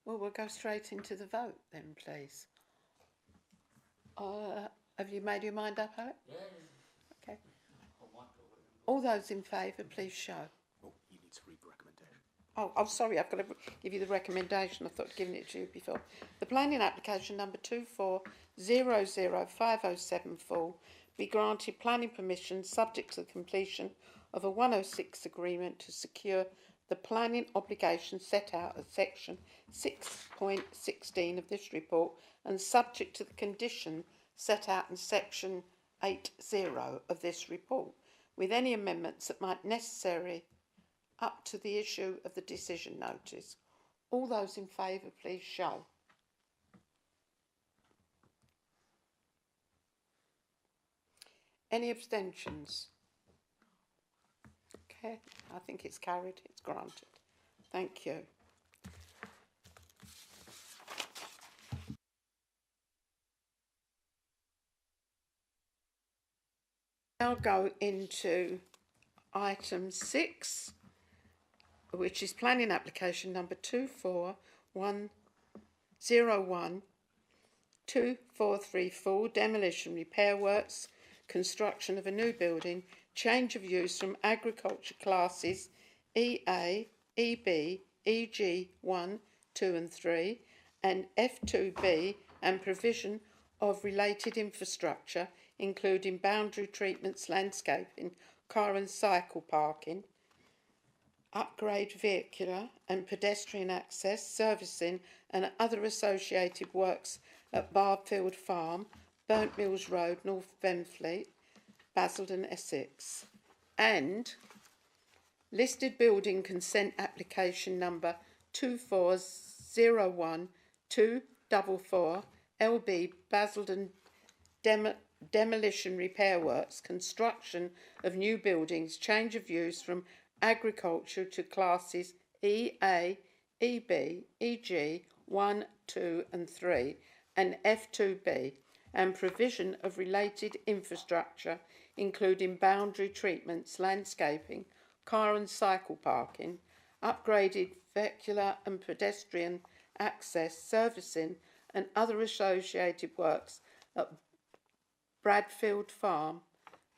Well, we'll go straight into the vote then, please. Have you made your mind up, Alec? Yeah. Okay. All those in favour, please show. Oh, you need to read the recommendation. Oh, sorry, I've got to give you the recommendation. I thought I'd given it to you before. The planning application number 24005074 be granted planning permission subject to the completion of a 106 agreement to secure the planning obligation set out at section 6.16 of this report and subject to the condition set out in section 80 of this report, with any amendments that might be necessary up to the issue of the decision notice. All those in favour, please show. Any abstentions? Okay, I think it's carried. It's granted. Thank you. Now go into item 6, which is planning application number 2434 demolition repair works, construction of a new building, change of use from agriculture classes EA, EB, EG 1, 2 and 3 and F2B, and provision of related infrastructure including boundary treatments, landscaping, car and cycle parking, upgrade vehicular and pedestrian access, servicing and other associated works at Bradfield Farm, Burnt Mills Road, North Benfleet, Basildon, Essex, and listed building consent application number 2401244 LB Basildon demolition repair works, construction of new buildings, change of use from agriculture to classes EA, EB, EG 1, 2 and 3 and F2B, and provision of related infrastructure including boundary treatments, landscaping, car and cycle parking, upgraded vehicular and pedestrian access, servicing and other associated works at Bradfield Farm,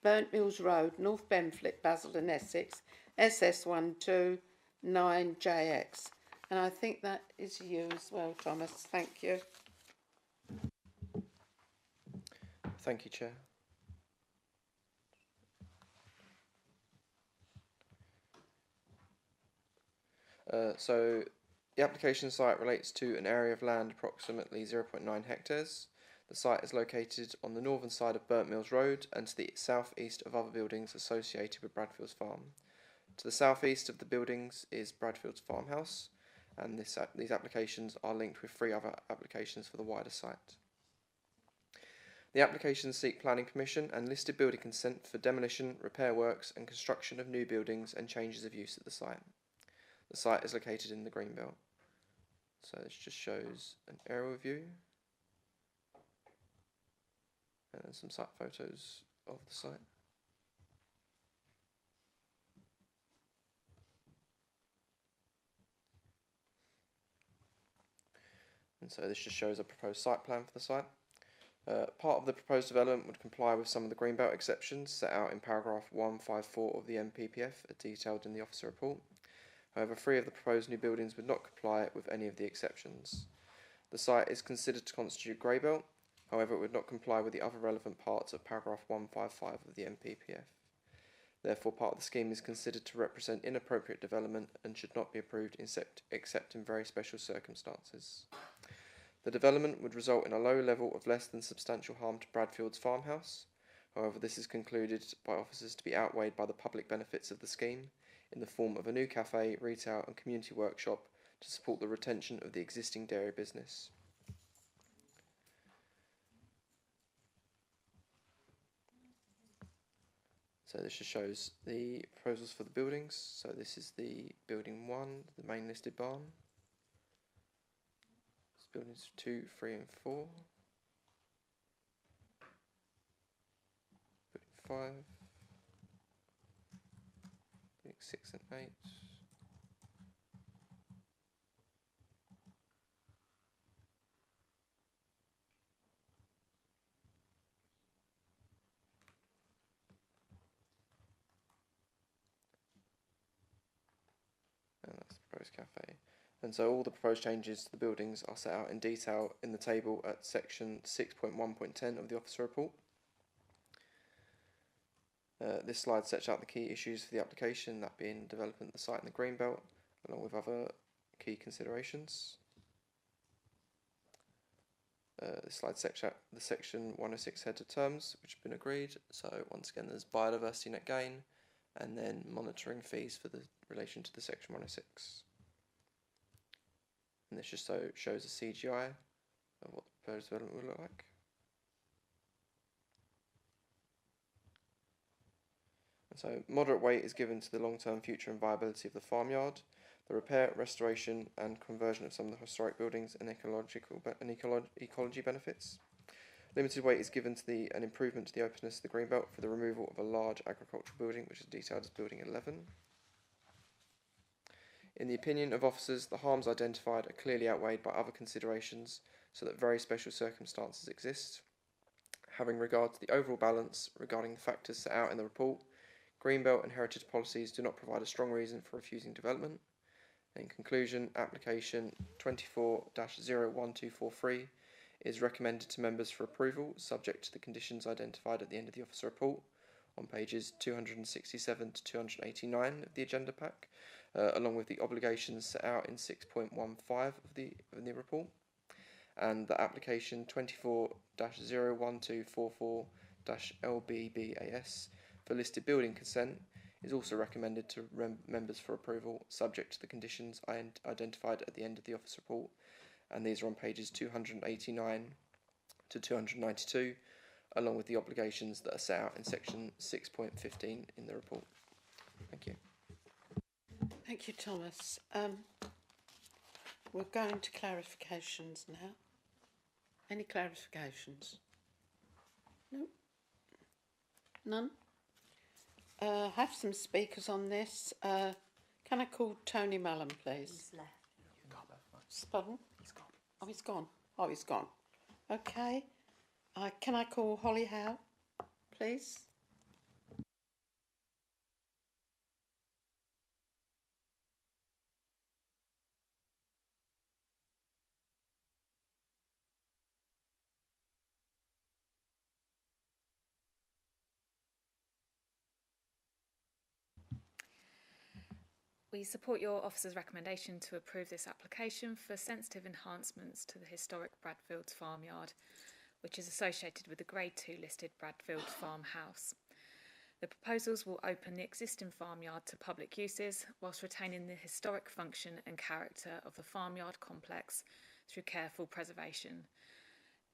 Burnt Mills Road, North Benfleet, Basildon, Essex, SS129JX. And I think that is you as well, Thomas. Thank you. Thank you, Chair. So the application site relates to an area of land approximately 0.9 hectares. The site is located on the northern side of Burnt Mills Road and to the south-east of other buildings associated with Bradfield Farm. To the south-east of the buildings is Bradfield's farmhouse, and these applications are linked with 3 other applications for the wider site. The applications seek planning permission and listed building consent for demolition, repair works and construction of new buildings and changes of use at the site. The site is located in the Greenbelt. So this just shows an aerial view and then some site photos of the site. And so this just shows a proposed site plan for the site. Part of the proposed development would comply with some of the Greenbelt exceptions set out in paragraph 154 of the MPPF, detailed in the officer report. However, 3 of the proposed new buildings would not comply with any of the exceptions. The site is considered to constitute Greybelt, however it would not comply with the other relevant parts of paragraph 155 of the MPPF. Therefore, part of the scheme is considered to represent inappropriate development and should not be approved except in very special circumstances. The development would result in a low level of less than substantial harm to Bradfield's farmhouse. However, this is concluded by officers to be outweighed by the public benefits of the scheme in the form of a new cafe, retail and community workshop to support the retention of the existing dairy business. So this just shows the proposals for the buildings. So this is the building 1, the main listed barn. This buildings 2, 3 and 4. Building 5. Building 6 and 8. And that's the proposed cafe. And so all the proposed changes to the buildings are set out in detail in the table at section 6.1.10 of the officer report. This slide sets out the key issues for the application, that being development of the site in the Greenbelt, along with other key considerations. This slide sets out the section 106 header terms, which have been agreed. So once again, there's biodiversity net gain, and then monitoring fees for the relation to the section 106. And this just shows a CGI of what the proposed development would look like. And so moderate weight is given to the long-term future and viability of the farmyard, the repair, restoration and conversion of some of the historic buildings and ecology benefits. Limited weight is given to an improvement to the openness of the Greenbelt for the removal of a large agricultural building, which is detailed as Building 11. In the opinion of officers, the harms identified are clearly outweighed by other considerations, so that very special circumstances exist. Having regard to the overall balance regarding the factors set out in the report, Greenbelt and heritage policies do not provide a strong reason for refusing development. In conclusion, application 24-01243 is recommended to members for approval, subject to the conditions identified at the end of the officer report on pages 267 to 289 of the agenda pack, along with the obligations set out in 6.15 of the report, and the application 24-01244-LBBAS for listed building consent is also recommended to members for approval, subject to the conditions identified at the end of the office report, and these are on pages 289 to 292, along with the obligations that are set out in section 6.15 in the report. Thank you. Thank you, Thomas. We're going to clarifications now. Any clarifications? No? None? I have some speakers on this. Can I call Tony Mullen, please? He's left. Pardon? He's gone. Oh, he's gone. Oh, he's gone. Okay. Can I call Holly Howe, please? We support your officer's recommendation to approve this application for sensitive enhancements to the historic Bradfield Farmyard, which is associated with the Grade 2 listed Bradfield Farmhouse. The proposals will open the existing farmyard to public uses whilst retaining the historic function and character of the farmyard complex through careful preservation.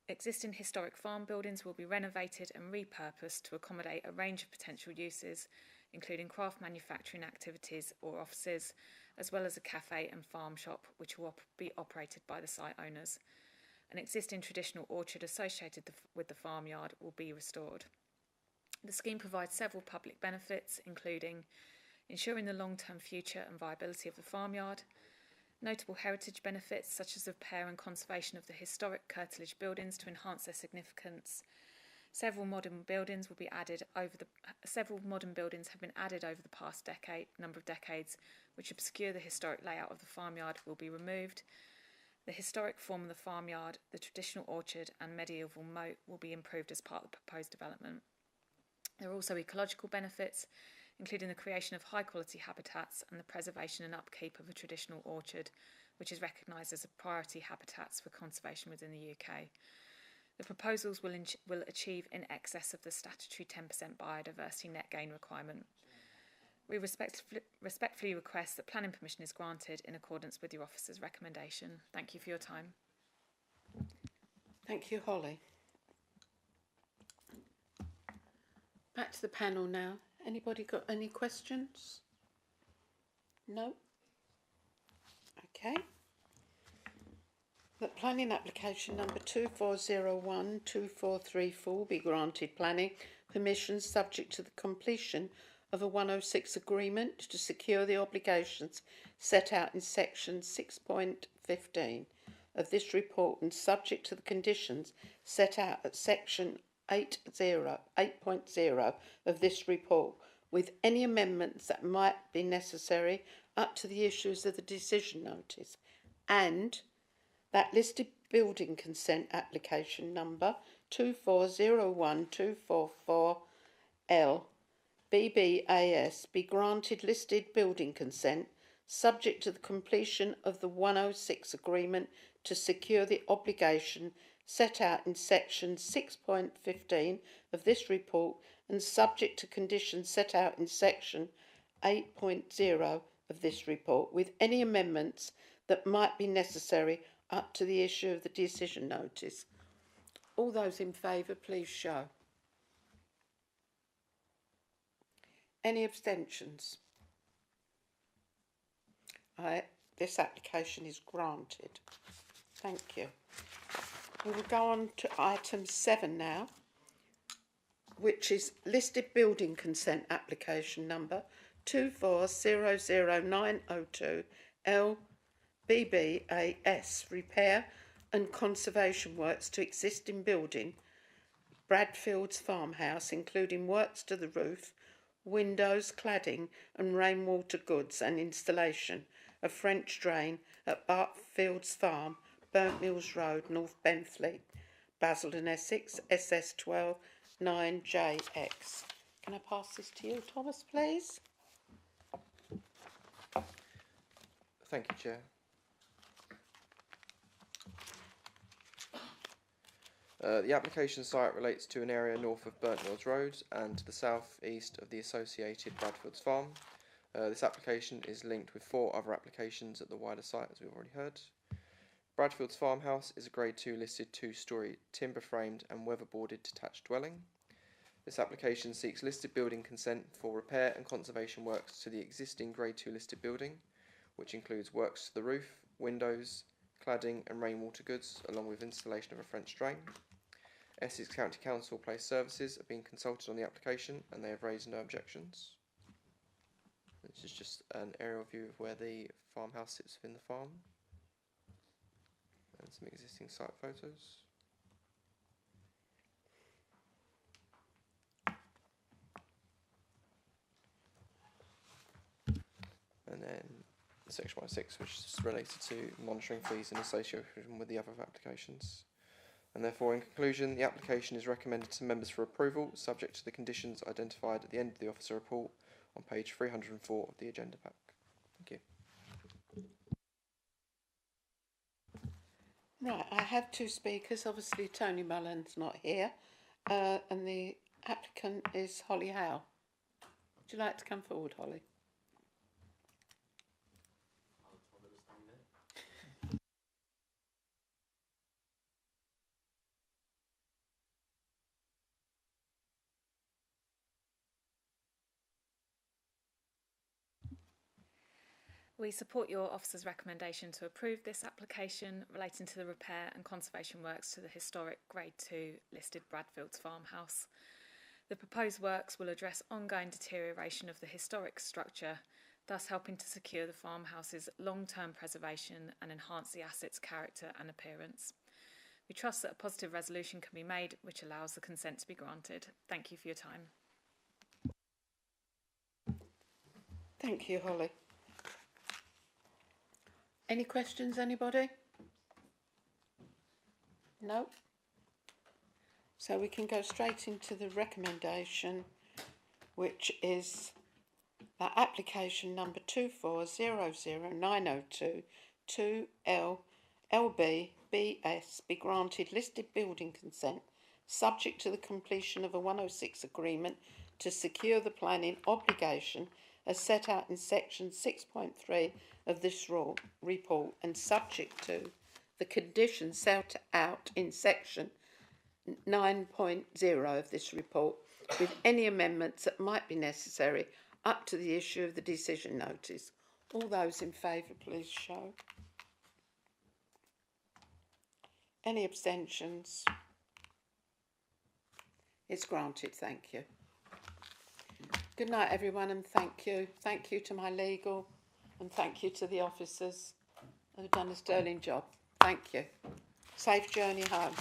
Existing historic farm buildings will be renovated and repurposed to accommodate a range of potential uses, including craft manufacturing activities or offices, as well as a cafe and farm shop, which will be operated by the site owners. An existing traditional orchard associated with the farmyard will be restored. The scheme provides several public benefits, including ensuring the long-term future and viability of the farmyard, notable heritage benefits such as the repair and conservation of the historic curtilage buildings to enhance their significance. Several modern buildings have been added over the past number of decades, which obscure the historic layout of the farmyard will be removed. The historic form of the farmyard, the traditional orchard and medieval moat will be improved as part of the proposed development. There are also ecological benefits, including the creation of high-quality habitats and the preservation and upkeep of a traditional orchard, which is recognised as a priority habitats for conservation within the UK. The proposals will achieve in excess of the statutory 10% biodiversity net gain requirement. We respectfully request that planning permission is granted in accordance with your officer's recommendation. Thank you for your time. Thank you, Holly. Back to the panel now. Anybody got any questions? No? Okay. That planning application number 2401-2434 be granted planning permission subject to the completion of a 106 agreement to secure the obligations set out in section 6.15 of this report and subject to the conditions set out at section 8.0 of this report, with any amendments that might be necessary up to the issues of the decision notice, and that listed building consent application number 2401244L BBAS be granted listed building consent subject to the completion of the 106 agreement to secure the obligation set out in section 6.15 of this report and subject to conditions set out in section 8.0 of this report, with any amendments that might be necessary up to the issue of the decision notice. All those in favour, please show. Any abstentions? This application is granted. Thank you. We will go on to item 7 now, which is listed building consent application number 2400902 LBBAS, repair and conservation works to existing building Bradfield's farmhouse, including works to the roof, windows, cladding and rainwater goods, and installation of French drain at Bradfield's Farm, Burnt Mills Road, North Benfleet, Basildon, Essex, SS12 9JX. Can I pass this to you, Thomas, please? Thank you, Chair. The application site relates to an area north of Burnt Mills Road and to the south-east of the associated Bradfield's Farm. This application is linked with 4 other applications at the wider site, as we've already heard. Bradfield's Farmhouse is a Grade 2 listed 2-storey timber-framed and weatherboarded detached dwelling. This application seeks listed building consent for repair and conservation works to the existing Grade 2 listed building, which includes works to the roof, windows, cladding and rainwater goods, along with installation of a French drain. Essex County Council Place Services have been consulted on the application and they have raised no objections. This is just an aerial view of where the farmhouse sits within the farm. and some existing site photos. And then section 1.6, which is related to monitoring fees in association with the other applications. And therefore, in conclusion, the application is recommended to members for approval, subject to the conditions identified at the end of the officer report on page 304 of the agenda pack. Thank you. Right, I have two speakers. Obviously, Tony Mullen's not here, and the applicant is Holly Howe. Would you like to come forward, Holly? We support your officer's recommendation to approve this application relating to the repair and conservation works to the historic Grade 2 listed Bradfield Farmhouse. The proposed works will address ongoing deterioration of the historic structure, thus helping to secure the farmhouse's long-term preservation and enhance the asset's character and appearance. We trust that a positive resolution can be made which allows the consent to be granted. Thank you for your time. Thank you, Holly. Any questions, anybody? No? So we can go straight into the recommendation, which is that application number 2400902 2LBS be granted listed building consent subject to the completion of a 106 agreement to secure the planning obligation as set out in section 6.3 of this report and subject to the conditions set out in section 9.0 of this report, with any amendments that might be necessary up to the issue of the decision notice. All those in favour, please show. Any abstentions? It's granted, thank you. Good night, everyone, and thank you. Thank you to my legal, and thank you to the officers who've done a sterling job. Thank you. Safe journey home.